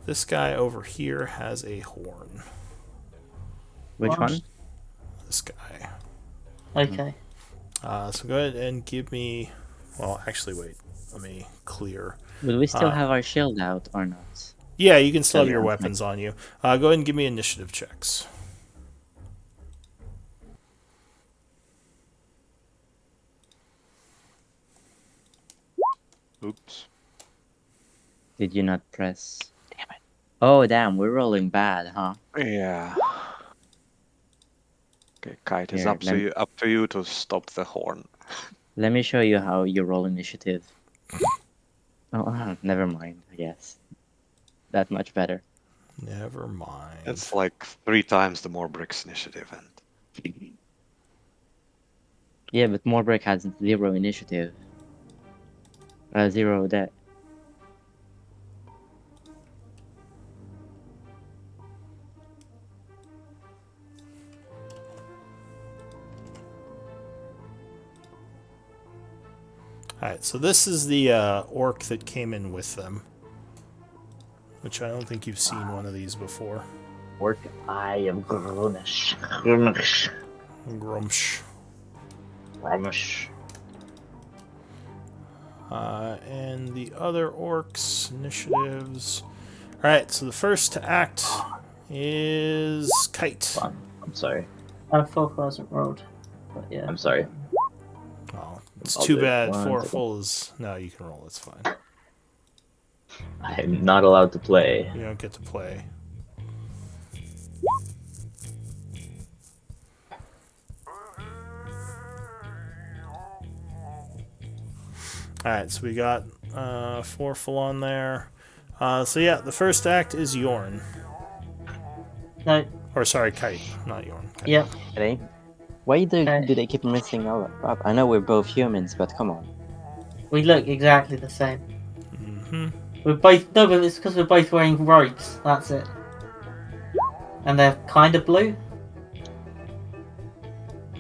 this guy over here has a horn. Which What? one? This guy. Okay. So go ahead and give me... Well, actually, wait. Let me clear. Will we still have our shield out or not? Yeah, you can still have Yeah, your okay. weapons on you. Go ahead and give me initiative checks. Oops. Did you not press? Damn it. Oh, damn. We're rolling bad, huh? Yeah. Okay, Kite, it's Here, up to you to stop the horn. Let me show you how you roll initiative. Oh, never mind, I guess. That much better. Never mind. It's like 3 times the more bricks initiative, and Yeah, but Moorbrick has 0 initiative. 0 that. Alright, so this is the orc that came in with them. Which I don't think you've seen one of these before. Work eye of Grunish. Grunish. Grumsh. Grunish. And the other orcs, initiatives. Alright, so the first to act is Kite. I'm sorry. I thought I wasn't rolled. But yeah. I'm sorry. Oh, it's I'll too do it. bad. One 4 second. full is... No, you can roll, it's fine. I'm not allowed to play. You don't get to play. Alright, so we got 4 full on there. So yeah, the first act is Yorn. No. Or sorry, Kite, not Yorn. Kite. Yep. Okay. Why do they keep messing all up? I know we're both humans, but come on. We look exactly the same. Mm-hmm. We're both no, but it's because we're both wearing robes. That's it. And they're kind of blue.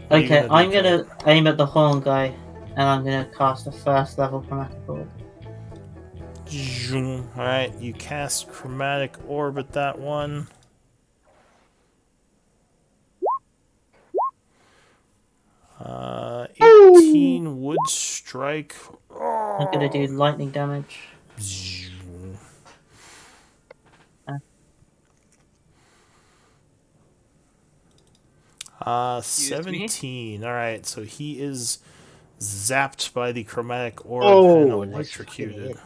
What are you Okay, gonna do, I'm Kite? gonna aim at the horn guy, and I'm gonna cast a first level chromatic orb. Alright, you cast Chromatic Orb at that one. Uh, 18 would strike. I'm gonna do lightning damage. 17. Alright, so he is zapped by the chromatic orb and Oh, nice electrocuted.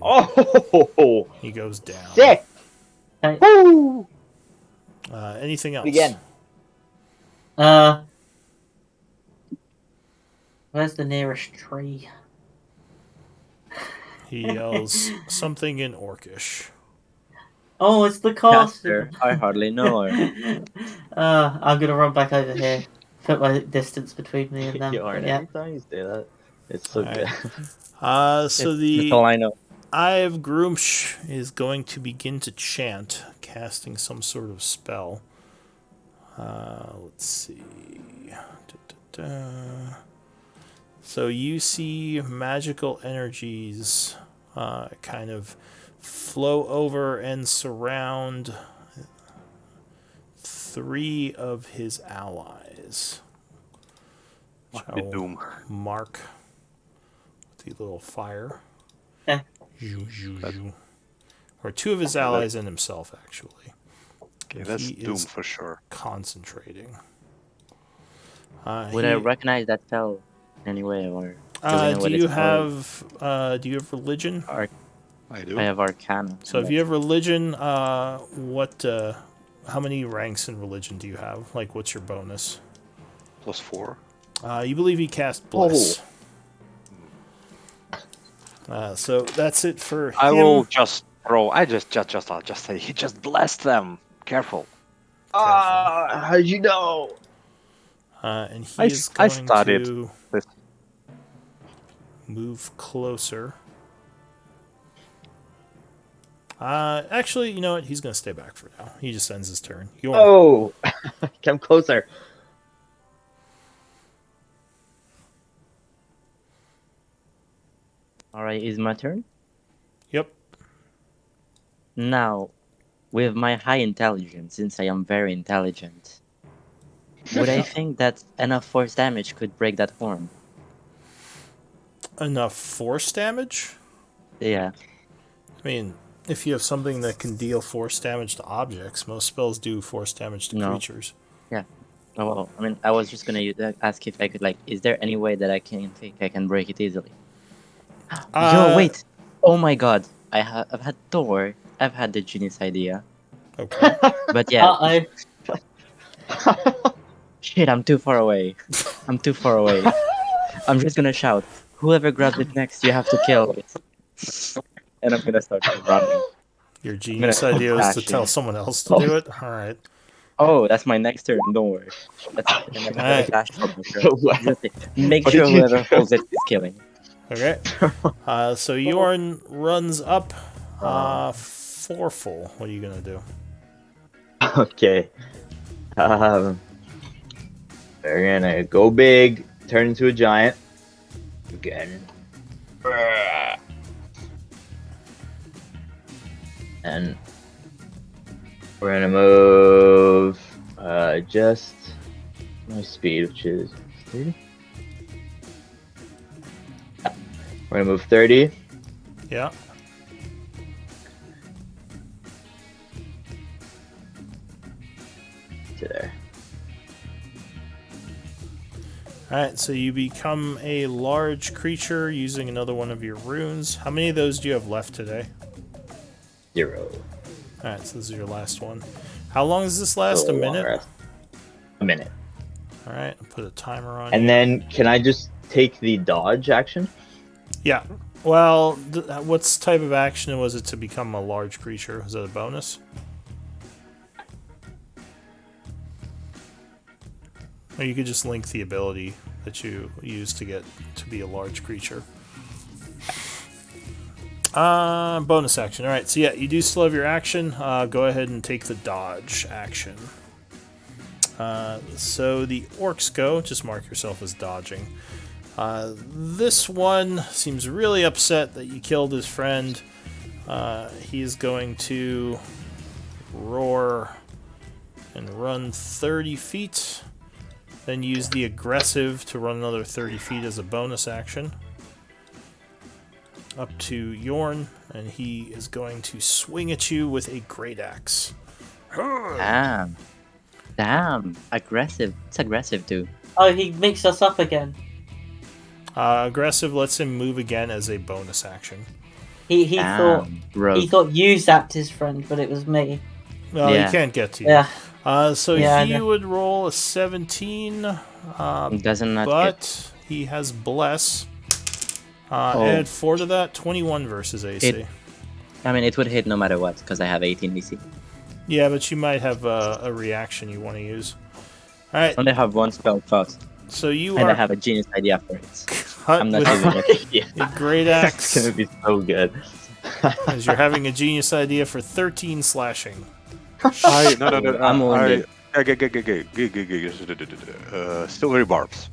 Oh, He goes down. sick! Okay. Woo! Anything else? Again. Where's the nearest tree? He yells something in Orcish. Oh, it's the caster. Caster, I hardly know her. I'm gonna run back over here. Put my distance between me and them. Yarn, But yeah. every time you say that, it's so good. So That's all the I know. Eye of Groomsh is going to begin to chant, casting some sort of spell. Let's see. So you see magical energies kind of flow over and surround 3 of his allies. Must Which be I will Doom. mark with the little fire. Okay. Or 2 of his allies and himself, actually. Okay, that's He Doom is for sure. concentrating. Would I recognize that spell anyway, or do we know do what you it's have religion? I do. I have Arcana. So if you have religion, what how many ranks in religion do you have? Like, what's your bonus? +4. You believe he cast bless. So that's it for him. I will just, bro. I'll just say he just blessed them. Careful. How'd you know? And he I is going studied to this. move closer. Actually, you know what? He's going to stay back for now. He just ends his turn. Oh, come closer. Alright, is my turn? Yep. Now, with my high intelligence, since I am very intelligent, would I think that enough force damage could break that horn? Enough force damage? Yeah. I mean, if you have something that can deal force damage to objects, most spells do force damage to No. creatures. Yeah. Oh, well, I mean, I was just gonna ask if I could, like, is there any way that I think I can break it easily? Yo, wait! Oh my god! I've had Thor. I've had the genius idea. Okay. But yeah. Uh-oh. Shit, I'm too far away. I'm too far away. I'm just gonna shout, whoever grabs it next, you have to kill it. And I'm gonna start running. Your genius idea is to tell someone else to do it? Alright. Oh, that's my next turn, don't worry. That's Alright. Make sure whoever holds it is killing. Okay. So Yorn runs up 4 full. What are you gonna do? Okay. We're gonna go big, turn into a giant. Again. And we're gonna move just my speed, which is 30. We're gonna move 30. Yeah. To there. Alright, so you become a large creature using another one of your runes. How many of those do you have left today? 0. Alright, so this is your last one. How long does this So last? A long minute? rest. A minute. Alright, I'll put a timer on And you. then, can I just take the dodge action? Yeah. Well, what type of action was it to become a large creature? Was that a bonus? Or you could just link the ability that you use to get to be a large creature. Bonus action. Alright, so yeah, you do still have your action. Go ahead and take the dodge action. So the orcs go. Just mark yourself as dodging. This one seems really upset that you killed his friend. He's going to roar and run 30 feet. Then use the aggressive to run another 30 feet as a bonus action. Up to Yorn, and he is going to swing at you with a great axe. Damn. Aggressive. It's aggressive too. Oh, he mixed us up again. Aggressive lets him move again as a bonus action. He thought Rogue. he thought you zapped his friend, but it was me. Well, Yeah. he can't get to you. Yeah. So Yeah, I he know. would roll a 17, Doesn't not get. but he has Bless. Add 4 to that, 21 versus AC. I mean, it would hit no matter what because I have 18 DC. Yeah, but you might have a reaction you want to use. Alright, I only have one spell cost, so you and I are have a genius idea for it. cut I'm not with using it. Yeah. a great It's axe, gonna be so good. as you're having a genius idea for 13 slashing. No. I'm wounded. Silvery barbs.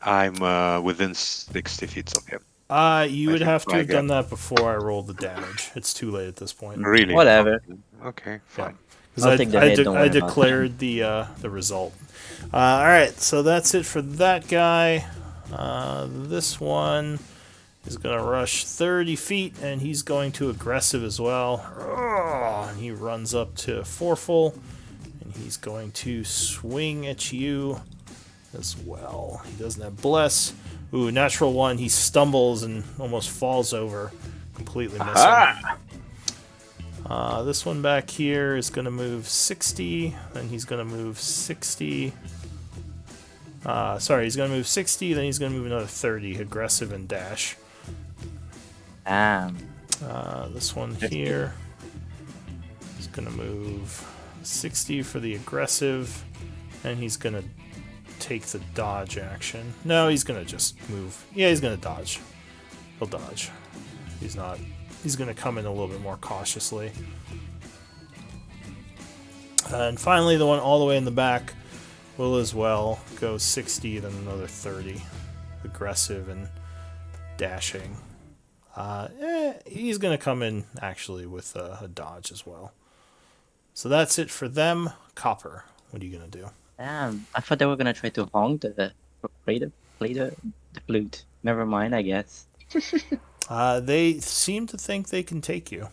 I'm within 60 feet of him. You I would can have to try have done again. that before I rolled the damage. It's too late at this point. Really? Whatever. Okay, fine. Because I'll take the hit, don't I worry about it. declared the result. Alright, so that's it for that guy. This one is going to rush 30 feet, and he's going to aggressive as well. And he runs up to Foreful, and he's going to swing at you as well. He doesn't have Bless. Ooh, natural 1. He stumbles and almost falls over, completely missing. This one back here is going to move 60, then he's going to move 60. He's going to move 60, then he's going to move another 30, aggressive and dash. Damn. This one here is going to move 60 for the aggressive, and he's going to take the dodge action. No, he's going to just move. Yeah, he's going to dodge. He'll dodge. He's not. He's going to come in a little bit more cautiously. And finally, the one all the way in the back will as well go 60, then another 30. Aggressive and dashing. He's going to come in actually with a dodge as well. So that's it for them. Copper, what are you going to do? Damn. I thought they were gonna try to honk play the flute. Never mind, I guess. They seem to think they can take you.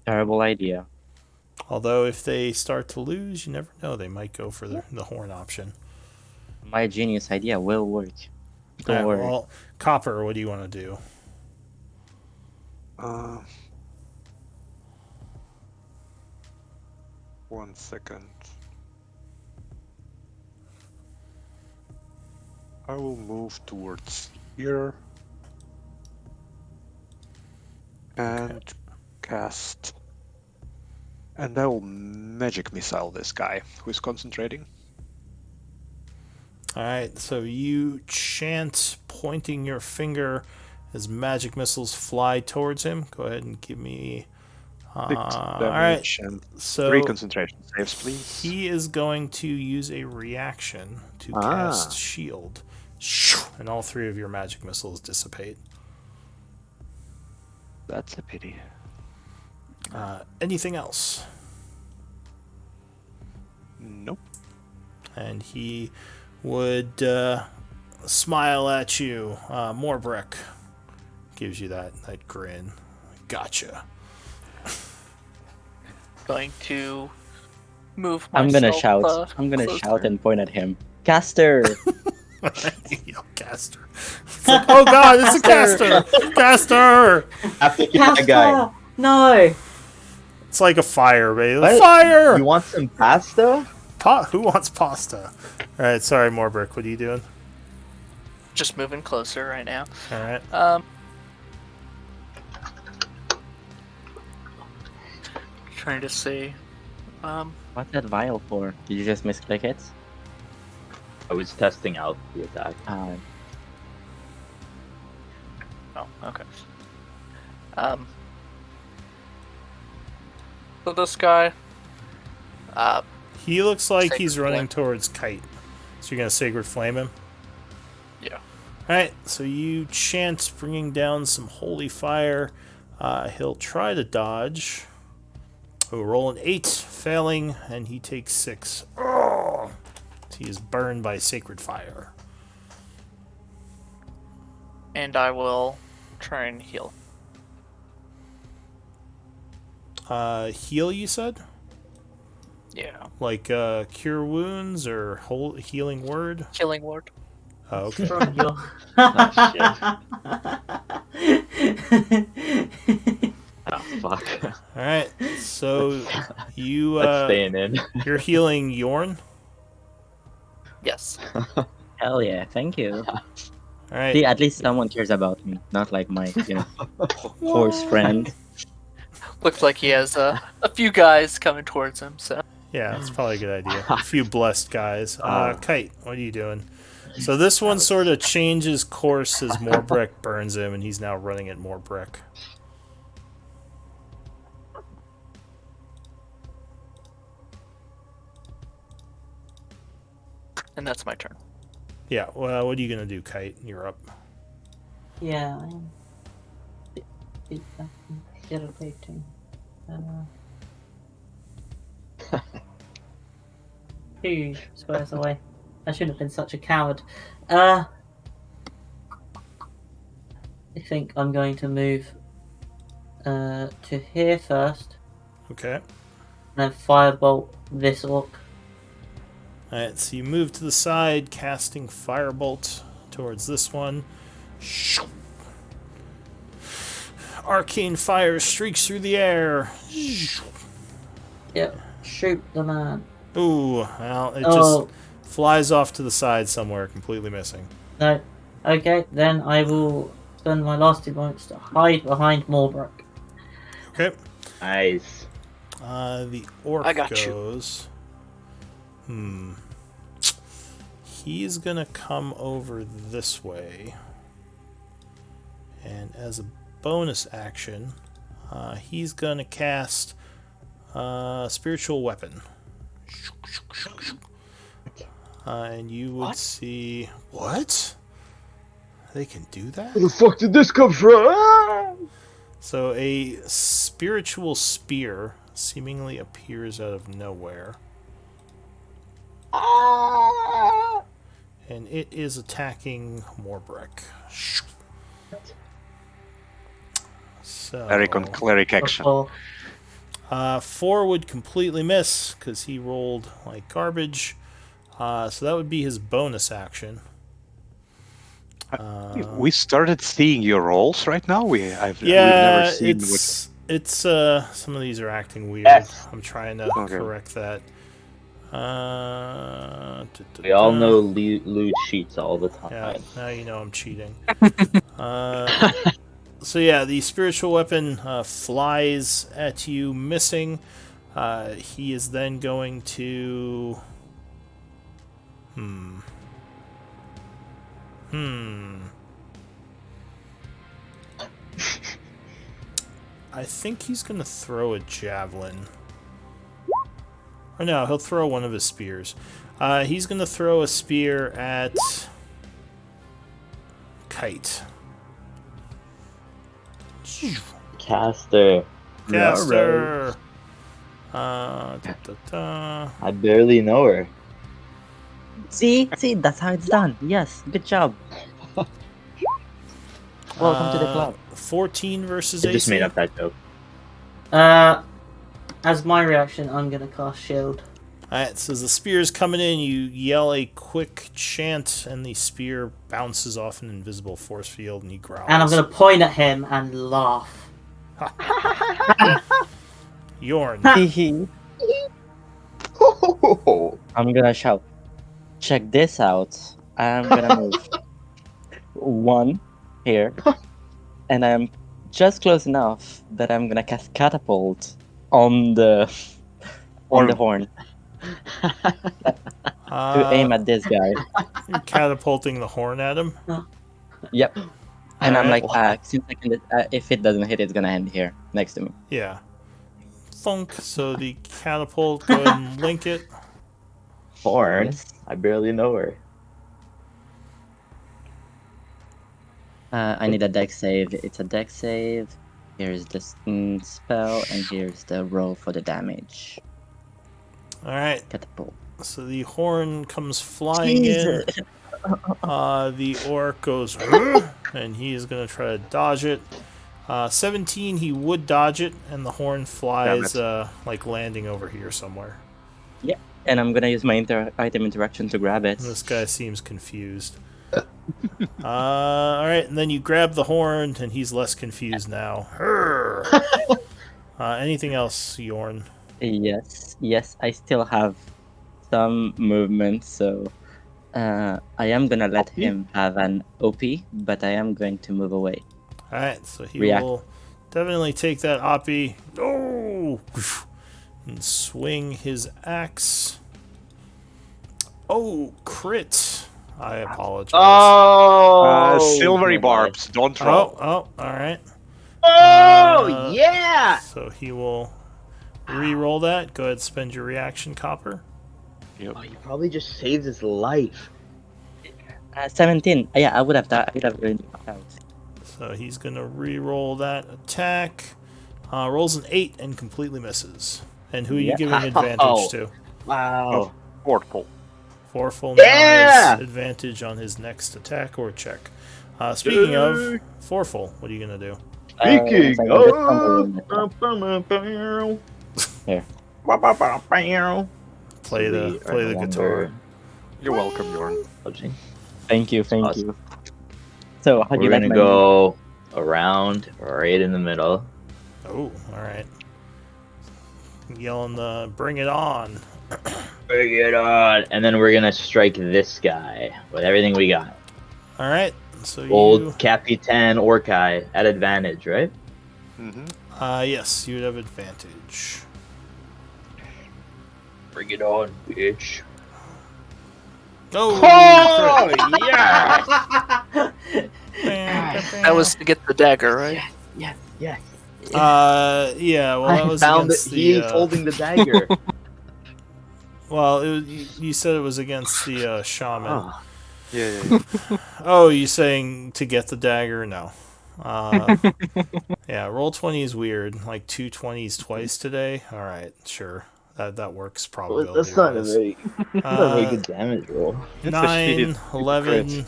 Terrible idea. Although if they start to lose, you never know. They might go for the horn option. My genius idea will work. Don't worry. Well, Copper, what do you want to do? One second. I will move towards here and cast. And I will magic missile this guy who is concentrating. Alright, so you chant pointing your finger as magic missiles fly towards him. Go ahead and give me... 6 damage and so 3 concentration saves, please. he is going to use a reaction to cast Shield. And all 3 of your magic missiles dissipate. That's a pity. Anything else? Nope. And he would smile at you. Morbrick gives you that grin. Gotcha. Going to move I'm myself. gonna shout. I'm gonna closer. shout and point at him. Caster. Yo, caster. It's like, oh god, it's a caster! Caster! Have to kill that guy. Casper! No! It's like a fire, baby. What? Fire! You want some pasta? Who wants pasta? Alright, sorry, Morbrick, what are you doing? Just moving closer right now. Alright. Trying to see. What's that vial for? Did you just misclick it? I was testing out the attack. Oh, okay. So this guy. He looks like Sacred he's running Flame. towards Kite. So you're gonna Sacred Flame him? Yeah. Alright, so you chant bringing down some holy fire. He'll try to dodge. Oh, roll an 8, failing, and he takes 6. Oh! He is burned by sacred fire. And I will try and heal. Heal, you said? Yeah. Like cure wounds or healing word? Killing ward. Oh, okay. From your... Oh, fuck. Alright, so you That's staying in. you're healing Yorn? Yes. Hell yeah, thank you. Alright. See, at least someone cares about me, not like my, horse friend. Looks like he has a few guys coming towards him, so. Yeah, that's probably a good idea. A few blessed guys. Kite, what are you doing? So this one sort of changes course as Morbrick burns him, and he's now running at Morbrick. And that's my turn. Yeah, well, what are you going to do, Kite? You're up. Yeah, I am. Irritating. Two squares away. I shouldn't have been such a coward. I think I'm going to move to here first, Okay. and then firebolt this orc. Alright, so you move to the side, casting Firebolt towards this one. Arcane fire streaks through the air. Yep, shoot the man. Ooh, well, it Oh. just flies off to the side somewhere, completely missing. No. Okay, then I will spend my last 2 points to hide behind Morbrook. Okay. Nice. The orc I got you. goes. He's gonna come over this way. And as a bonus action, he's gonna cast Spiritual Weapon. And you would see... What? They can do that? Where the fuck did this come from? So a spiritual spear seemingly appears out of nowhere. And it is attacking Morbrick. So Eric on cleric action. Oh, 4 would completely miss because he rolled like garbage. So that would be his bonus action. We started seeing your rolls right now. We've Yeah, never seen it's some of these are acting weird. Yes. I'm trying to correct that. We all know loot sheets all the time. Yeah, now you know I'm cheating. So yeah, the spiritual weapon flies at you, missing. He is then going to... I think he's going to throw a javelin. Or no, he'll throw one of his spears. He's going to throw a spear at... Kite. Caster. Caster! I barely know her. See, that's how it's done. Yes, good job. Welcome to the club. 14 versus I just AC. made up that joke. as my reaction, I'm gonna cast shield. Alright, so as the spear's coming in, you yell a quick chant, and the spear bounces off an invisible force field, and he growls. And I'm going to point at him and laugh. Yorn. Hee. I'm gonna shout. Check this out. I'm gonna move one here, and I'm just close enough that I'm gonna cast catapult on the horn to aim at this guy. You're catapulting the horn at him. Yep. And I'm Alright. like, since I can, if it doesn't hit, it's gonna end here next to me. Yeah. Thunk. So the catapult, go ahead and link it. Horn? Yes. I barely know her. I need a dex save. It's a dex save. Here's the spell, and here's the roll for the damage. Alright. Catapult. So the horn comes flying in. The orc goes, and he is going to try to dodge it. 17, he would dodge it, and the horn flies, like landing over here somewhere. Yep. And I'm gonna use my item interaction to grab it. And this guy seems confused. Alright, and then you grab the horn, and he's less confused now. Anything else, Yorn? Yes, I still have some movement, so I am gonna let him have an OP, but I am going to move away. Alright, so he React. will definitely take that Oppie. Oh! And swing his axe. Oh, crit. I apologize. Oh! Silvery my barbs, don't roll. Oh, alright. Oh, yeah! So he will re-roll that. Go ahead, spend your reaction, Copper. Oh, you probably just saved his life. 17. Yeah, I would have that. I would have really out. So he's going to re-roll that attack. Rolls an 8 and completely misses. And who are you Yeah. giving advantage to? Wow. Fortful. Forful now Yeah! has advantage on his next attack or check. Speaking of, Forful, what are you going to do? Speaking Here. Play the guitar. You're welcome, Yorn. Thank you. Awesome. So how do We're you like gonna my go around right in the middle. Oh, alright. Yelling the bring it on. Bring it on! And then we're gonna strike this guy with everything we got. Alright, so Old you... Capitan Orkai at advantage, right? Mm-hmm. Yes, you would have advantage. Bring it on, bitch. Oh, yeah! That was to get the dagger, right? Yes. yeah, well, that was found against it. the... He's holding the dagger. Well, you said it was against the shaman. Oh. Yeah. Oh, you saying to get the dagger? No. Yeah, roll 20 is weird. Like 2 20s twice today. All right, sure. That works probably. That's not a very good damage roll. 9, 11,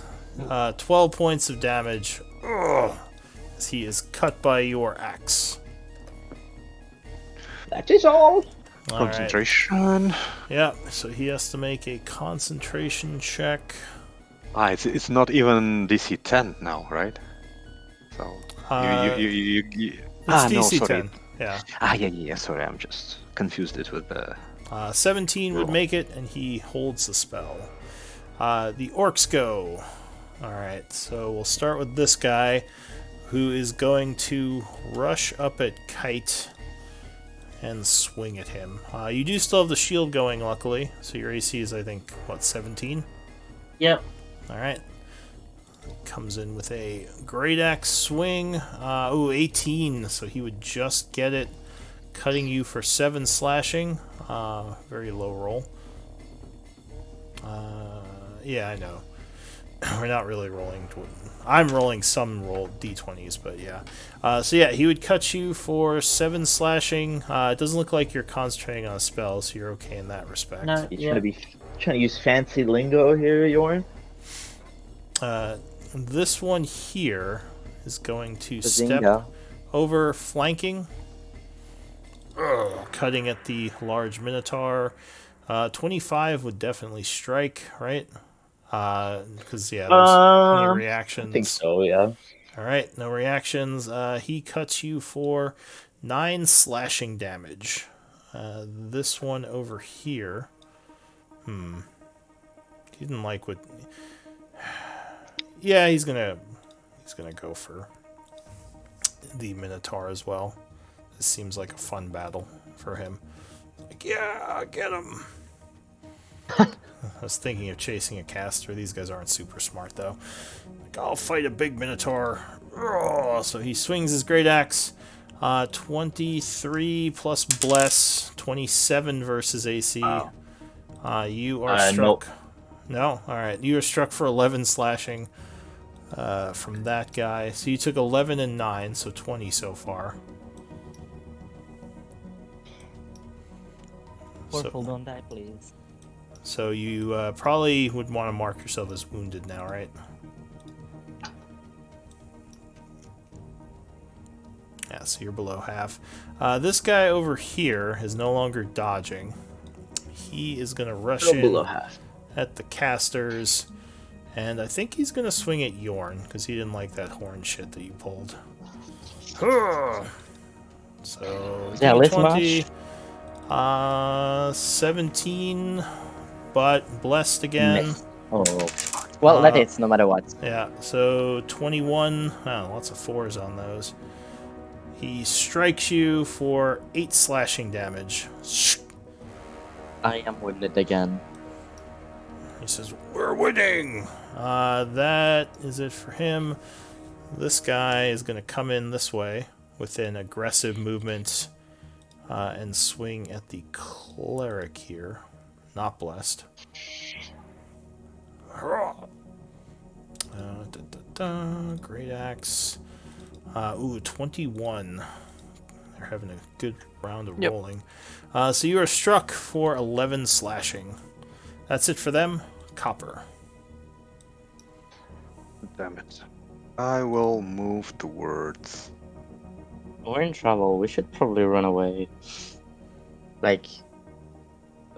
12 points of damage. Ugh, as he is cut by your axe. That is all. All right. Concentration. Yeah, so he has to make a concentration check. It's not even DC 10 now, right? So you It's no, DC sorry. 10. Yeah. Yeah. Sorry, I'm just confused it with the. 17 would make it, and he holds the spell. The orcs go. Alright, so we'll start with this guy, who is going to rush up at Kite and swing at him. You do still have the shield going, luckily, so your AC is, I think, what, 17? Yep. Alright. Comes in with a great axe swing. 18, so he would just get it, cutting you for 7 slashing. Very low roll. Yeah, I know. We're not really rolling. I'm rolling some d20s, but yeah. So yeah, he would cut you for 7 slashing. It doesn't look like you're concentrating on a spell, so you're okay in that respect. No, You trying to use fancy lingo here, Yorn? This one here is going to step Bazinga. over, flanking, cutting at the large minotaur. 25 would definitely strike, right? Because yeah, there's any reactions. I think so. Yeah. All right, no reactions. He cuts you for 9 slashing damage. This one over here. He didn't like what. Yeah, he's gonna go for the Minotaur as well. This seems like a fun battle for him. Like, yeah, get him. I was thinking of chasing a caster. These guys aren't super smart though. Like, I'll fight a big Minotaur. Oh, so he swings his great axe. 23 plus bless, 27 versus AC. You are struck. Nope. No? Alright. You are struck for 11 slashing from that guy. So you took 11 and 9, so 20 so far. Portal, don't die, please. So you probably would want to mark yourself as wounded now, right? Yeah, so you're below half. This guy over here is no longer dodging. He is going to rush Still in below half. at the casters, and I think he's going to swing at Yorn, because he didn't like that horn shit that you pulled. So, Yeah, let's 20, 17, but blessed again. Miss. Oh. Well, that hits no matter what. Yeah, so 21. Oh, lots of 4s on those. He strikes you for 8 slashing damage. I am wounded again. He says, "We're winning!" That is it for him. This guy is going to come in this way with an aggressive movement and swing at the cleric here. Not blessed. Great axe. 21. They're having a good round of rolling. So you are struck for 11 slashing. That's it for them. Copper. Damn it. I will move towards. We're in trouble. We should probably run away. Like,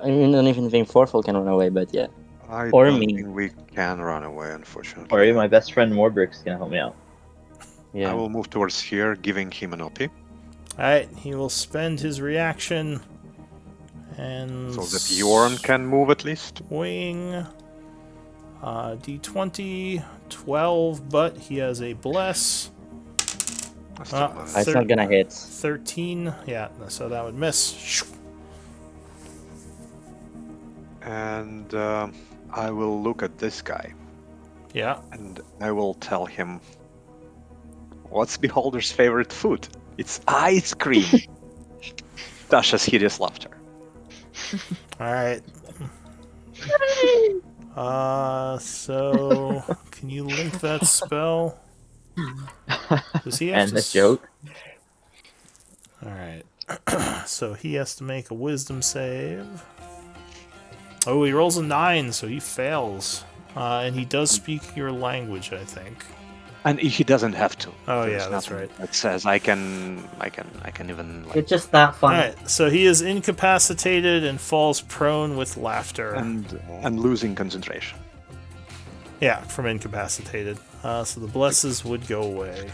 I don't even think Forful can run away, but yeah. I Or don't me. think we can run away, unfortunately. Or my best friend Morbrick's gonna help me out. Yeah. I will move towards here, giving him an OP. Alright, he will spend his reaction and So that Yorn can move at least. swing. D20, 12, but he has a bless. I still know. It's not gonna hit. 13, yeah, so that would miss. And I will look at this guy Yeah, and I will tell him, what's Beholder's favorite food? It's ice cream. Dasha's hideous laughter. alright. So can you link that spell? Does he have And to the joke. Alright. So he has to make a wisdom save. Oh, he rolls a 9, so he fails. And he does speak your language, I think. And he doesn't have to. Oh, There's yeah, that's nothing right. that says I can even You're just that funny. Alright, so he is incapacitated and falls prone with laughter. and losing concentration. Yeah, from incapacitated. So the blesses would go away.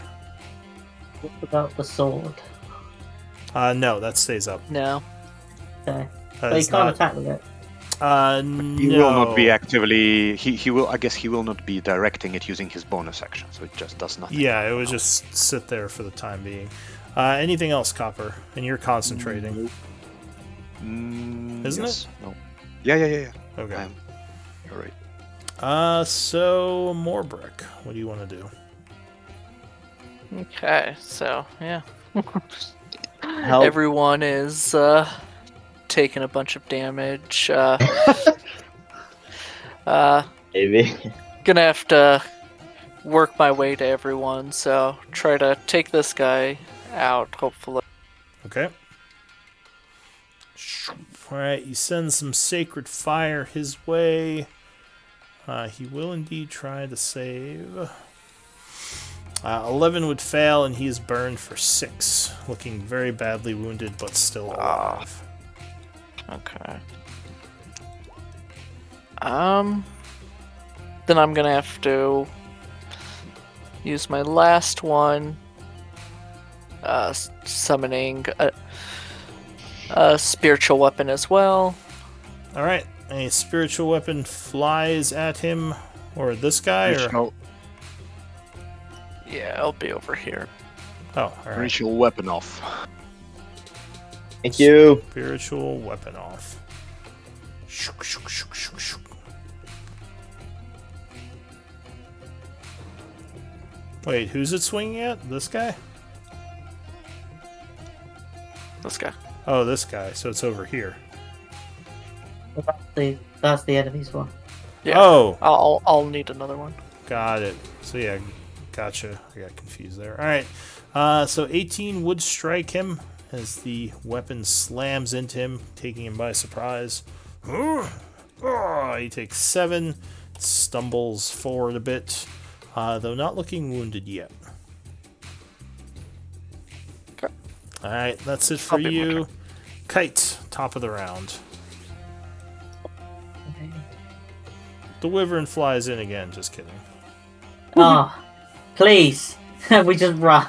What about the sword? No, that stays up. No. Okay. That But you is can't not- attack with it. He will not be actively. He will. I guess he will not be directing it using his bonus action. So it just does nothing. Yeah, it would just sit there for the time being. Anything else, Copper? And you're concentrating. Isn't yes. No. Yeah. Okay. I am. You're right. So Morbrick, what do you want to do? Okay, so yeah. Help. Everyone is taking a bunch of damage. Maybe. Gonna have to work my way to everyone, so try to take this guy out, hopefully. Okay. Alright, you send some sacred fire his way. He will indeed try to save. 11 would fail, and he is burned for 6. Looking very badly wounded, but still alive. Okay. Then I'm gonna have to use my last one. Summoning a spiritual weapon as well. All right, a spiritual weapon flies at him, or this guy, or Ritual, Yeah, I'll be over here. oh, all right. ritual weapon off. Thank you. Spiritual weapon off. Shook, shook, shook, shook, shook. Wait, who's it swinging at? This guy? This guy. Oh, this guy. So it's over here. That's the enemy's one. Yeah. Oh, I'll need another one. got it. So yeah, gotcha. I got confused there. All right. So 18 would strike him as the weapon slams into him, taking him by surprise. He takes 7, stumbles forward a bit, though not looking wounded yet. Okay. All right, that's it for I'll be more you. Kite, top of the round. Okay. The wyvern flies in again. Just kidding. Oh, please. We just run.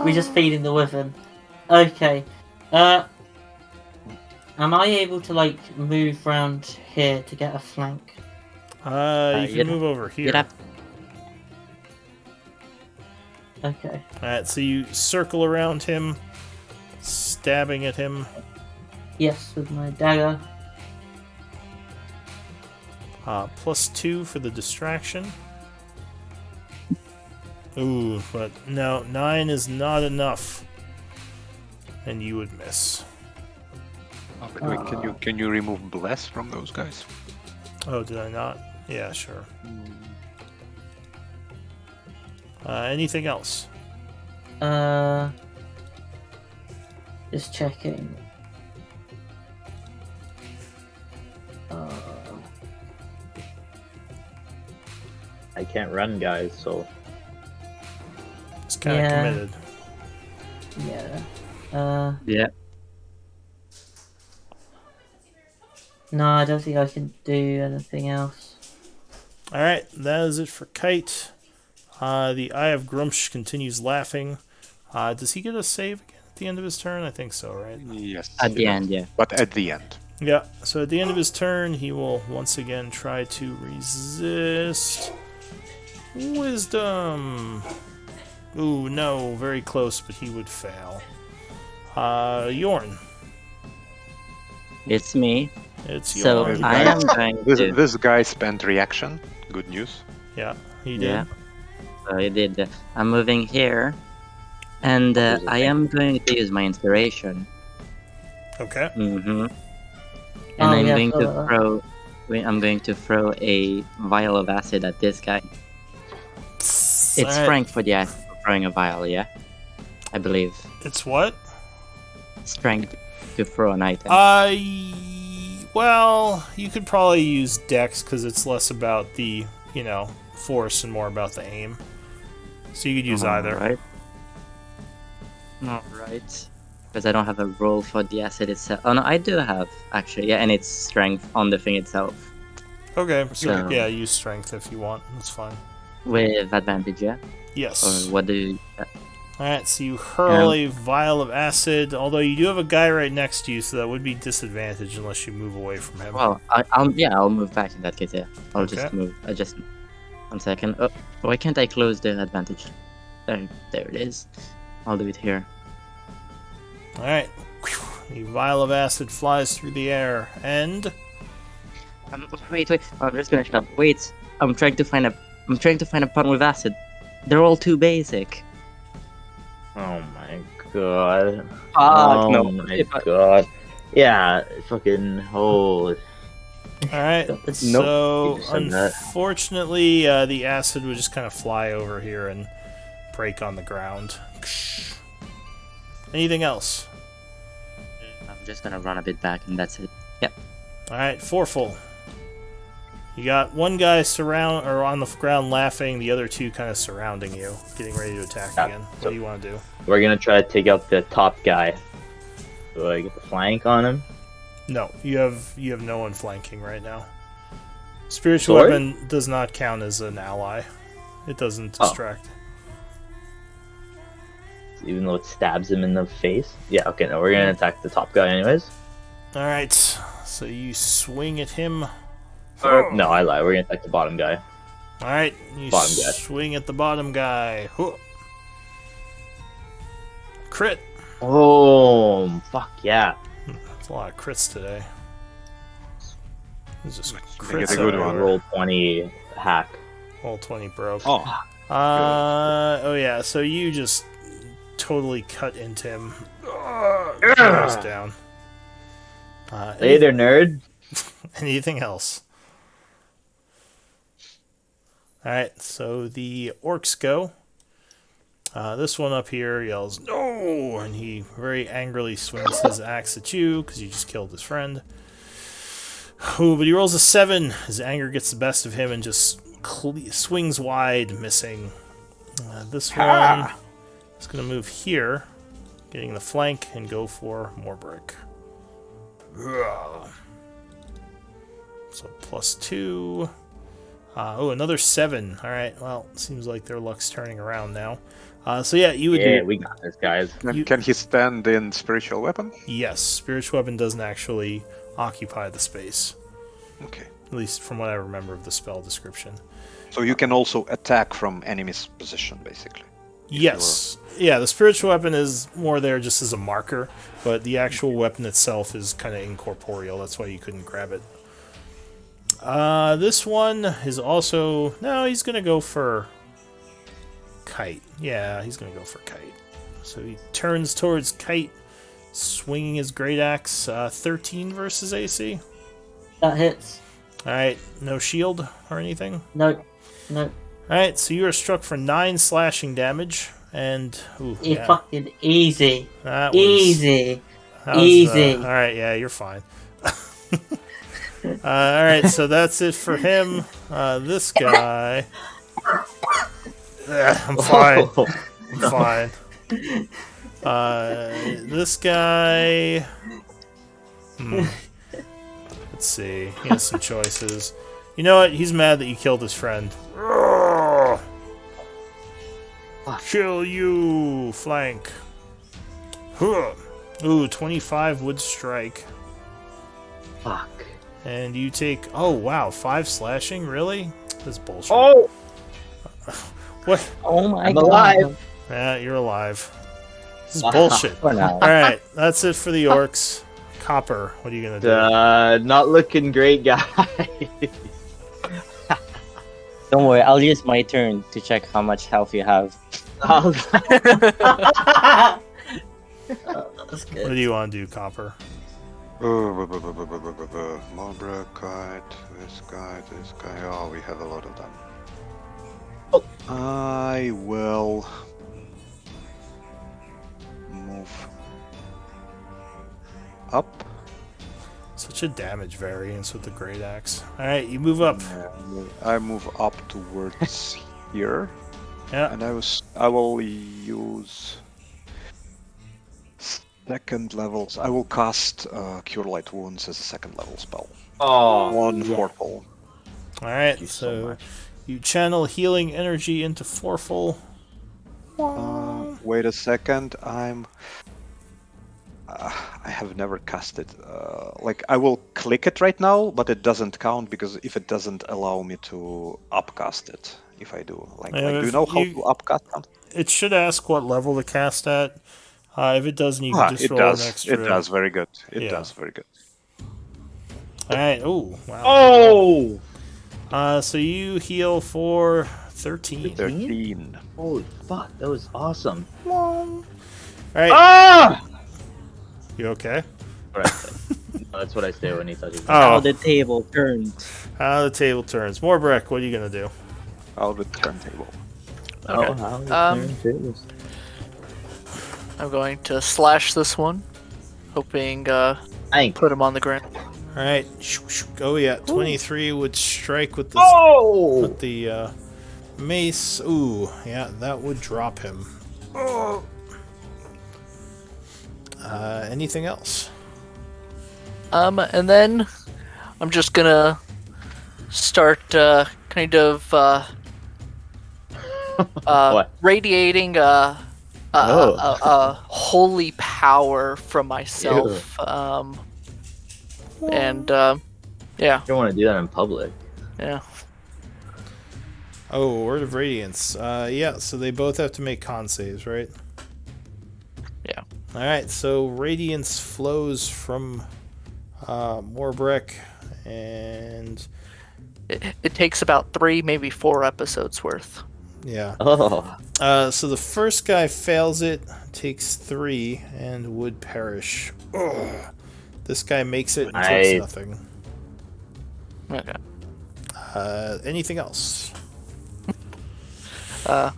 We just feed in the wyvern. Okay. Am I able to like move round here to get a flank? You can you'd- move over here. You'd have Okay. Alright, so you circle around him, stabbing at him. Yes, with my dagger. +2 for the distraction. Ooh, but no, 9 is not enough. And you would miss. Oh, but wait, can you remove bless from those guys? Oh, did I not? Yeah, sure. Anything else? Just checking. I can't run, guys, so It's kind of Yeah. committed. Yeah. Yeah. No, I don't think I can do anything else. Alright, that is it for Kite. The Eye of Grumsh continues laughing. Does he get a save again at the end of his turn? I think so, right? Yes. At the end, yeah. But at the end. Yeah, so at the end of his turn, he will once again try to resist. Wisdom! Ooh, no, very close, but he would fail. Yorn. It's me. It's So Yorn. I am going to. This guy spent reaction. Good news. Yeah, he did. Yeah. So I did. I'm moving here, and I am going to use my inspiration. Okay. Mm-hmm. And Oh, I'm yeah, going to so- throw. I'm going to throw a vial of acid at this guy. It's Alright. strength for the acid for throwing a vial, yeah. I believe It's what? strength to throw an item. Well, you could probably use Dex because it's less about the, force and more about the aim. So you could use either. Right. Alright. Because I don't have a roll for the acid itself. Oh no, I do have, actually. Yeah, and it's strength on the thing itself. Okay, so So- yeah, use strength if you want. That's fine. With advantage, yeah? Yes. Or what do you... Alright, so you hurl a vial of acid, although you do have a guy right next to you, so that would be disadvantage unless you move away from him. Well, I'll move back in that case, yeah. I'll just Okay. move. Just 1 second. Oh, why can't I close the advantage? There it is. I'll do it here. Alright. The vial of acid flies through the air, and Wait. I'm just gonna stop. Wait. I'm trying to find a pun with acid. They're all too basic. oh my god. Ah, Oh no. my god. Yeah, fucking holy. alright. Nope. So You just said that. unfortunately, the acid would just kind of fly over here and break on the ground. Anything else? I'm just gonna run a bit back, and that's it. Yep. Alright, Foreful. You got one guy on the ground laughing, the other two kind of surrounding you, getting ready to attack Yeah, again. What so- do you want to do? We're gonna try to take out the top guy. Do I get the flank on him? No, you have no one flanking right now. Spiritual Sword? weapon does not count as an ally. It doesn't distract. Even though it stabs him in the face. Yeah, okay, no, we're gonna attack the top guy anyways. Alright, so you swing at him. No, I lie. We're gonna attack the bottom guy. Alright, you Bottom guy. swing at the bottom guy. Huh. Crit. Oh, fuck yeah. That's a lot of crits today. There's just Make it crits a good one. everywhere. Roll 20 hack. All 20 broke. Oh, Oh yeah, so you just totally cut into him. Goes down. Later, nerd. Anything else? Alright, so the orcs go. This one up here yells, "No!" And he very angrily swings his axe at you because you just killed his friend. Ooh, but he rolls a 7. His anger gets the best of him and just swings wide, missing. This one is going to move here, getting the flank, and go for more brick. So +2. Another 7. Alright, well, seems like their luck's turning around now. So yeah, you would... Yeah, we got this, guys. can he stand in spiritual weapon? Yes, spiritual weapon doesn't actually occupy the space. Okay. At least from what I remember of the spell description. So you can also attack from enemy's position, basically. Yes. Yeah, the spiritual weapon is more there just as a marker, but the actual weapon itself is kind of incorporeal. That's why you couldn't grab it. This one is also... No, he's going to go for... Kite. Yeah, he's going to go for Kite. So he turns towards Kite, swinging his great axe. 13 versus AC. That hits. Alright, no shield or anything? No. Alright, so you are struck for 9 slashing damage, and... Ooh, You yeah. fucking easy. That was, Easy. that was, Easy. Alright, yeah, you're fine. Alright, so that's it for him. This guy... I'm fine. I'm fine. This guy... Let's see. He has some choices. You know what? He's mad that you killed his friend. Kill you! Flank. Huh. Ooh, 25 would strike. Fuck. And you take... Oh, wow. 5 slashing? Really? That's bullshit. Oh! What? Oh my I'm god. alive. Yeah, you're alive. This is bullshit. For now. Alright, that's it for the orcs. Copper, what are you gonna do? Not looking great, guys. Don't worry, I'll use my turn to check how much health you have. That's What good. do you want to do, Copper? Mobra, kite, this guy. Oh, we have a lot of them. Oh. I will move up. Such a damage variance with the great axe. Alright, you move up. I move up towards here, Yeah. and I will use second levels. I will cast Cure Light Wounds as a second level spell. Oh, One yeah. Fortful. Alright, you so so much. you channel healing energy into Forful. Wait a second. I have never cast it. Like I will click it right now, but it doesn't count because if it doesn't allow me to upcast it, if I do, like do you know how to upcast something? It should ask what level to cast at. If it doesn't, you can just It roll does. an extra. It does very good. It Yeah. does very good. Alright, oh, wow. Oh! So you heal for 13. 13. Holy fuck, that was awesome. Alright, Ah! you okay? What I say. No, that's what I say when he touches me. How Oh, the table turned. how the table turns. Morbrek, what are you gonna do? I'll do turntable. Oh, Okay. how the Um, turn is. I'm going to slash this one, hoping Thank put him on the ground. Alright, oh yeah, 23 would strike with the, Oh! with the mace. Ooh, yeah, that would drop him. Oh. Anything else? And then I'm just gonna start kind of What? radiating a holy power from myself. And yeah, You don't want to do that in public. yeah. Oh, Word of Radiance. Yeah, so they both have to make con saves, right? Yeah. Alright, so Radiance flows from Morbrick, and It takes about 3, maybe 4 episodes worth. yeah. Oh. So the first guy fails it, takes 3, and would perish. Ugh. This guy makes it and takes Nice. nothing. Okay. Anything else? I'll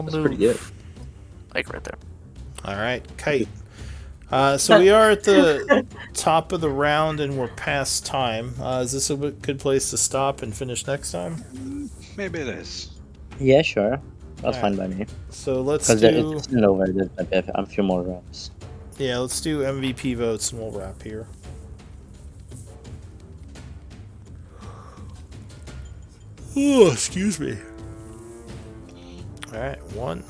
That's move pretty good. like right there. Alright, Kite. So we are at the top of the round and we're past time. Is this a good place to stop and finish next time? Maybe it is. Yeah, sure. That's Alright. fine by me. So let's Because do... it's still over. There's a few more rounds. Yeah, let's do MVP votes and we'll wrap here. Oh, excuse me. Alright, 1.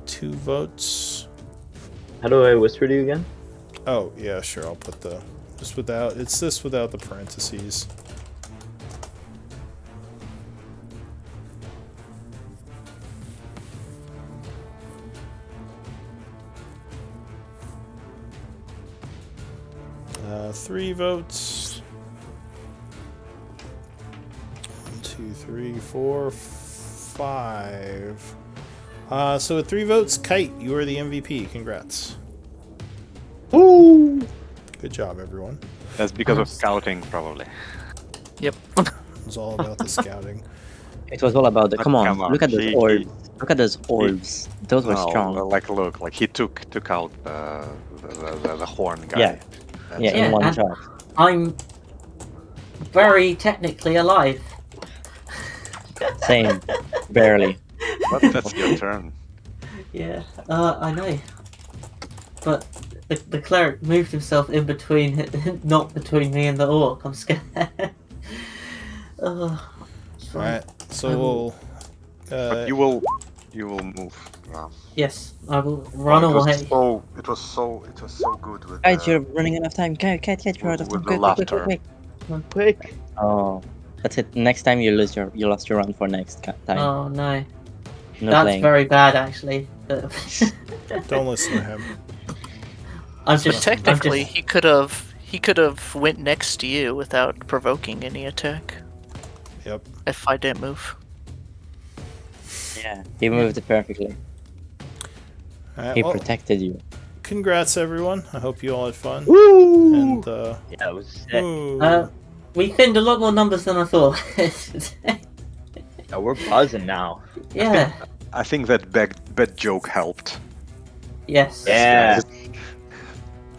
2 votes. How do I whisper to you again? Oh, yeah, sure, I'll put the... Just without... It's this without the parentheses. Three votes. 1, 2, 3, 4, 5. So with 3 votes, Kite, you are the MVP. Congrats. Woo! Good job, everyone. That's because of scouting, probably. Yep. It was all about the scouting. It was all about the. Come on, Come on, look at those he- orbs. Look at those orbs. Those were No, strong. Like he took out the horn guy. Yeah. That's Yeah, it. in Yeah, one and- shot. I'm very technically alive. Same. Barely. But that's your turn. Yeah, I know. But the cleric moved himself in between, not between me and the orc. I'm scared. It's fine. Alright, so we'll... But you will move. Yes, I will run away. It was so good with. Guys, you're running out of time. Cat, you're out of time. With the Quick. Quick! Oh, that's it. Next time you lost your run for next time. Oh no, No that's playing. very bad actually. Don't listen to him. I'm But just technically, I'm he could have went next to you without provoking any attack. Yep. If I didn't move. Yeah, he moved it perfectly. Alright, He well, protected you. congrats, everyone. I hope you all had fun. Woo! And, Yeah, it was sick. ooh. we thinned a lot more numbers than I thought. Yeah, we're buzzing now. Yeah. I think that bad joke helped. Yes. Yeah.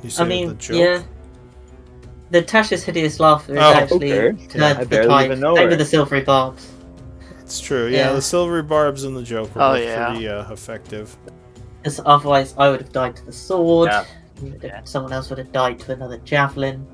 You I say mean, the joke? yeah. The Tasha's hideous laughter is Oh, actually okay. turned I the barely tide. even know Same her. with the silvery barbs. It's true. Yeah, Yeah. the silvery barbs and the joke were Oh, both yeah. pretty effective. Because otherwise, I would have died to the sword. Yeah. Someone else would have died to another javelin.